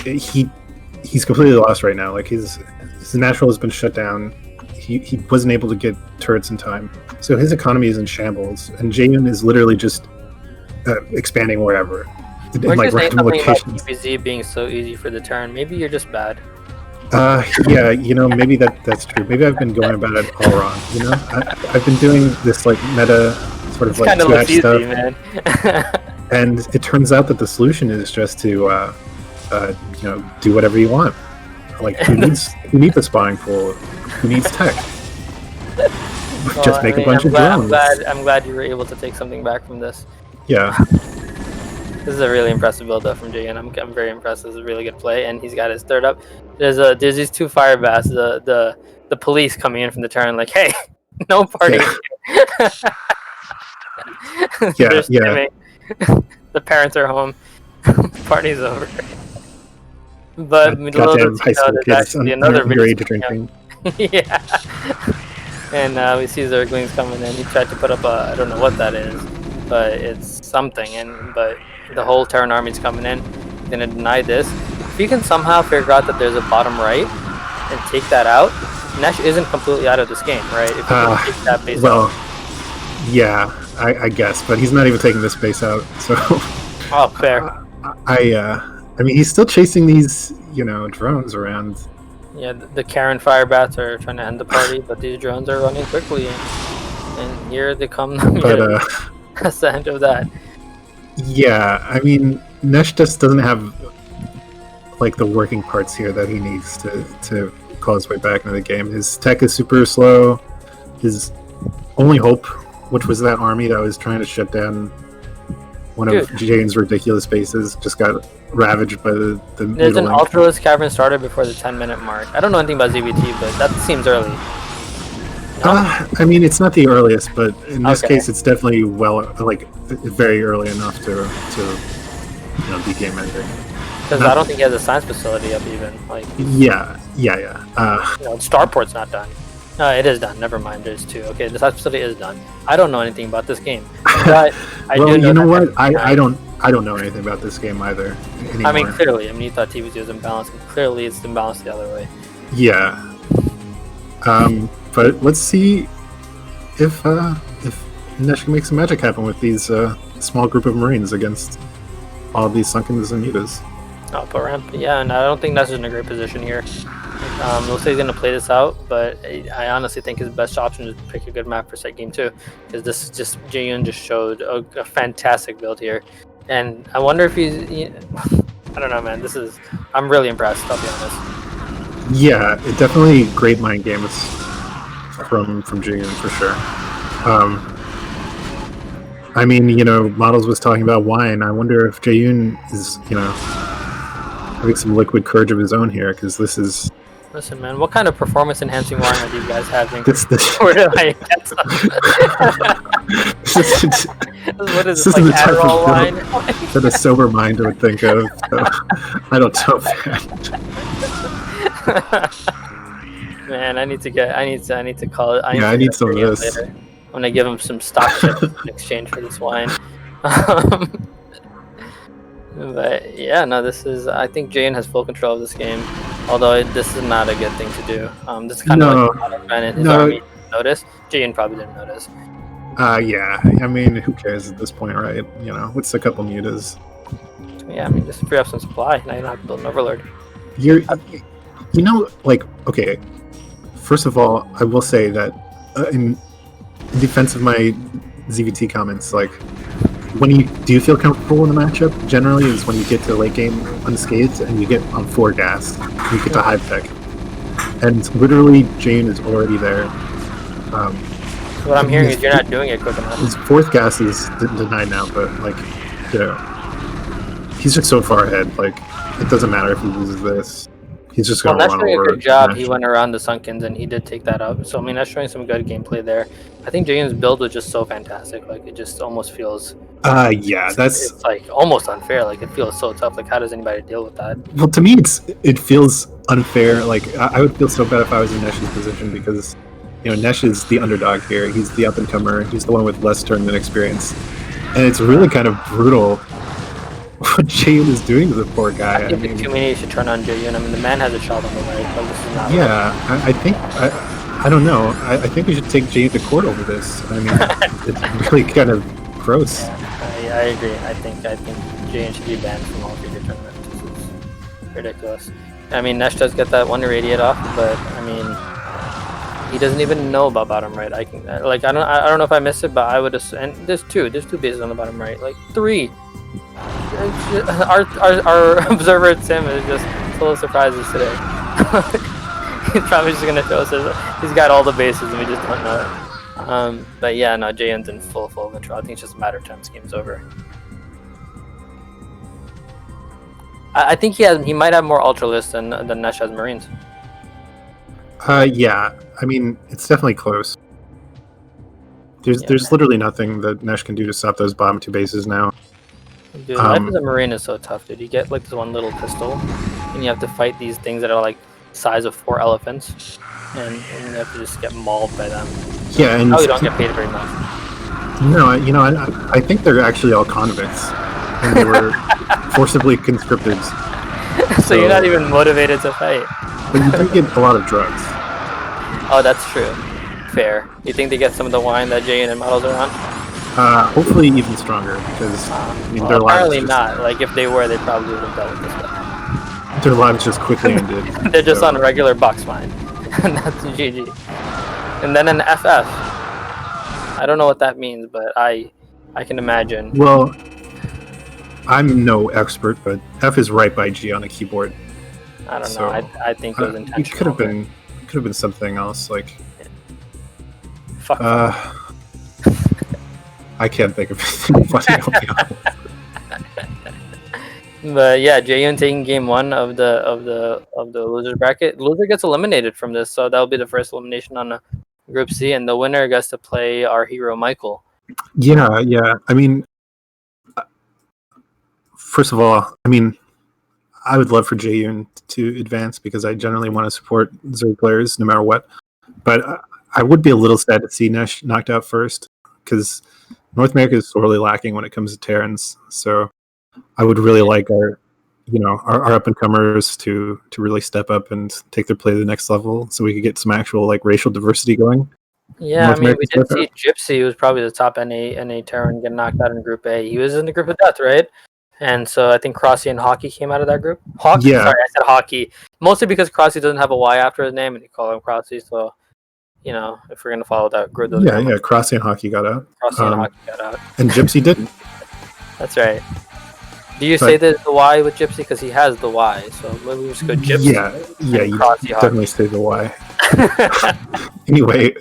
he's completely lost right now. Like his natural has been shut down. He wasn't able to get turrets in time, so his economy is in shambles. And Jayun is literally just expanding wherever. Weren't you saying something about TPZ being so easy for the turn? Maybe you're just bad. Yeah, maybe that's true. Maybe I've been going about it all wrong. I've been doing this like meta sort of like scratch stuff, man. And it turns out that the solution is just to do whatever you want. Like who needs the spawning pool? Who needs tech? Just make a bunch of drones. I'm glad you were able to take something back from this. Yeah. This is a really impressive build up from Jay, and I'm very impressed. This is a really good play, and he's got his third up. There's these two fire bats, the police coming in from the turn, like, hey, no party. Yeah. The parents are home. Party's over. But goddamn high school kids another underage drinking. Yeah. And we see Zerglings coming in. He tried to put up I don't know what that is, but it's something. But the whole Terran army's coming in. He's gonna deny this. If you can somehow figure out that there's a bottom right and take that out, Nesh isn't completely out of this game, right? If you can take that base out. Yeah, I guess, but he's not even taking this base out. So. Oh, fair. I mean, he's still chasing these, drones around. Yeah, the Karen fire bats are trying to end the party, but these drones are running quickly, and here they come. But that's the end of that. Yeah, I mean, Nesh just doesn't have like the working parts here that he needs to call his way back into the game. His tech is super slow. His only hope, which was that army that was trying to shut down one of Jane's ridiculous bases, just got ravaged by the There's an Ultralist Cavern started before the 10-minute mark. I don't know anything about ZBT, but that seems early. No? I mean, it's not the earliest, but in this case, it's definitely very early enough to be game ending. Because I don't think he has a science facility up even. Yeah. Starport's not done. It is done. Never mind. There's two. Okay, the science facility is done. I don't know anything about this game, but I do know. You know what? I don't know anything about this game either. Anymore. I mean, clearly. You thought TVZ was imbalanced, and clearly it's imbalanced the other way. Yeah. But let's see if Nesh can make some magic happen with these small group of Marines against all of these sunken Zamutas. Up ramp, yeah, and I don't think Nesh is in a great position here. Looks like he's going to play this out, but I honestly think his best option is to pick a good map for set game 2, because this is just Jayun just showed a fantastic build here, and I wonder if he's. I don't know, man. I'm really impressed. I'll be honest. Yeah, it definitely great mind games from Jayun for sure. I mean, Models was talking about wine. I wonder if Jayun is, having some liquid courage of his own here, because this is. Listen, man, what kind of performance-enhancing wine are you guys having? Where did I get some? What is this, like Adderall wine? That a sober mind would think of. So, I don't know, man. I need to call it. I need some of this. Later. I'm gonna give him some stock chips in exchange for this wine. But yeah, no, I think Jayun has full control of this game. Although this is not a good thing to do. This is kind of like his army notice. Jayun probably didn't notice. Yeah. I mean, who cares at this point, right? What's a couple mutas? Yeah, I mean, just free up some supply. Now you don't have to build an overlord. Okay. First of all, I will say that in defense of my ZVT comments, do you feel comfortable in the matchup? Generally, is when you get to late game unscathed and you get on 4 gas, you get to hive tech, and literally Jayun is already there. What I'm hearing is you're not doing it quick enough. His 4th gas is denied now, but he's just so far ahead. It doesn't matter if he loses this. He's just going to run over. That's doing a good job. He went around the Sunkens and he did take that up. So, I mean, that's showing some good gameplay there. I think Jayun's build was just so fantastic. It just almost feels... it's almost unfair. It feels so tough. How does anybody deal with that? Well, to me, it feels unfair. Like I would feel so bad if I was in Nesh's position because Nesh is the underdog here. He's the up and comer. He's the one with less tournament experience, and it's really kind of brutal what Jaehyun is doing to the poor guy. I think the community should turn on Jaehyun. I mean, the man has a child on the way, but this is not. Yeah, I think I don't know. I think we should take Jaehyun to court over this. I mean, it's really kind of gross. Yeah, I agree. I think Jaehyun should be banned from all future tournaments. This is ridiculous. I mean, Nesh does get that one irradiate off, but I mean, he doesn't even know about bottom right. I don't know if I missed it, but I would assume. And there's two bases on the bottom right, like 3. Our observer Tim is just full of surprises today. He's probably just gonna show us he's got all the bases and we just don't know it. But yeah, no, Jaehyun's in full control. I think it's just a matter of time this game's over. I think he might have more Ultra lists than Nesh has Marines. Yeah, I mean it's definitely close. There's literally nothing that Nesh can do to stop those bottom 2 bases now. Dude, life as a Marine is so tough, dude. You get like this one little pistol, and you have to fight these things that are like size of 4 elephants, and you have to just get mauled by them. Yeah, and you don't get paid very much. No, I think they're actually all convicts, and they were forcibly conscripted. So you're not even motivated to fight. But you do get a lot of drugs. Oh, that's true. Fair. You think they get some of the wine that Jaehyun and models are on? Hopefully even stronger, because their apparently lives not. Like if they were, they probably would have dealt with this way. Their lives just quickly ended. They're just on regular box wine, and that's GG. And then an FF. I don't know what that means, but I can imagine. Well, I'm no expert, but F is right by G on a keyboard. I don't know. I think it was intentional. It could have been something else, like. Fuck. I can't think of anything funny. I'll be honest. But yeah, Jaehyun taking game 1 of the loser bracket. Loser gets eliminated from this, so that'll be the first elimination on Group C, and the winner gets to play our hero Michael. Yeah. I mean, first of all, I mean, I would love for Jaehyun to advance because I generally want to support Zerg players no matter what. But I would be a little sad to see Nesh knocked out first because North America is sorely lacking when it comes to Terrans. So I would really like our up and comers to really step up and take their play to the next level, so we could get some actual like racial diversity going. Yeah, I mean, we did see Gypsy, who was probably the top NA Terran, get knocked out in Group A. He was in the group of death, right? And so I think Crossy and Hockey came out of that group. Hockey, yeah. Sorry, I said Hockey. Mostly because Crossy doesn't have a Y after his name, and you call him Crossy. So, if we're gonna follow that group, yeah, Crossy and Hockey got out. Crossy and Hockey got out, and Gypsy didn't. That's right. Do you say the Y with Gypsy because he has the Y? So maybe we just go Gypsy. Yeah, you definitely say the Y. Anyway,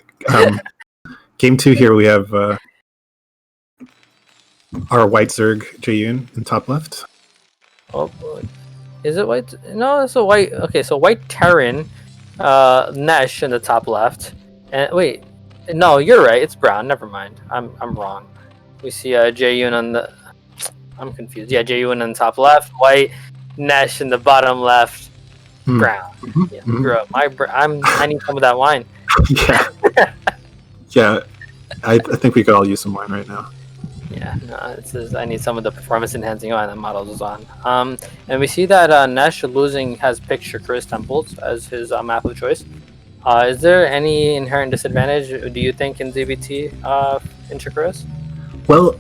game 2 here we have our white Zerg Jaehyun in top left. Oh boy, is it white? No, it's a white. Okay, so white Terran, Nesh in the top left. And wait, no, you're right. It's brown. Never mind. I'm wrong. We see Jaehyun on the. I'm confused. Yeah, Jaehyun in the top left, white, Nesh in the bottom left, brown. Yeah, bro, I need some of that wine. Yeah, I think we could all use some wine right now. Yeah, no, it says I need some of the performance enhancing wine that Models is on. And we see that Nesh losing has picked Shakuris Temples as his map of choice. Is there any inherent disadvantage, do you think, in ZBT in Shakuris? Well,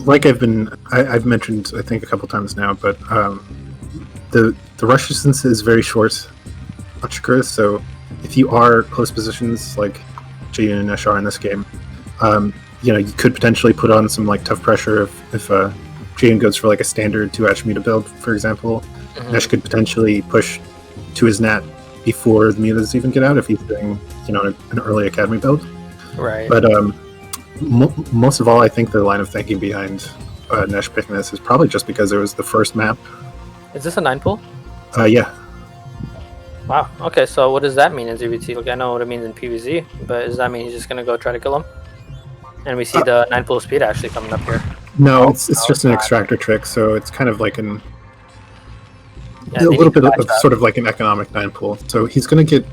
like I've mentioned, I think a couple times now, but the rush distance is very short on Shakuris, so if you are close positions like Jaehyun and Nesh are in this game, you could potentially put on some like tough pressure if Jaehyun goes for like a standard 2-hatch muta build, for example. Nesh could potentially push to his nat before the mutas even get out if he's doing an early academy build. Right. But most of all, I think the line of thinking behind Nesh picking this is probably just because it was the first map. Is this a 9 pool? Yeah. Wow. Okay, so what does that mean in ZBT? Like, I know what it means in PvZ, but does that mean he's just gonna go try to kill him? And we see the 9 pool speed actually coming up here. No, it's just an extractor trick, so it's kind of like Yeah, a they little need to bit patch of that. sort of like an economic 9 pool. So he's going to get,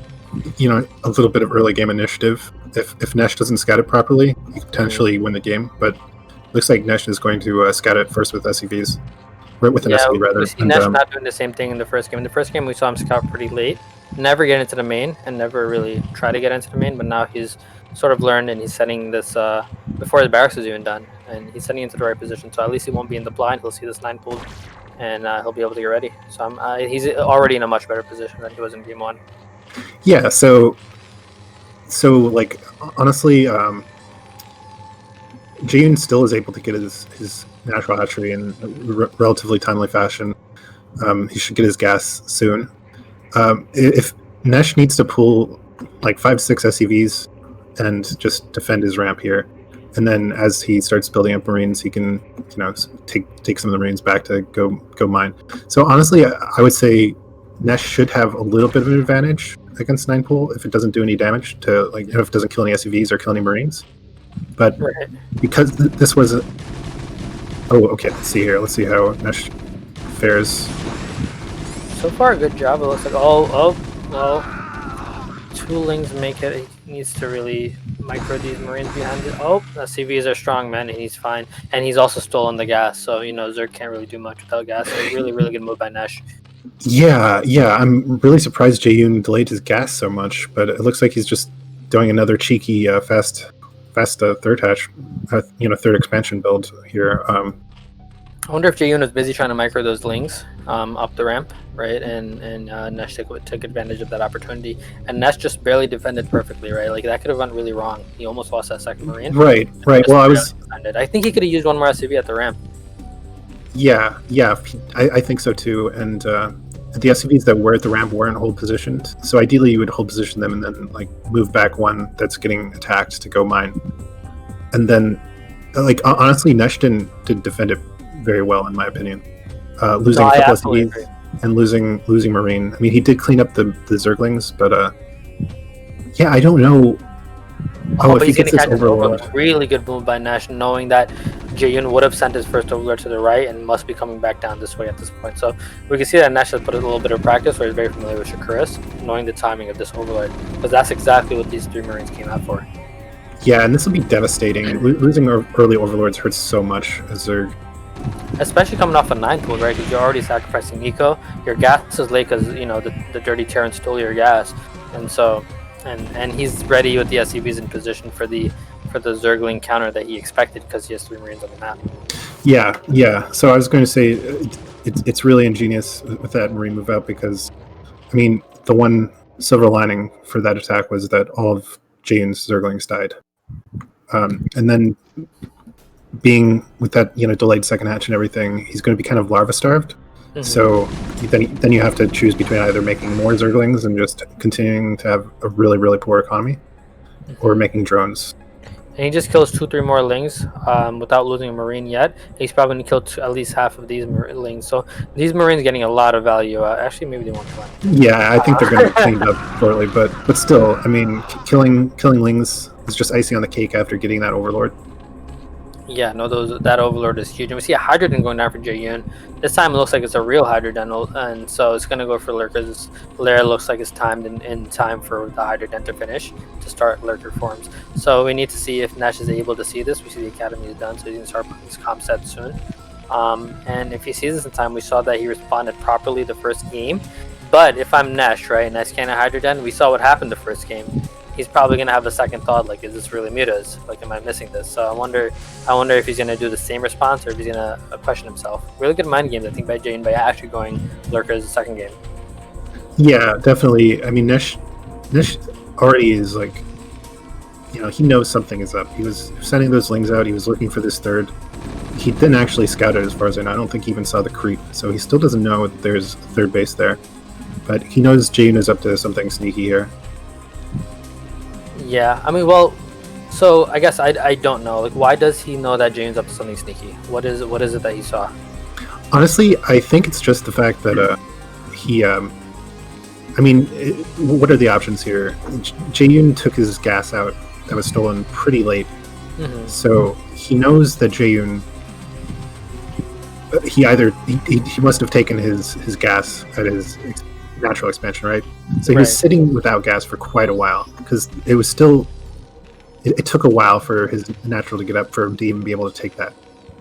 a little bit of early game initiative. If Nesh doesn't scout it properly, he could potentially win the game. But looks like Nesh is going to scout it first with SEVs, right, with an Yeah, SEV we rather. see And Nesh not doing the same thing in the first game. In the first game, we saw him scout pretty late, never get into the main, and never really try to get into the main. But now he's sort of learned, and he's setting this before the barracks is even done, and he's setting into the right position. So at least he won't be in the blind. He'll see this 9 pool, and he'll be able to get ready. So he's already in a much better position than he was in game 1. yeah, so like honestly, June still is able to get his natural hatchery in a relatively timely fashion. He should get his gas soon. If Nesh needs to pull like 5-6 SEVs and just defend his ramp here, and then as he starts building up Marines, he can take some of the Marines back to go mine. So honestly, I would say Nesh should have a little bit of an advantage against 9 pool if it doesn't do any damage to, like, if it doesn't kill any SEVs or kill any Marines. But Right. because this was okay, let's see here. Let's see how Nesh fares. So far, a good job. It looks like well, 2 lings make it. He needs to really micro these Marines behind it. SCVs are strong, man, and he's fine. And he's also stolen the gas, so Zerg can't really do much without gas. So really, really good move by Nesh. Yeah. I'm really surprised Jaeyoon delayed his gas so much, but it looks like he's just doing another cheeky fast third hatch, third expansion build here. I wonder if Jaeyoon was busy trying to micro those lings up the ramp, right? And Nesh took advantage of that opportunity. And Nesh just barely defended perfectly, right? Like, that could have went really wrong. He almost lost that second Marine. Right. Well, I think he could have used one more SCV at the ramp. Yeah, I think so too. And the SCVs that were at the ramp weren't hold positioned. So ideally, you would hold position them and then like move back one that's getting attacked to go mine. And then, like, honestly, Nesh didn't defend it very well, in my opinion. Losing a couple SCVs and losing Marine. I mean, he did clean up the Zerglings, but yeah, I don't know. If he gets this Overlord. Really good move by Nesh, knowing that Jaeyoon would have sent his first Overlord to the right and must be coming back down this way at this point. So we can see that Nesh has put a little bit of practice where he's very familiar with Shakuras, knowing the timing of this Overlord, because that's exactly what these 3 Marines came out for. Yeah, and this will be devastating. Losing early Overlords hurts so much as Zerg. Especially coming off a 9 pool, right? Because you're already sacrificing Nico. Your gas is late because the dirty Terran stole your gas, and so and he's ready with the SCVs in position for the Zergling counter that he expected because he has 3 Marines on the map. Yeah. So I was going to say it's really ingenious with that Marine move out because, I mean, the one silver lining for that attack was that all of Jane's Zerglings died, and then being with that delayed second hatch and everything, he's going to be kind of larva starved. Mm-hmm. So then you have to choose between either making more Zerglings and just continuing to have a really, really poor economy, or making drones. And he just kills 2-3 more lings without losing a Marine yet. He's probably going to kill at least half of these lings. So these Marines getting a lot of value. Actually, maybe they won't kill them. Yeah, I think they're going to clean up shortly. But still, I mean, killing lings is just icing on the cake after getting that Overlord. Yeah, no, that Overlord is huge. And we see a Hydrogen going down for Jaeyoon. This time it looks like it's a real Hydrogen, and so it's going to go for Lurkers. Lair looks like it's timed in time for the Hydrogen to finish, to start Lurker forms. So we need to see if Nesh is able to see this. We see the Academy is done, so he's going to start putting his comp set soon. And if he sees this in time, we saw that he responded properly the first game. But if I'm Nesh, right, Nesh can't Hydrogen, we saw what happened the first game. He's probably going to have a second thought, like, is this really mutas? Like, am I missing this? So I wonder if he's going to do the same response or if he's going to question himself. Really good mind games, I think, by Jane by actually going Lurkers the second game. Yeah, definitely. I mean, Nesh already is like, he knows something is up. He was sending those lings out. He was looking for this third. He didn't actually scout it, as far as I know. I don't think he even saw the creep. So he still doesn't know there's a third base there. But he knows Jane is up to something sneaky here. Yeah, I mean, well, so I guess I don't know. Like, why does he know that Jane's up to something sneaky? What is it that he saw? Honestly, I think it's just the fact that he. I mean, what are the options here? Jaeyoon took his gas out that was stolen pretty late, so he knows that Jaeyoon he must have taken his gas at his natural expansion, right? So he was sitting without gas for quite a while because it was still. It took a while for his natural to get up for him to even be able to take that.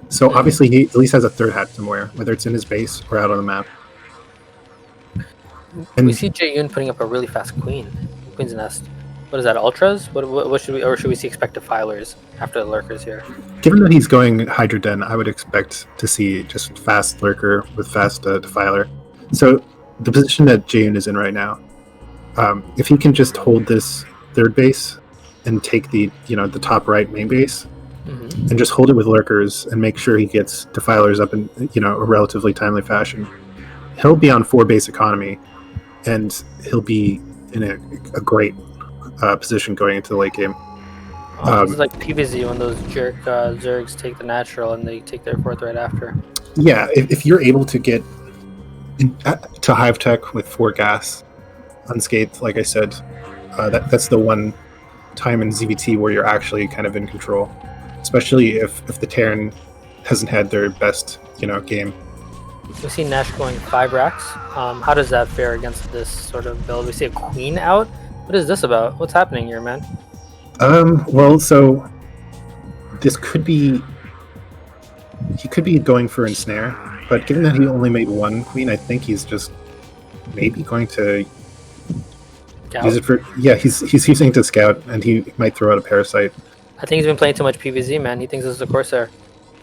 So obviously he at least has a third hat somewhere, whether it's in his base or out on the map. And we see Jae-yoon putting up a really fast Queen's Nest. What is that, Ultras? What should we see expect defilers after the lurkers here? Given that he's going Hydra Den, I would expect to see just fast lurker with fast defiler. So the position that Jae-yoon is in right now, if he can just hold this third base and take the top right main base, and just hold it with lurkers and make sure he gets defilers up in a relatively timely fashion, he'll be on 4 base economy, and he'll be in a great position going into the late game. It's like PvZ when those jerk Zergs take the natural and they take their 4th right after. Yeah, if you're able to get to Hive Tech with 4 gas unscathed, like I said, that's the one time in ZVT where you're actually kind of in control, especially if the Terran hasn't had their best game. We see Nash going 5 racks. How does that fare against this sort of build? We see a Queen out. What is this about? What's happening here, man? Well, so this could be... He could be going for Ensnare, but given that he only made 1 Queen, I think he's just maybe going to use it for... Yeah, he's using it to scout, and he might throw out a Parasite. I think he's been playing too much PvZ, man. He thinks this is a Corsair.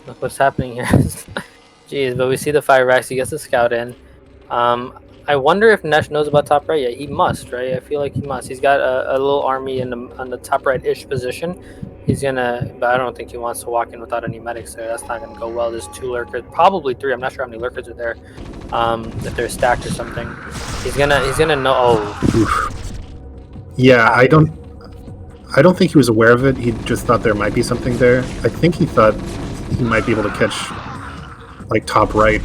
Look what's happening here. Jeez, but we see the 5 racks. He gets the scout in. I wonder if Nesh knows about top right yet. He must, right? I feel like he must. He's got a little army on the top right-ish position. He's gonna, but I don't think he wants to walk in without any medics there. That's not gonna go well. There's 2 lurkers, probably 3. I'm not sure how many lurkers are there. If they're stacked or something, he's gonna know. Oh, oof. Yeah, I don't think he was aware of it. He just thought there might be something there. I think he thought he might be able to catch like top right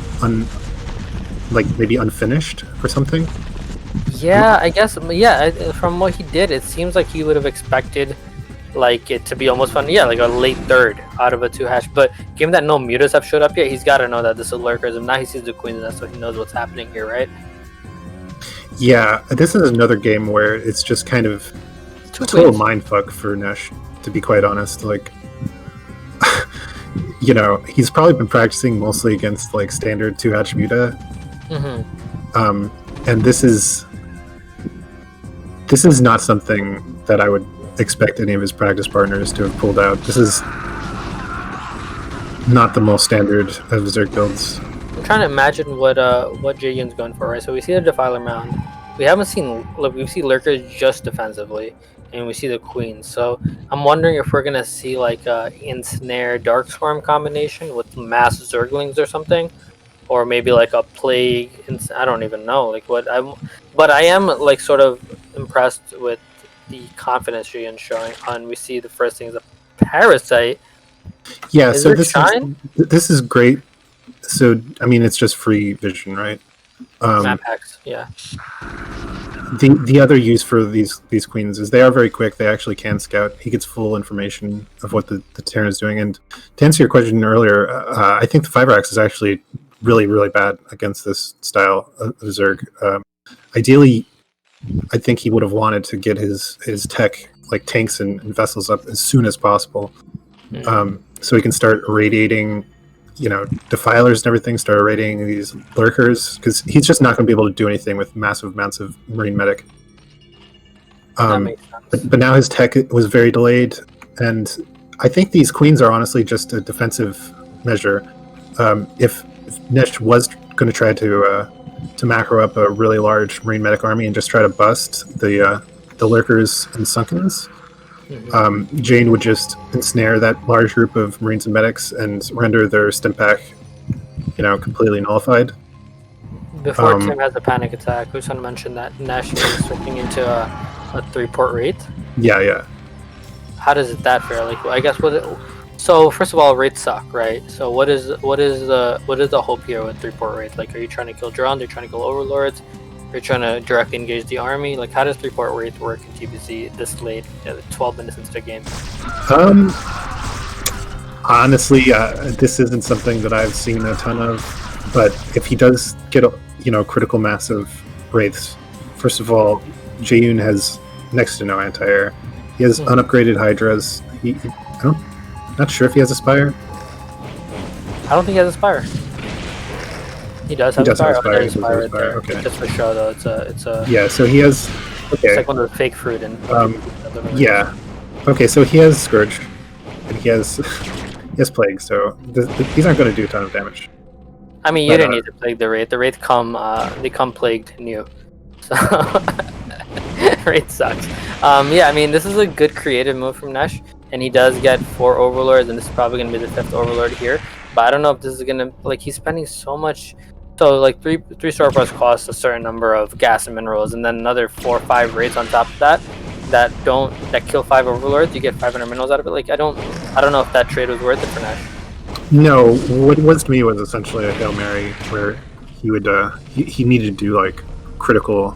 like maybe unfinished or something. Yeah, I guess. Yeah, from what he did, it seems like he would have expected like it to be almost fun. Yeah, like a late 3rd out of a 2 hash. But given that no mutas have showed up yet, he's got to know that this is lurkers. And now he sees the Queen's Nest, so he knows what's happening here, right? Yeah, this is another game where it's just kind of a total mindfuck for Nesh, to be quite honest. Like, he's probably been practicing mostly against like standard 2-hatch muta. And this is not something that I would expect any of his practice partners to have pulled out. This is not the most standard of Zerg builds. I'm trying to imagine what Jae-yoon's going for, right? So we see the Defiler Mound. We haven't seen... Look, we see Lurkers just defensively, and we see the Queen. So I'm wondering if we're going to see like a Ensnare Darkstorm combination with mass Zerglings or something. Or maybe like a Plague... I don't even know. Like what but I am like sort of impressed with the confidence Jae-yoon's showing. And we see the first thing is a Parasite. Yeah, so this is great. So, I mean, it's just free vision, right? Map hacks, yeah. The other use for these queens is they are very quick. They actually can scout. He gets full information of what the Terran is doing. And to answer your question earlier, I think the 5-racks is actually really, really bad against this style of Zerg. Ideally, I think he would have wanted to get his tech, like tanks and vessels, up as soon as possible. So he can start irradiating, defilers and everything, start irradiating these lurkers, because he's just not going to be able to do anything with massive amounts of Marine Medic. That makes sense. But now his tech was very delayed, and I think these queens are honestly just a defensive measure. If Nesh was going to try to macro up a really large Marine Medic army and just try to bust the lurkers and sunkens, Jane would just ensnare that large group of Marines and medics and render their stim pack, completely nullified. Before Tim has a panic attack, we just want to mention that Nash is switching into a 3-port rate. Yeah. How does that fare? Like, I guess so first of all, rates suck, right? So what is the hope here with 3-port rates? Like, are you trying to kill drones? Are you trying to kill overlords? Are you trying to directly engage the army? Like, how does 3-port rate work in TBC this late, 12 minutes into the game? Honestly, this isn't something that I've seen a ton of, but if he does get critical mass of wraiths, first of all, Jaeyoon has next to no anti-air. He has unupgraded hydras. I'm not sure if he has a spire. I don't think he has a spire. He does have a spire. He does have a right there. Okay. Just for show, though, it's a Yeah. So he has. Okay. It's like one of the fake fruit and. Yeah. Okay. So he has Scourge, and he has Plague. So these aren't going to do a ton of damage. I mean, you didn't need to plague the Wraith. The Wraith they come plagued new. So Wraith sucks. Yeah, I mean, this is a good creative move from Nesh, and he does get 4 Overlords, and this is probably going to be the 5th Overlord here. But I don't know if this is going to, like, he's spending so much. So, like, 3 Star Plus costs a certain number of gas and minerals, and then another 4 or 5 Wraiths on top of that that kill 5 Overlords. You get 500 minerals out of it. Like, I don't know if that trade was worth it for Nesh. No, what it was to me was essentially a Hail Mary where he would he needed to do like critical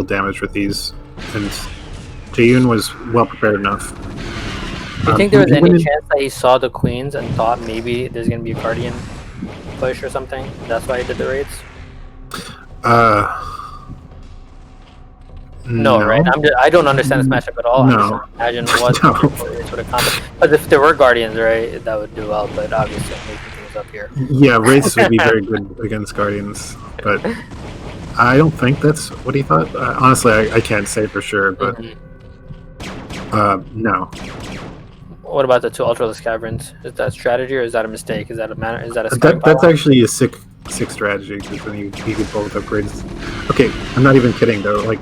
damage with these, and Jaeyoon was well prepared enough. Do you think there was any chance that he saw the queens and thought maybe there's gonna be a Guardian push or something? That's why he did the raids? No, right? I don't understand this matchup at all. No. I'm just imagine what would have come. But if there were Guardians, right, that would do well. But obviously, I'm making things up here. Yeah, Wraiths would be very good against Guardians, but I don't think that's what he thought. Honestly, I can't say for sure, but no. What about the 2 Ultraless Caverns? Is that strategy or is that a mistake? Is that a manner? Is that a that's actually a sick strategy because then you get both upgrades. Okay, I'm not even kidding though. Like,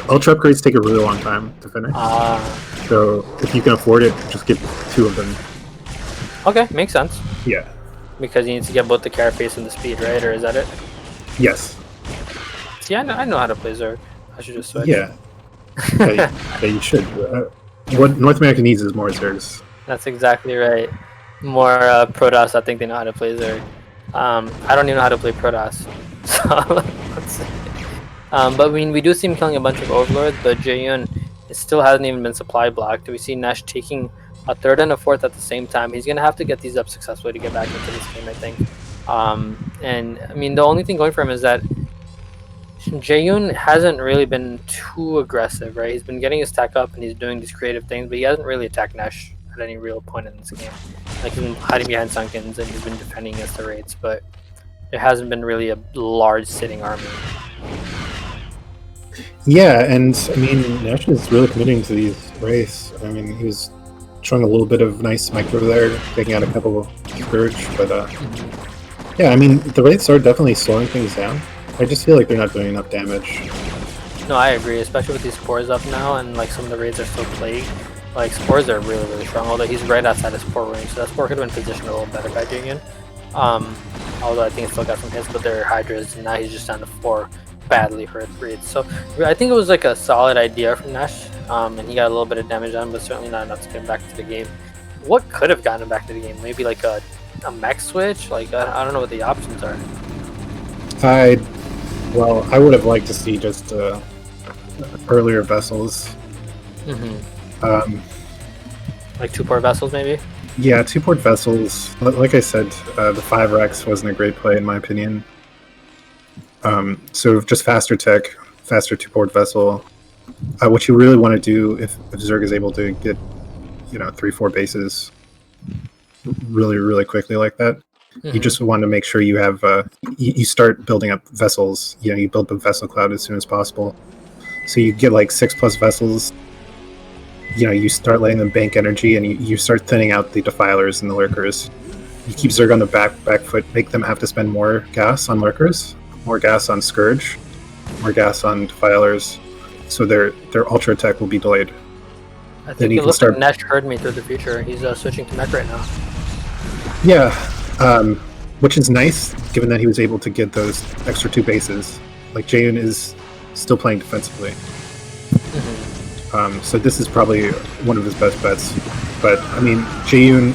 Ultra upgrades take a really long time to finish. So if you can afford it, just get 2 of them. Okay, makes sense. Yeah. Because you need to get both the carapace and the speed, right? Or is that it? Yes. See, I know how to play Zerg. I should just switch. Yeah. Yeah, you should. What North America needs is more Zergs. That's exactly right. More Protoss. I think they know how to play Zerg. I don't even know how to play Protoss. So let's see. But I mean, we do see him killing a bunch of Overlords, but Jaeyoon still hasn't even been supply blocked. We see Nesh taking a 3rd and a 4th at the same time. He's going to have to get these up successfully to get back into this game, I think. And I mean, the only thing going for him is that Jaeyoon hasn't really been too aggressive, right? He's been getting his tech up and he's doing these creative things, but he hasn't really attacked Nesh at any real point in this game. Like, he's been hiding behind Sunkens and he's been defending against the raids, but there hasn't been really a large sitting army. Yeah, and I mean, Nesh is really committing to these wraiths. I mean, he was showing a little bit of nice micro there, taking out a couple of Scourge, but yeah, I mean, the wraiths are definitely slowing things down. I just feel like they're not doing enough damage. No, I agree, especially with these spores up now, and like some of the raids are still plagued. Like, spores are really, really strong, although he's right outside his spore range, so that spore could have been positioned a little better by Jaeyoon. Although I think it still got some hits, but they're Hydras, and now he's just down to 4 badly hurt raids. So I think it was like a solid idea from Nesh, and he got a little bit of damage on him, but certainly not enough to get him back to the game. What could have gotten him back to the game? Maybe like a mech switch? Like, I don't know what the options are. Well, I would have liked to see just earlier vessels. Like 2-port vessels, maybe? Yeah, 2-port vessels. Like I said, the 5Rex wasn't a great play in my opinion. So just faster tech, faster 2-port vessel. What you really want to do if Zerg is able to get, 3-4 bases really, really quickly like that, you just want to make sure you have you start building up vessels. You build up vessel cloud as soon as possible, so you get like 6+ vessels. You start letting them bank energy, and you start thinning out the defilers and the lurkers. You keep Zerg on the back foot, make them have to spend more gas on lurkers, more gas on Scourge, more gas on defilers, so their ultra attack will be delayed. I think it looks like Nesh heard me through the future. He's switching to mech right now. Yeah, which is nice, given that he was able to get those extra 2 bases. Like, Jaeyoon is still playing defensively. So this is probably one of his best bets. But, I mean, Jaeyoon,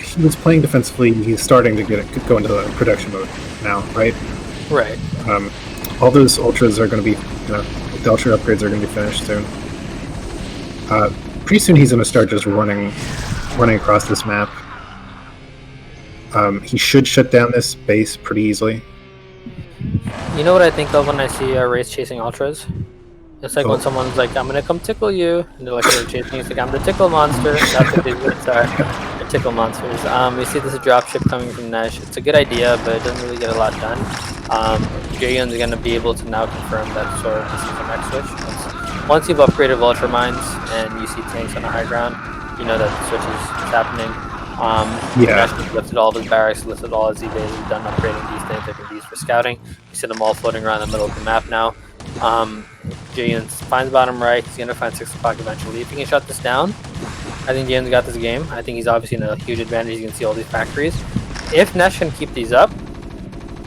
he was playing defensively. He's starting to go into the production mode now, right? Right. All those ultras are going to be, the ultra upgrades are going to be finished soon. pretty soon he's going to start just running across this map. He should shut down this base pretty easily. You know what I think of when I see a race chasing ultras? It's like when Oh. someone's like, "I'm gonna come tickle you," and they're like, they're chasing you. It's like, "I'm the tickle monster." That's what these races are. They're tickle monsters. We see this dropship coming from Nesh. It's a good idea, but it doesn't really get a lot done. Jayun's gonna be able to now confirm that Sora this is the next switch. Once you've upgraded Ultra Mines and you see tanks on the high ground, you know that the switch is happening. Yeah. Nesh lifted all of his barracks, lifted all his Z-bases, done upgrading these things. They can be used for scouting. You see them all floating around the middle of the map now. Jayun finds bottom right. He's gonna find 6 o'clock eventually. If he can shut this down, I think Jayun's got this game. I think he's obviously in a huge advantage. You can see all these factories. If Nesh can keep these up,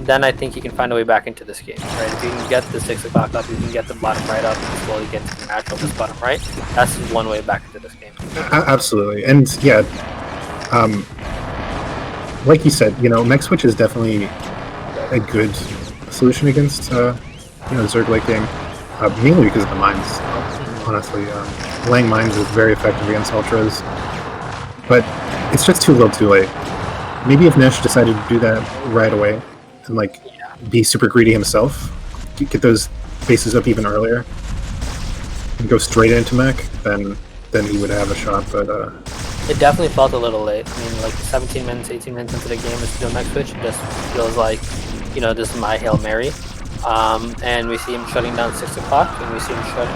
then I think he can find a way back into this game. Right? If you can get the 6 o'clock up, you can get the bottom right up, and slowly get to the natural this bottom right. That's one way back into this game. Absolutely, and yeah, like you said, mech switch is definitely a good solution against Zerg late game, mainly because of the mines. Honestly, laying mines is very effective against ultras, but it's just too little, too late. Maybe if Nesh decided to do that right away and be super greedy himself, get those bases up even earlier, and go straight into mech, then he would have a shot. But it definitely felt a little late. I mean, 17 minutes, 18 minutes into the game, it's still mech switch. It just feels like, this is my Hail Mary. And we see him shutting down 6 o'clock, and we see him shutting.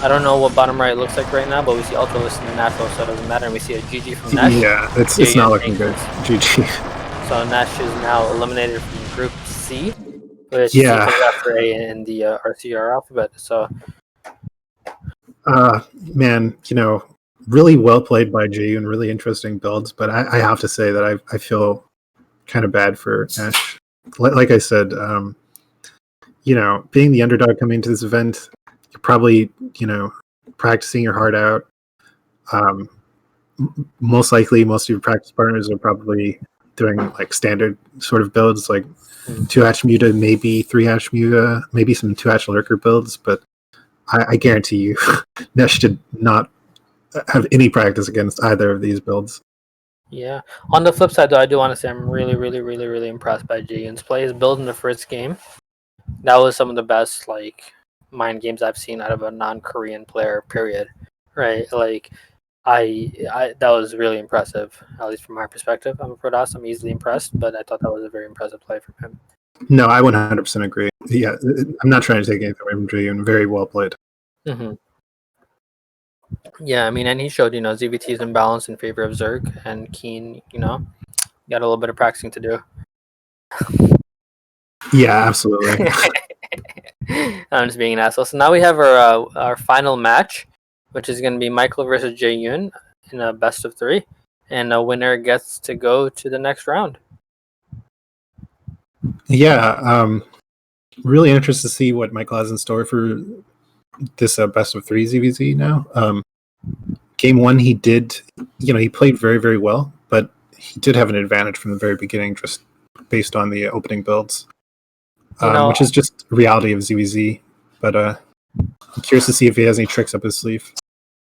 I don't know what bottom right looks like right now, but we see Ultralist in the natural, so it doesn't matter. And we see a GG from Nash. Yeah, it's not looking good. GG. So Nash is now eliminated from Group C, which Yeah. comes after A in the RCR alphabet. So, man, really well played by Jayun, really interesting builds, but I have to say that I feel kind of bad for Nash. Like I said, being the underdog coming into this event, you're probably, practicing your heart out. Most likely, most of your practice partners are probably doing standard sort of builds, like 2-hatch Muta, maybe 3-hatch Muta, maybe some 2-hatch Lurker builds, but I guarantee you, Nesh did not have any practice against either of these builds. Yeah. On the flip side, though, I do want to say I'm really, really, really, really impressed by Jayun's play. His build in the first game, that was some of the best mind games I've seen out of a non-Korean player. Period. Right? That was really impressive, at least from my perspective. I'm a Protoss. I'm easily impressed, but I thought that was a very impressive play from him. No, I 100% agree. Yeah, I'm not trying to take anything away from Jayun. Very well played. Mm-hmm. Yeah, I mean, and he showed, ZVT's imbalance in favor of Zerg, and Keen, got a little bit of practicing to do. Yeah, absolutely. I'm just being an asshole. So now we have our final match, which is going to be Michael versus Jayun in a best of 3, and the winner gets to go to the next round. Yeah, really interested to see what Michael has in store for this best of 3 ZVZ now. Game 1, he did, he played very, very well, but he did have an advantage from the very beginning, just based on the opening builds, which is just reality of ZVZ. But I'm curious to see if he has any tricks up his sleeve.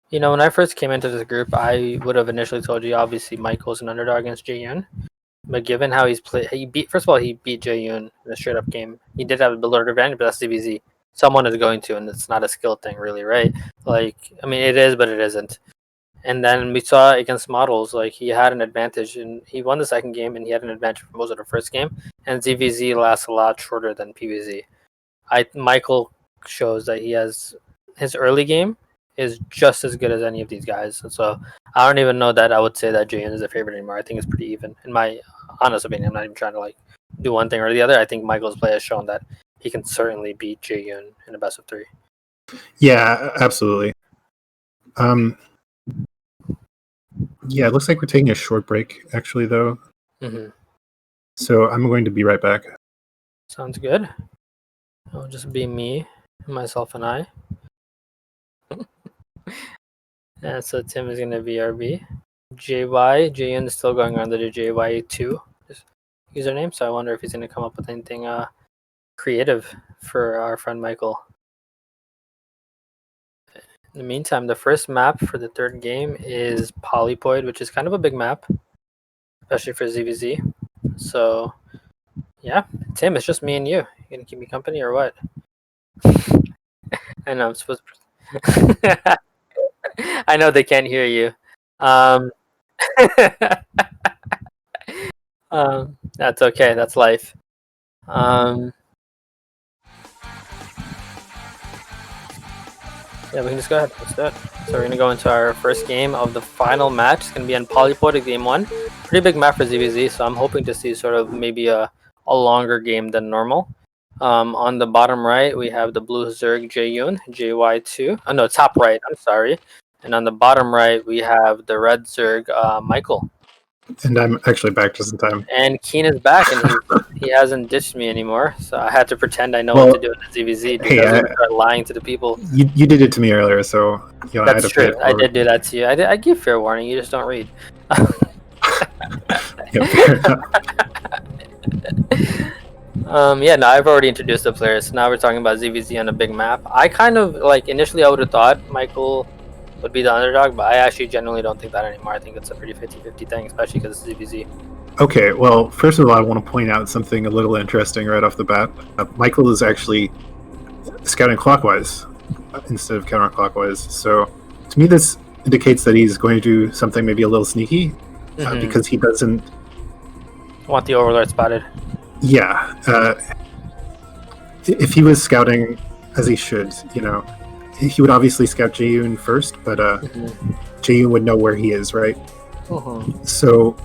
When I first came into this group, I would have initially told you, obviously, Michael's an underdog against Jayun. But given how he's played, he beat Jayun in a straight-up game. He did have a builder advantage, but that's ZVZ. Someone is going to, and it's not a skill thing, really, right? It is, but it isn't. And then we saw against models, he had an advantage, and he won the second game, and he had an advantage for most of the first game. And ZVZ lasts a lot shorter than PVZ. Michael shows that he has his early game is just as good as any of these guys. And so I don't even know that I would say that Jayun is a favorite anymore. I think it's pretty even, in my honest opinion. I'm not even trying to do one thing or the other. I think Michael's play has shown that he can certainly beat Jayun in a best of 3. Yeah, absolutely. Yeah, it looks like we're taking a short break, actually, though. Mm-hmm. So I'm going to be right back. Sounds good. It'll just be me, myself, and I. And so Tim is going to be RB. Jayun is still going under the JY2 username, so I wonder if he's going to come up with anything creative for our friend Michael. In the meantime, the first map for the third game is Polypoid, which is kind of a big map, especially for ZVZ. So, yeah, Tim, it's just me and you. You gonna keep me company or what? I know I'm supposed to. I know they can't hear you. That's okay. That's life. Yeah, we can just go ahead. Let's do it. So we're gonna go into our first game of the final match. It's gonna be on Polypoid Game 1. Pretty big map for ZVZ, so I'm hoping to see sort of maybe a longer game than normal. On the bottom right, we have the blue Zerg Jaeyun, JY2. Oh no, top right, I'm sorry. And on the bottom right, we have the red Zerg, Michael. And I'm actually back just in time. And Keen is back, and he hasn't ditched me anymore. So I had to pretend I know what to do in the ZVZ because I started lying to the people. You did it to me earlier, so you know, that's I true. I did do that to you. I give fair warning. You just don't read. Yeah, fair enough. Yeah, no, I've already introduced the players. So now we're talking about ZVZ on a big map. I kind of like initially I would have thought Michael would be the underdog, but I actually genuinely don't think that anymore. I think it's a pretty 50-50 thing, especially because it's ZVZ. Okay, well, first of all, I want to point out something a little interesting right off the bat. Michael is actually scouting clockwise instead of counterclockwise. So to me, this indicates that he's going to do something maybe a little sneaky because he doesn't want the Overlord spotted. Yeah, if he was scouting as he should, you know, he would obviously scout Jaeyun first, but Jaeyun would know where he is, right? So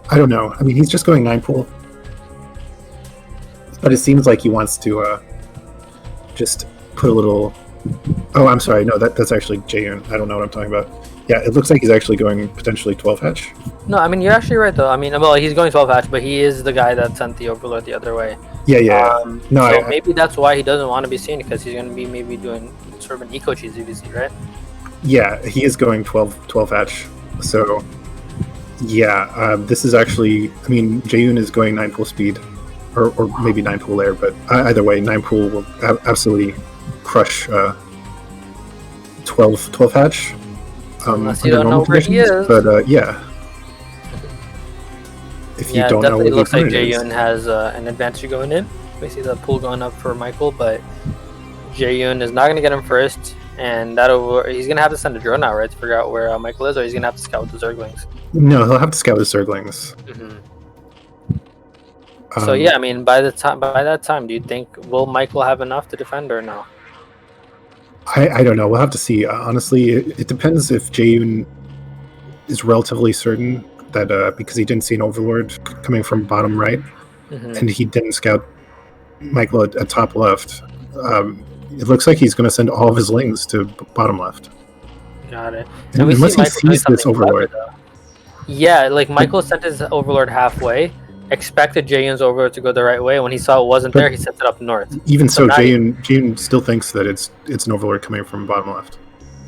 I don't know. I mean, he's just going 9 pool, but it seems like he wants to just put a little. Oh, I'm sorry. No, that's actually Jaeyun. I don't know what I'm talking about. Yeah, it looks like he's actually going potentially 12 hatch. No, I mean, you're actually right, though. I mean, well, he's going 12 hatch, but he is the guy that sent the Overlord the other way. Yeah. No, so maybe that's why he doesn't want to be seen, because he's going to be maybe doing sort of an eco-cheese ZVZ, right? Yeah, he is going 12 hatch. So, yeah, this is actually, I mean, Jaeyun is going 9 pool speed, or maybe 9 pool air, but either way, 9 pool will absolutely crush 12 hatch. Unless you don't know where he is. But yeah, if you don't know where it looks like Jaeyun has an advantage going in. We see the pool going up for Michael, but Jaeyun is not going to get him first, and he's going to have to send a drone out, right, to figure out where Michael is, or he's going to have to scout the Zerglings. No, he'll have to scout the Zerglings. So yeah, I mean, by that time, do you think will Michael have enough to defend or no? I don't know. We'll have to see. Honestly, it depends if Jaeyun is relatively certain that because he didn't see an Overlord coming from bottom right, and he didn't scout Michael at top left. It looks like he's going to send all of his lings to bottom left. Got it. And unless he sees this Overlord. Yeah, like Michael sent his Overlord halfway. Expected Jaeyun's Overlord to go the right way. When he saw it wasn't there, he sent it up north. Even so, Jaeyun still thinks that it's an Overlord coming from bottom left.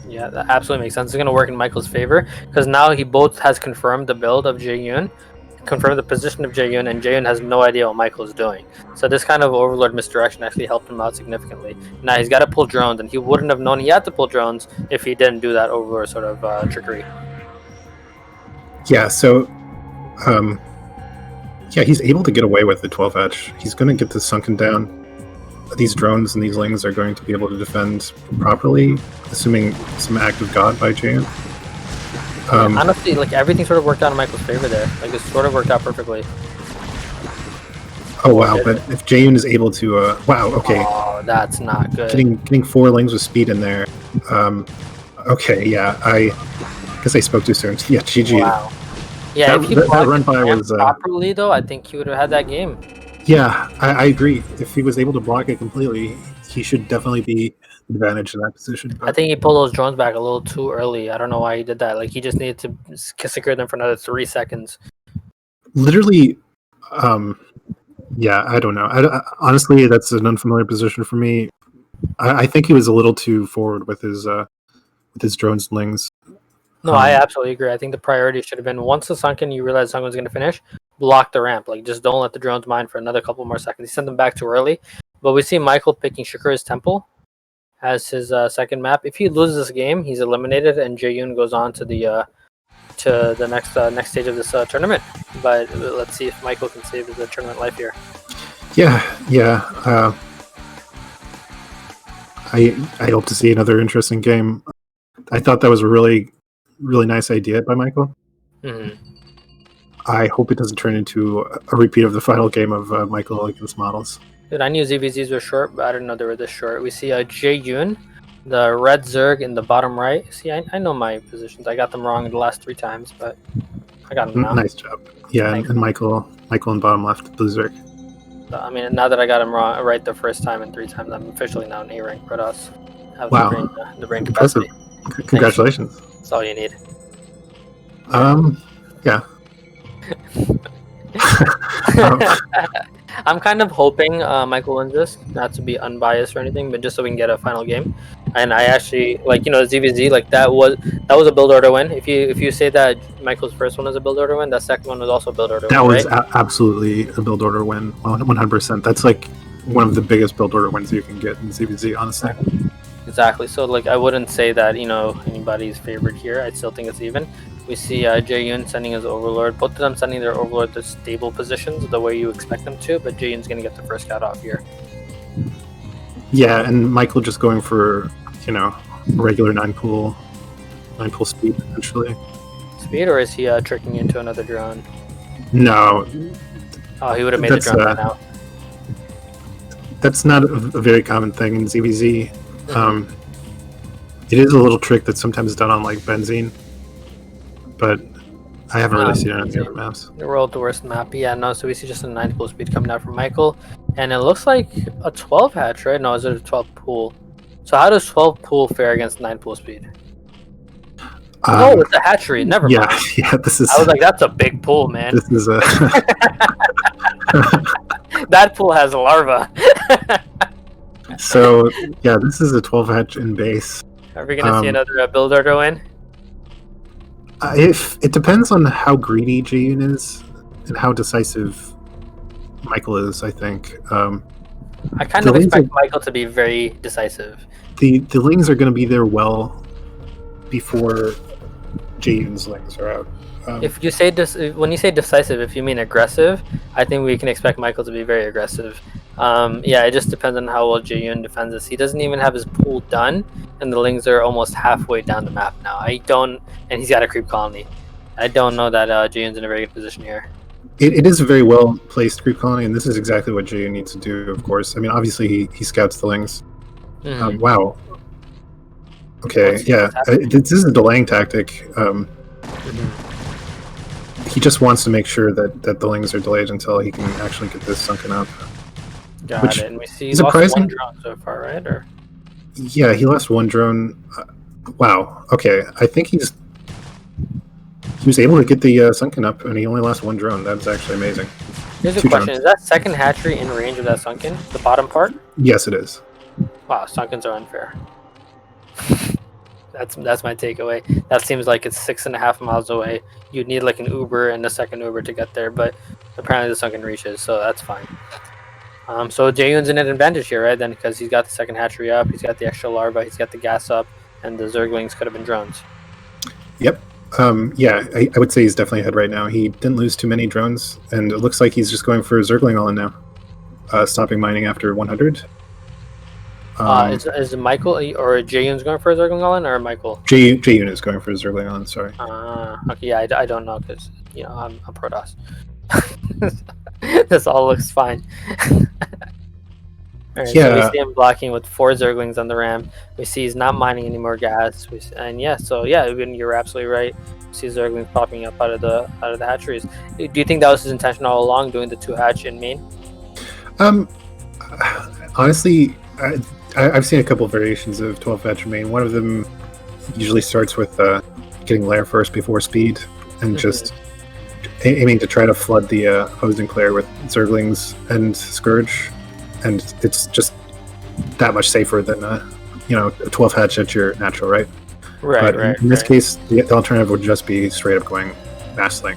Yeah, that absolutely makes sense. It's going to work in Michael's favor because now he both has confirmed the build of Jaeyun, confirmed the position of Jaeyun, and Jaeyun has no idea what Michael is doing. So this kind of Overlord misdirection actually helped him out significantly. Now he's got to pull drones, and he wouldn't have known he had to pull drones if he didn't do that Overlord sort of trickery. Yeah, so yeah, he's able to get away with the 12 hatch. He's going to get this sunken down. These drones and these lings are going to be able to defend properly, assuming some act of God by Jaeyun. Honestly, like everything sort of worked out in Michael's favor there. Like it sort of worked out perfectly. Oh wow! But if Jaeyun is able to, wow, okay. Oh, that's not good. Getting 4 lings with speed in there. Okay, yeah, I guess I spoke too soon. Yeah, GG. Wow. Yeah, if he that run by was properly though, I think he would have had that game. Yeah, I agree. If he was able to block it completely, he should definitely be advantaged in that position. But I think he pulled those drones back a little too early. I don't know why he did that. Like he just needed to secure them for another 3 seconds. Literally, yeah, I don't know. Honestly, that's an unfamiliar position for me. I think he was a little too forward with his drones and lings. No, I absolutely agree. I think the priority should have been once the sunken, you realize someone's going to finish, block the ramp. Like just don't let the drones mine for another couple more seconds. He sent them back too early. But we see Michael picking Shakur's Temple. as his second map. If he loses this game, he's eliminated, and Jaeyoon goes on to the next stage of this tournament. But let's see if Michael can save his tournament life here. Yeah. I hope to see another interesting game. I thought that was a really, really nice idea by Michael. Mm-hmm. I hope it doesn't turn into a repeat of the final game of Michael against Models. Dude, I knew ZVZs were short, but I didn't know they were this short. We see Jaeyoon, the red Zerg in the bottom right. See, I know my positions. I got them wrong the last 3 times, but I got them now. Nice job. Yeah, and Michael in bottom left, blue Zerg. So, I mean, now that I got him right the first time and 3 times, I'm officially now an A-rank Protoss. Have Wow. the brain capacity. Congratulations. That's all you need. Yeah. I'm kind of hoping Michael wins this, not to be unbiased or anything, but just so we can get a final game. And I actually ZVZ, like that was a build order win. If you say that Michael's first one was a build order win, that second one was also a build order win. That was right? Absolutely a build order win, 100%. That's like one of the biggest build order wins you can get in ZVZ, honestly. Exactly. So like I wouldn't say that anybody's favorite here. I still think it's even. We see Jaeyoon sending his Overlord. Both of them sending their Overlord to stable positions the way you expect them to, but Jaeyoon's going to get the first cat off here. Yeah, and Michael just going for, regular 9-pool speed, essentially. Speed, or is he tricking you into another drone? No. Oh, he would have made the drone by now. That's not a very common thing in ZVZ. It is a little trick that's sometimes done on, like, Benzene. But I haven't really seen it on the other maps. The world the worst map. Yeah, no, so we see just a 9-pool speed coming out from Michael. And it looks like a 12 hatch, right? No, is it a 12 pool? So how does 12 pool fare against 9-pool speed? Oh, it's a hatchery. Never mind. Yeah, this is... I was like, that's a big pool, man. This is a... That pool has a larva. So, yeah, this is a 12 hatch in base. Are we going to see another build order win? If it depends on how greedy Jaeyoon is and how decisive Michael is, I think. I kind of expect Michael to be very decisive. The Lings are going to be there well before Jaeyoon's Lings are out. If you say when you say decisive, if you mean aggressive, I think we can expect Michael to be very aggressive. Yeah, it just depends on how well Jaeyoon defends this. He doesn't even have his pool done, and the Lings are almost halfway down the map now. And he's got a creep colony. I don't know that Jaeyoon's in a very good position here. It is a very well placed creep colony, and this is exactly what Jaeyoon needs to do. Of course, I mean, obviously he scouts the Lings. Mm-hmm. Wow. Okay, yeah, this is a delaying tactic. He just wants to make sure that the Lings are delayed until he can actually get this sunken up. Got it. And we see he lost one drone so far, right? Or yeah, he lost one drone. Wow. Okay, I think he was able to get the sunken up, and he only lost one drone. That's actually amazing. Here's a question: is that second hatchery in range of that sunken? The bottom part? Yes, it is. Wow, sunkens are unfair. That's my takeaway. That seems like it's 6.5 miles away. You'd need like an Uber and a second Uber to get there, but apparently the sunken reaches, so that's fine. So Jaeyoon's in an advantage here, right? Then because he's got the second hatchery up, he's got the extra larva, he's got the gas up, and the Zerglings could have been drones. Yep. Yeah, I would say he's definitely ahead right now. He didn't lose too many drones, and it looks like he's just going for Zergling all in now. Stopping mining after 100. Is Michael or Jaeyoon's going for a Zergling all in, or Michael? Jaeyoon is going for a Zergling all in, sorry. Okay, yeah, I don't know because I'm Protoss. This all looks fine. Alright, yeah. So we see him blocking with 4 Zerglings on the ramp. We see he's not mining any more gas. You're absolutely right. We see Zerglings popping up out of the hatcheries. Do you think that was his intention all along, doing the 2 hatch in main? Honestly, I've seen a couple of variations of 12 hatch in main. One of them usually starts with getting lair first before speed, and just aiming to try to flood the opposing player with Zerglings and Scourge, and it's just that much safer than a 12 hatch at your natural, right? Right. In this case, the alternative would just be straight up going Massling.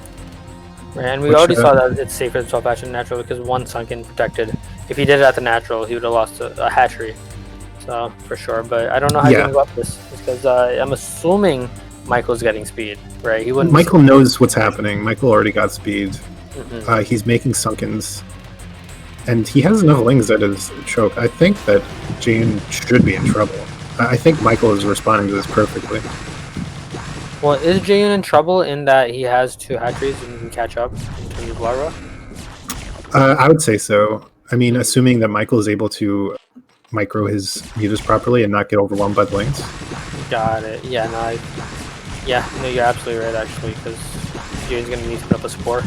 Right, and we already saw that it's safer than 12 hatch in natural because one sunken protected. If he did it at the natural, he would have lost a hatchery. So So for sure, but I don't know how he's Yeah. gonna go up this because I'm assuming Michael's getting speed, right? He wouldn't. Michael knows what's happening. Michael already got speed. Mhm. He's making sunkens. And he has enough lings at his choke. I think that Jane should be in trouble. I think Michael is responding to this perfectly. Well, is Jaehyun in trouble in that he has 2 hatcheries and can catch up in terms of Lara? I would say so. I mean, assuming that Michael is able to micro his mutas properly and not get overwhelmed by the lings. Got it. Yeah, no, you're absolutely right, actually, because Jaehyun's going to need to put up a spore.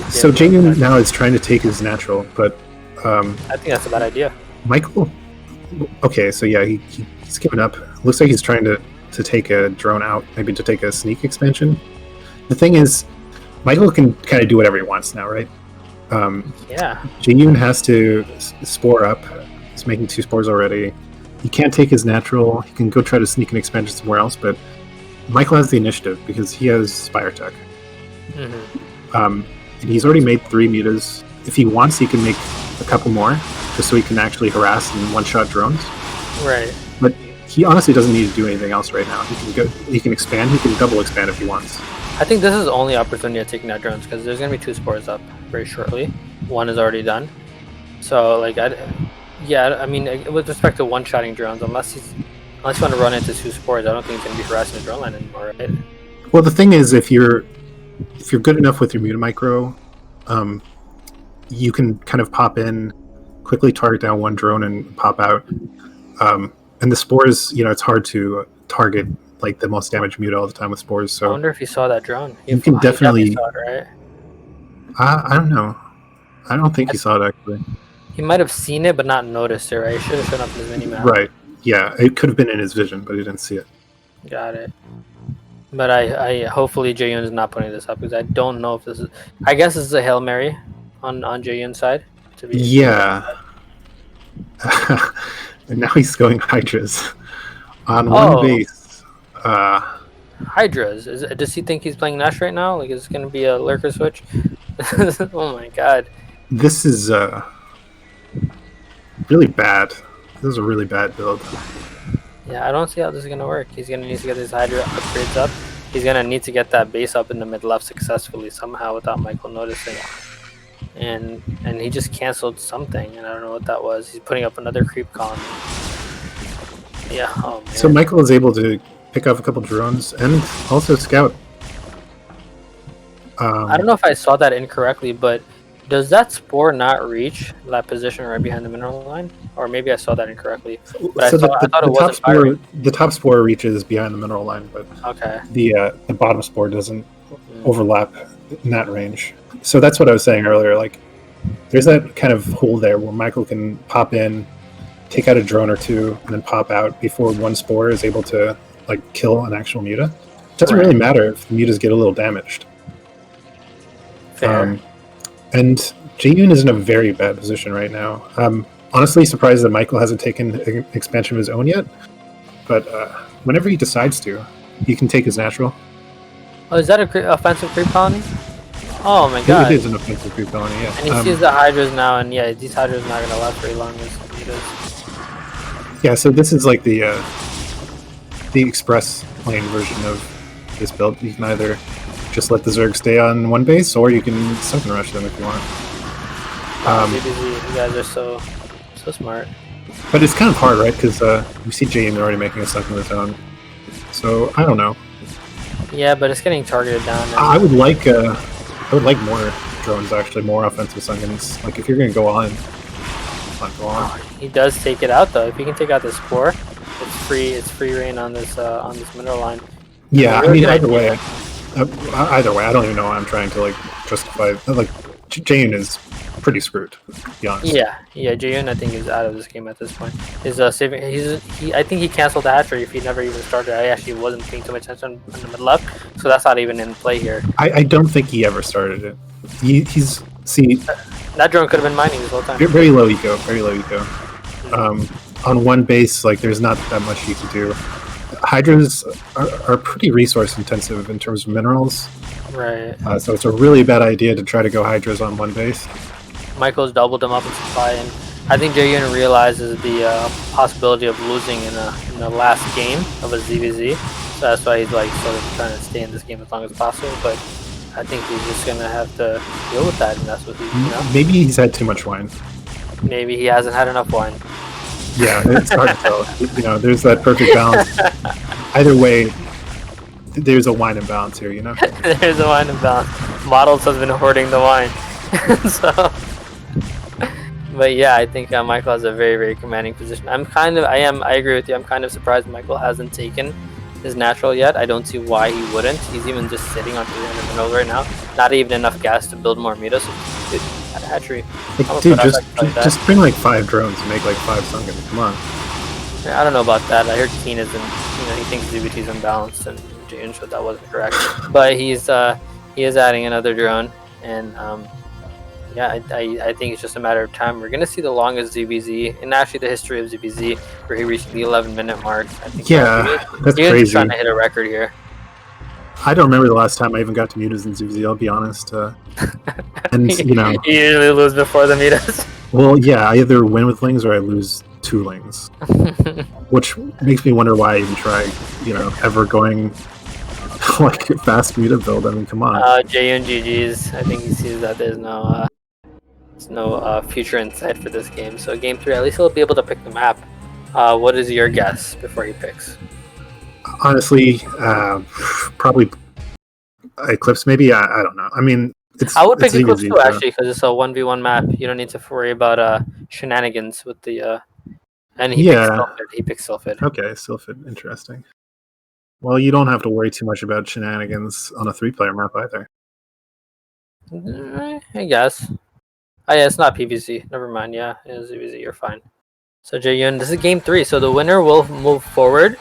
So Jaehyun now is trying to take his natural, but I think that's a bad idea. Michael... Okay, so yeah, he's given up. Looks like he's trying to take a drone out, maybe to take a sneak expansion. The thing is, Michael can kind of do whatever he wants now, right? Yeah. Jaehyun has to spore up. He's making 2 spores already. He can't take his natural. He can go try to sneak an expansion somewhere else, but Michael has the initiative because he has Spire Tech. Mm-hmm. And he's already made 3 mutas. If he wants, he can make a couple more, just so he can actually harass and one-shot drones. Right. But he honestly doesn't need to do anything else right now. He can expand. He can double expand if he wants. I think this is the only opportunity of taking out drones because there's going to be 2 spores up very shortly. 1 is already done. So, like, I mean, with respect to one-shotting drones, unless you want to run into 2 spores, I don't think he's going to be harassing the drone line anymore, right? Well, the thing is, if you're good enough with your muta micro, you can kind of pop in, quickly target down 1 drone and pop out. And the spores, it's hard to target like the most damaged muta all the time with spores. So I wonder if he saw that drone. You can definitely saw it, right? I don't know. I don't think he saw it actually. He might have seen it but not noticed it, right? He should have shown up in his mini-map. Right. Yeah, it could have been in his vision, but he didn't see it. Got it. But I hopefully Jaehyun is not putting this up because I don't know if this is. I guess this is a Hail Mary on Jaehyun's side. Yeah. And now he's going Hydras on 1 base. Hydras. Does he think he's playing Nash right now? Like, is it going to be a lurker switch? Oh my god. This is really bad. This is a really bad build. Yeah, I don't see how this is going to work. He's going to need to get his Hydra upgrades up. He's going to need to get that base up in the mid-left successfully somehow without Michael noticing. And he just canceled something, and I don't know what that was. He's putting up another creep column. Yeah, oh man. So Michael is able to pick off a couple drones and also scout. I don't know if I saw that incorrectly, but does that spore not reach that position right behind the mineral line? Or maybe I saw that incorrectly. But So I thought it wasn't firing. the top spore reaches behind the mineral line, but Okay. the bottom spore doesn't overlap in that range. So that's what I was saying earlier. Like, there's that kind of hole there where Michael can pop in, take out a drone or 2, and then pop out before 1 spore is able to like kill an actual muta. It doesn't really matter if the mutas get a little damaged. Fair. And Jaehyun is in a very bad position right now. I'm honestly surprised that Michael hasn't taken an expansion of his own yet. But whenever he decides to, he can take his natural. Oh, is that a offensive creep colony? Oh my god. It is an offensive creep colony, yeah. And he sees the Hydras now, and yeah, these Hydras are not going to last very long. As Yeah, so this is like the express lane version of this build. You can either just let the Zerg stay on 1 base, or you can sunken rush them if you want. you guys are so smart. But it's kind of hard, right? Because we see Jaehyun already making a sunken of his own. So I don't know. Yeah, but it's getting targeted down. I would like more drones, actually, more offensive sunkens. Like, if you're going to go on, go on. He does take it out though. If he can take out this spore, it's free reign on this mineral line. Yeah, I mean, either way, I don't even know why I'm trying to like justify. Like, Jaehyun is pretty screwed, to be honest. Yeah, Jaehyun I think is out of this game at this point. He's saving. I think he canceled the hatchery if he never even started. I actually wasn't paying too much attention in the mid left, so that's not even in play here. I don't think he ever started it. He's that drone could have been mining this whole time. Very low eco, very low eco. On 1 base, like, there's not that much you can do. Hydras are pretty resource intensive in terms of minerals. Right. So it's a really bad idea to try to go Hydras on 1 base. Michael's doubled him up in supply, and I think Jaehyun realizes the possibility of losing in the last game of a ZVZ, so that's why he's like sort of trying to stay in this game as long as possible. But I think he's just gonna have to deal with that, and that's what Maybe he's had too much wine. Maybe he hasn't had enough wine. Yeah, it's hard to tell. There's that perfect balance. Either way, there's a wine imbalance here. There's a wine imbalance. Models has been hoarding the wine, so. But yeah, I think Michael has a very, very commanding position. I agree with you. I'm kind of surprised Michael hasn't taken his natural yet. I don't see why he wouldn't. He's even just sitting on 300 minerals right now. Not even enough gas to build more mutas. Dude, at a hatchery. Dude, just bring like 5 drones and make like 5 Sunken. Come on. Yeah, I don't know about that. I heard Keen isn't, he thinks ZBT's unbalanced, and Jane showed that wasn't correct. But he is adding another drone, and yeah, I think it's just a matter of time. We're gonna see the longest ZBZ in actually the history of ZBZ, where he reached the 11-minute mark. I think that's he's crazy. Trying to hit a record here. I don't remember the last time I even got to mutas in ZBZ. I'll be honest. And you usually lose before the mutas. Well, yeah, I either win with lings or I lose 2 lings, which makes me wonder why I even try. Ever going like fast muta build. I mean, come on. Jaehyun GG's. I think he sees that there's no future in sight for this game. So game 3, at least he'll be able to pick the map. What is your guess before he picks? Honestly, probably Eclipse. Maybe I don't know. I mean, I would pick Eclipse too, actually, because it's a 1v1 map. You don't need to worry about shenanigans with the. And he picks Sylphid. Okay, Sylphid. Interesting. Well, you don't have to worry too much about shenanigans on a 3-player map either. I guess. Oh yeah, it's not PVC. Never mind. Yeah, it is PVC. You're fine. So Jaehyun, this is game 3. So the winner will move forward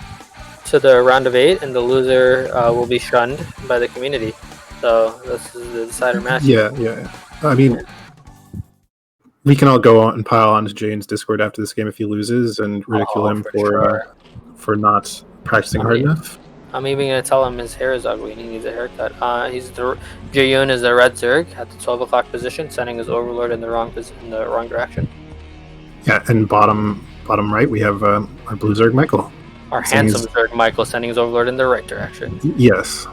to the round of 8, and the loser will be shunned by the community. So this is the decider match. Yeah. I mean, we can all go on and pile onto Jane's Discord after this game if he loses and ridicule him for not practicing hard enough. I'm even gonna tell him his hair is ugly and he needs a haircut. Jaehyun is the red Zerg at the 12 o'clock position, sending his Overlord in the wrong direction. Yeah, and bottom right we have our blue Zerg Michael. Our handsome Zerg Michael sending his Overlord in the right direction. Yes.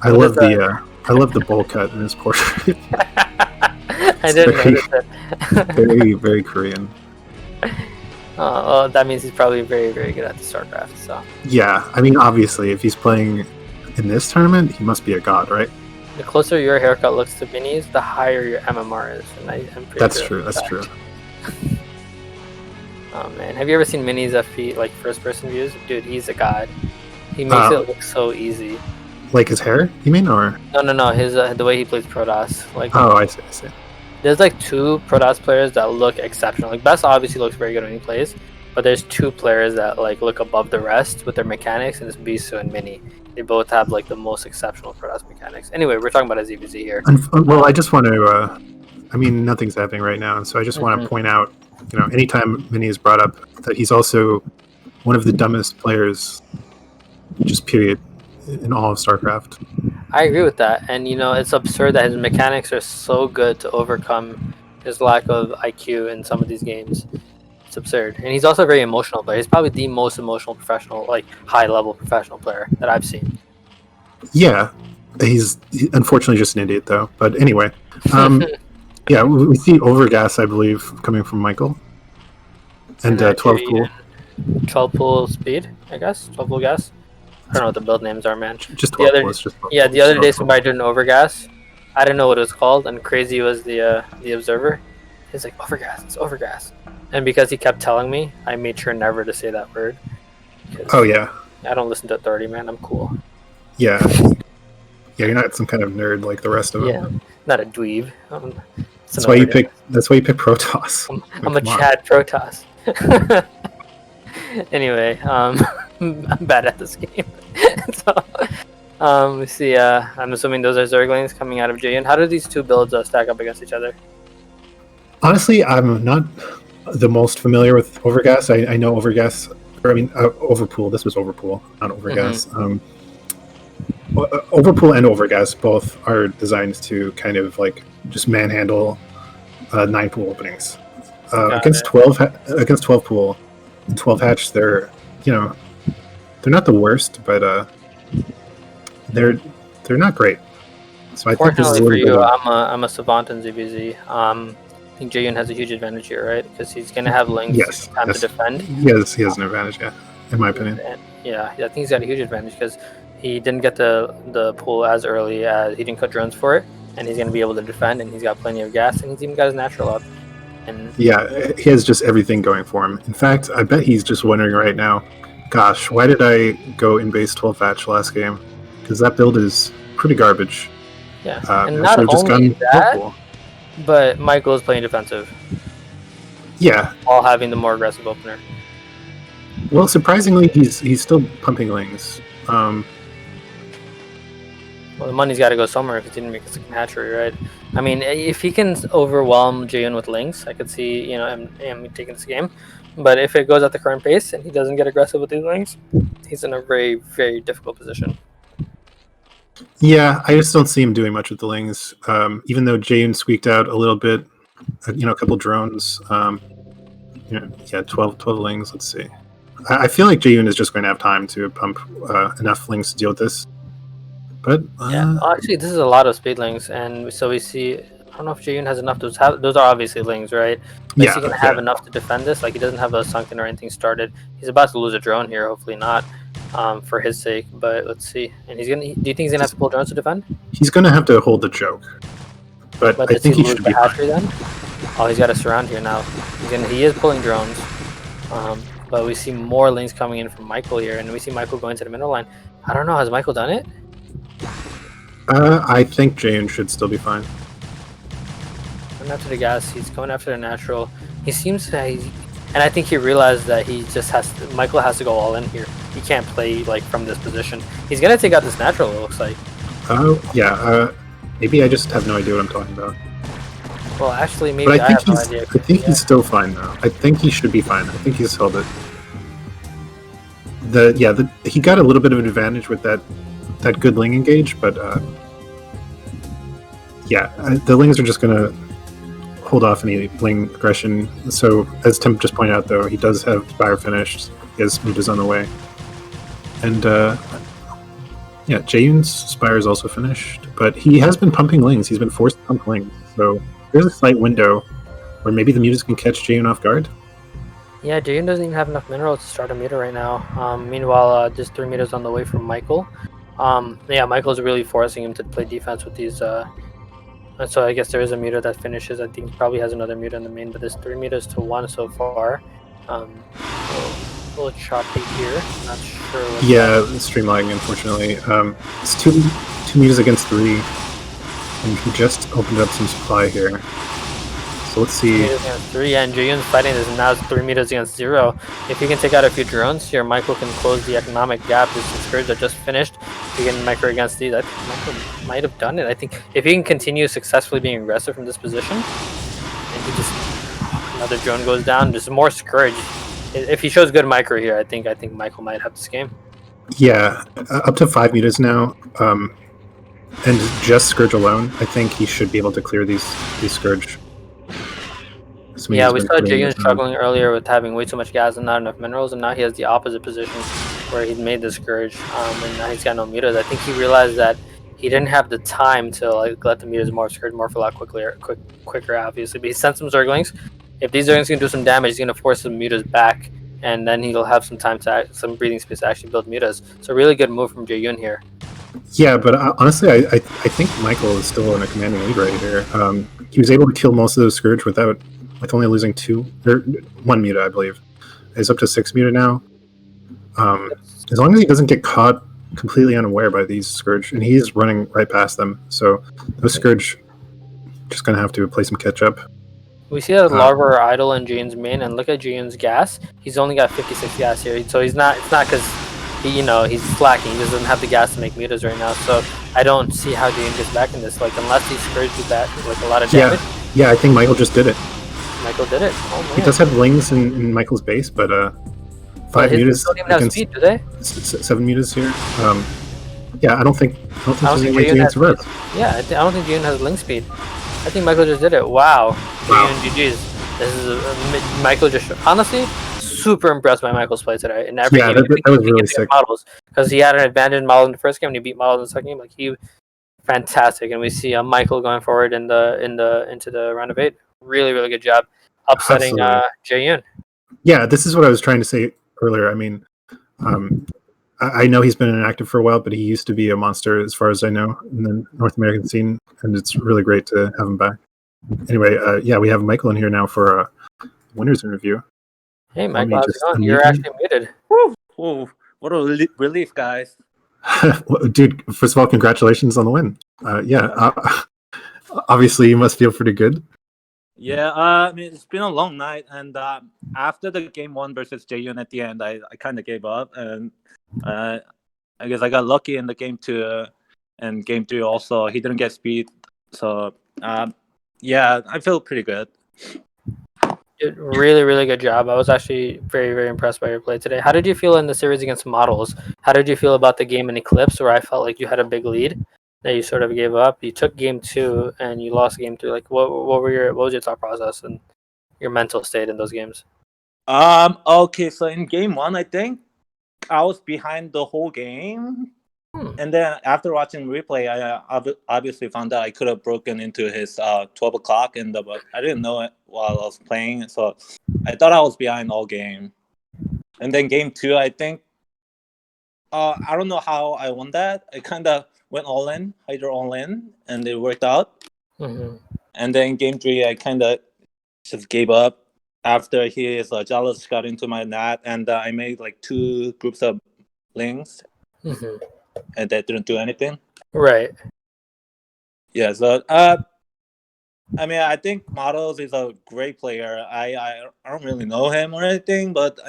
I love the bowl cut in his portrait. I didn't notice it. Very, very Korean. Well, that means he's probably very, very good at the StarCraft. So. Yeah, I mean, obviously, if he's playing in this tournament, he must be a god, right? The closer your haircut looks to Minis, the higher your MMR is, and I'm pretty That's sure true. That's true. Oh man, have you ever seen Minis FP like first-person views? Dude, he's a god. He makes it look so easy. Like his hair, you mean, or no? His the way he plays Protoss. Like. Oh, I see. There's like 2 Protoss players that look exceptional. Like Best obviously looks very good when he plays, but there's 2 players that like look above the rest with their mechanics, and it's Bisu and Mini. They both have like the most exceptional Protoss mechanics. Anyway, we're talking about a ZVZ here. Well, I just want to. I mean, nothing's happening right now, and so I just want to point out, anytime Mini is brought up, that he's also one of the dumbest players, just period, in all of StarCraft. I agree with that, and it's absurd that his mechanics are so good to overcome his lack of IQ in some of these games. It's absurd, and he's also a very emotional player. He's probably the most emotional professional, like high-level professional player that I've seen. Yeah, he's unfortunately just an idiot, though. But anyway, yeah, we see Overgas, I believe, coming from Michael, and 12 pool. 12 pool speed, I guess. 12 pool gas. I don't know what the build names are, man. Just 12 pool. Yeah, the other day somebody did an Overgas. I didn't know what it was called, and Crazy was the observer. He's like, Overgas, it's Overgas. And because he kept telling me, I made sure never to say that word. Oh, yeah. I don't listen to Authority, man. I'm cool. Yeah. Yeah, you're not some kind of nerd like the rest of them. Yeah, not a dweeb. That's why you pick Protoss. I'm a Chad Protoss. Anyway, I'm bad at this game. So, we see. I'm assuming those are Zerglings coming out of Jaehyun. How do these 2 builds stack up against each other? Honestly, I'm not the most familiar with Overgas. I know Overgas, Overpool. This was Overpool, not Overgas. Overpool and Overgas both are designed to kind of like just manhandle 9 pool openings. Got Against it. 12 pool, 12 hatch, they're not the worst, but they're not great. So I think this is a Fortunately for little bit you, of, I'm a savant in ZBZ. I think Jaeyoon has a huge advantage here, right? Because he's gonna have Lynx yes, time yes. to defend. He has an advantage, yeah, in my opinion. And, yeah, I think he's got a huge advantage because he didn't get the pool as early as he didn't cut drones for it, and he's gonna be able to defend, and he's got plenty of gas, and he's even got his natural up. And Yeah, he has just everything going for him. In fact, I bet he's just wondering right now, gosh, why did I go in base 12 hatch last game? Because that build is pretty garbage. yeah, I and should not have just only gone that, pool. but Michael is playing defensive Yeah, while having the more aggressive opener. well, surprisingly, he's still pumping lings. Well, the money's got to go somewhere if he didn't make a second hatchery, right? I mean, if he can overwhelm Jaeyoon with links, I could see him taking this game. But if it goes at the current pace and he doesn't get aggressive with these links, he's in a very, very difficult position. Yeah, I just don't see him doing much with the lings. Even though Jaeyoon squeaked out a little bit, a couple drones. 12 lings. Let's see. I feel like Jaeyoon is just going to have time to pump enough lings to deal with this. But yeah, actually, this is a lot of speed lings, and so we see. I don't know if Jaeyoon has enough. Those are obviously lings, right? But is he gonna have enough to defend this? Like, he doesn't have a sunken or anything started. He's about to lose a drone here. Hopefully not, for his sake. But let's see. And he's gonna. Do you think he's gonna have to pull drones to defend? He's going to have to hold the choke. But I think he should be hatchery then. Oh, he's got a surround here now. He is pulling drones. But we see more lanes coming in from Michael here, and we see Michael going to the middle line. I don't know. Has Michael done it? I think Jaeyoon should still be fine. Going after the gas. He's going after the natural. He seems to, and I think he realized that he just has to, Michael has to go all in here. He can't play like from this position. He's gonna take out this natural. It looks like. Maybe I just have no idea what I'm talking about. Well, actually, maybe I have no idea. I think he's still fine though. I think he should be fine. I think he's held it. He got a little bit of an advantage with that good ling engage, but the lings are just gonna hold off any ling aggression. So as Tim just pointed out, though, he does have Spire finished. He has Mutas on the way, and Jaeyoon's Spire is also finished, but he has been pumping lings. He's been forced to pump lings, so there's a slight window where maybe the Mutas can catch Jaeyoon off guard. Yeah, Jaeyoon doesn't even have enough minerals to start a meter right now. Meanwhile, there's 3 meters on the way from Michael. Michael's really forcing him to play defense with these. And so I guess there is a meter that finishes. I think he probably has another meter in the main, but there's 3 meters to 1 so far. A little choppy here. Not sure. Stream lagging, unfortunately. It's 2 meters against 3, and he just opened up some supply here. So let's see. 3 meters against 3, and Jaeyoon's fighting this, and now it's 3 meters against 0. If he can take out a few drones here, Michael can close the economic gap. This scourge that just finished. If he can micro against these, I think Michael might have done it. I think if he can continue successfully being aggressive from this position, and he just another drone goes down, there's more scourge. If he shows good micro here, I think Michael might have this game. Yeah, up to 5 meters now, and just Scourge alone, I think he should be able to clear these Scourge. We saw Jaeyoon struggling earlier with having way too much gas and not enough minerals, and now he has the opposite position where he'd made the Scourge, and now he's got no meters. I think he realized that he didn't have the time to let the meters Scourge morph a lot quicker, obviously. But he sent some Zerglings. If these Zerglings can do some damage, he's going to force some meters back, and then he'll have some time some breathing space to actually build meters. So a really good move from Jaeyoon here. Yeah, but honestly, I think Michael is still in a commanding lead right here. He was able to kill most of those Scourge with only losing 1 meter, I believe. He's up to 6 meter now. As long as he doesn't get caught completely unaware by these Scourge, and he's running right past them, so those Scourge just gonna have to play some catch up. We see that Larva are idle in Jaeyoon's main, and look at Jaeyoon's gas. He's only got 56 gas here, so it's not because he's slacking. He just doesn't have the gas to make meters right now. So I don't see how Jaeyoon gets back in this. Unless these Scourge do that, a lot of damage. Yeah, I think Michael just did it. Michael did it. Oh man. He does have lings in Michael's base, but 5 meters. Don't even have speed, do they? 7 meters here. I don't think there's any way Jaeyoon survives. Yeah, I don't think Jaeyoon has ling speed. I think Michael just did it. Wow. Wow. GG's. This is Michael just honestly super impressed by Michael's play today in every game. That was really sick. Models because he had an advantage in model in the first game and he beat model in the second game. Like he fantastic, and we see Michael going forward into the round of 8. Really, really good job upsetting Jae-Yoon. Yeah, this is what I was trying to say earlier. I mean, I know he's been inactive for a while, but he used to be a monster as far as I know in the North American scene, and it's really great to have him back. Anyway, we have Michael in here now for a winners interview. Hey, Michael, how's it going? You're actually muted. Woo, what a relief, guys. Dude, first of all, congratulations on the win. Obviously you must feel pretty good. Yeah, I mean, it's been a long night, and after the game 1 versus Jae-Yoon at the end, I kind of gave up, and I guess I got lucky in the game 2 and game 3 also. He didn't get speed, so yeah, I feel pretty good. Really, really good job. I was actually very, very impressed by your play today. How did you feel in the series against Models? How did you feel about the game in Eclipse, where I felt like you had a big lead that you sort of gave up? You took game 2 and you lost game 3. Like, what was your thought process and your mental state in those games? Okay, so in game 1, I think I was behind the whole game. And then after watching replay, I obviously found out I could have broken into his 12 o'clock, but I didn't know it while I was playing. So I thought I was behind all game. And then game 2, I think, I don't know how I won that. I kind of went all in, Hydra all in, and it worked out. Mm-hmm. And then game 3, I kind of just gave up after his jealous got into my net, and I made like 2 groups of links. Mm-hmm. And that didn't do anything. Right. Yeah, so I mean, I think Models is a great player. I don't really know him or anything, but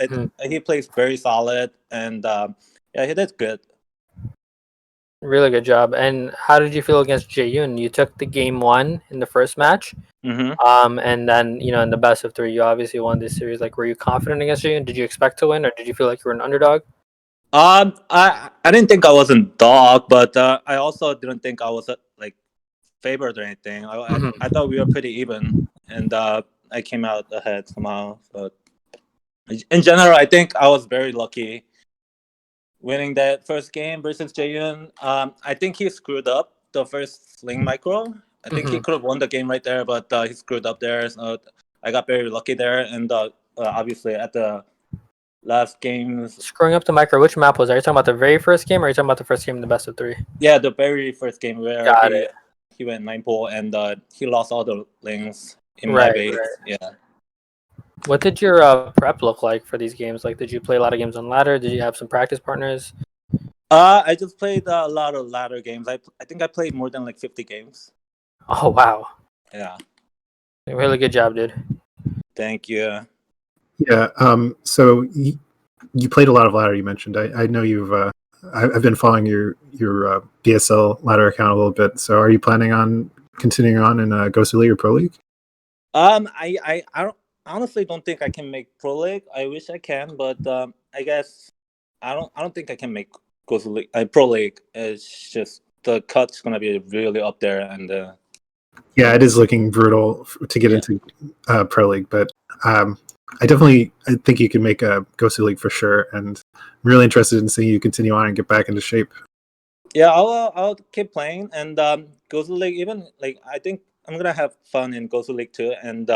he plays very solid, and yeah, he did good. Really good job. And how did you feel against Jae-Yoon? You took the game 1 in the first match, and then in the best of 3, you obviously won this series. Like, were you confident against Jae-Yoon? Did you expect to win, or did you feel like you were an underdog? I didn't think I was a dog, but I also didn't think I was like favored or anything. I thought we were pretty even, and I came out ahead somehow. But in general, I think I was very lucky winning that first game versus Jae-Yoon. I think he screwed up the first sling micro. I think he could have won the game right there, but he screwed up there. So I got very lucky there, and obviously at the last games. Screwing up the micro, which map was that? Are you talking about the very first game, or are you talking about the first game in the best of 3? Yeah, the very first game where he went 9-pull and he lost all the links in my base. Right. Yeah. What did your prep look like for these games? Like, did you play a lot of games on ladder? Did you have some practice partners? I just played a lot of ladder games. I think I played more than like 50 games. Oh, wow. Yeah. Really good job, dude. Thank you. Yeah, so you played a lot of ladder, you mentioned. I know you've I've been following your BSL ladder account a little bit. So are you planning on continuing on in Ghost League or Pro League? I honestly don't think I can make Pro League. I wish I can, but I guess I don't think I can make Ghost League Pro League. It's just the cut's gonna be really up there, and yeah, it is looking brutal to get into Pro League, but I think you can make a Ghost League for sure, and I'm really interested in seeing you continue on and get back into shape. Yeah, I'll keep playing, and Ghost League, even like I think I'm gonna have fun in Ghost League too, and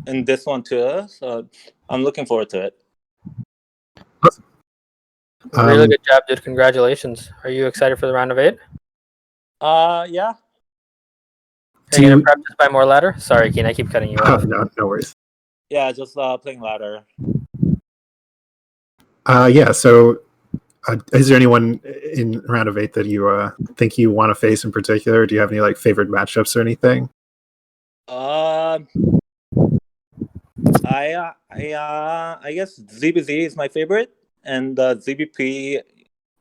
in this one too. So I'm looking forward to it. Awesome. Really good job, dude. Congratulations. Are you excited for the round of 8? Yeah. Are you gonna prep just by more ladder? Sorry, Keen, I keep cutting you off. No worries. Yeah, just playing ladder. Yeah, so is there anyone in round of 8 that you think you want to face in particular? Do you have any like favorite matchups or anything? I guess ZBZ is my favorite, and ZBP.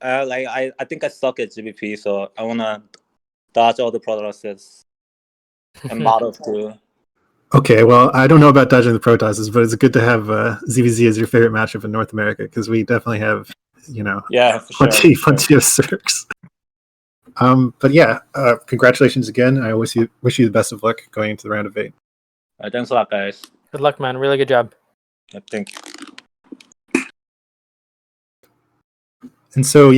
I think I suck at ZBP, so I wanna dodge all the processes and models too. Okay, well, I don't know about dodging the protosses, but it's good to have ZVZ as your favorite matchup in North America, because we definitely have, plenty of Circs. But yeah, congratulations again. I wish you the best of luck going into the round of 8. Thanks a lot, guys. Good luck, man. Really good job. Yep, thank you. And so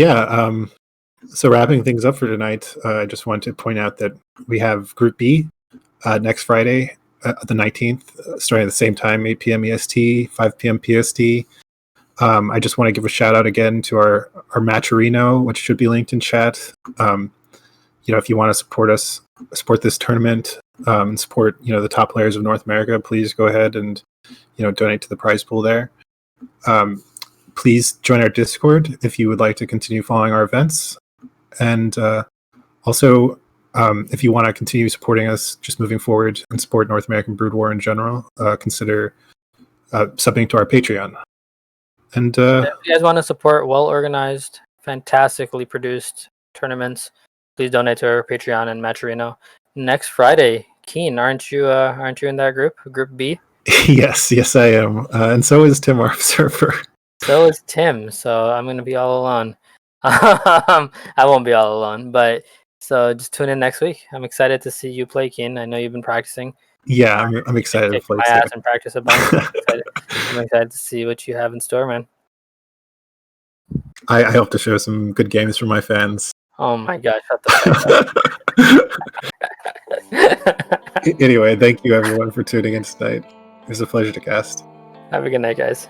so wrapping things up for tonight, I just want to point out that we have Group B next Friday, the 19th, starting at the same time, 8 p.m. EST, 5 p.m. PST. I just want to give a shout out again to our Matcherino, which should be linked in chat. If you want to support this tournament, and support the top players of North America, please go ahead and donate to the prize pool there. Please join our Discord if you would like to continue following our events, and also if you want to continue supporting us just moving forward and support North American Brood War in general, consider subbing to our Patreon. And if you guys want to support well-organized, fantastically produced tournaments, please donate to our Patreon and Matcherino. Next Friday, Keen, aren't you in that group, Group B? Yes, I am, and so is Tim, our observer. So is Tim. So I'm gonna be all alone. I won't be all alone, but so just tune in next week. I'm excited to see you play, Keen. I know you've been practicing. Yeah, I'm excited to Kick play my too. ass and practice a bunch. I'm excited to see what you have in store, man. I hope to show some good games for my fans. Oh my gosh, shut the fuck up. Anyway, thank you everyone for tuning in tonight. It was a pleasure to cast. Have a good night, guys.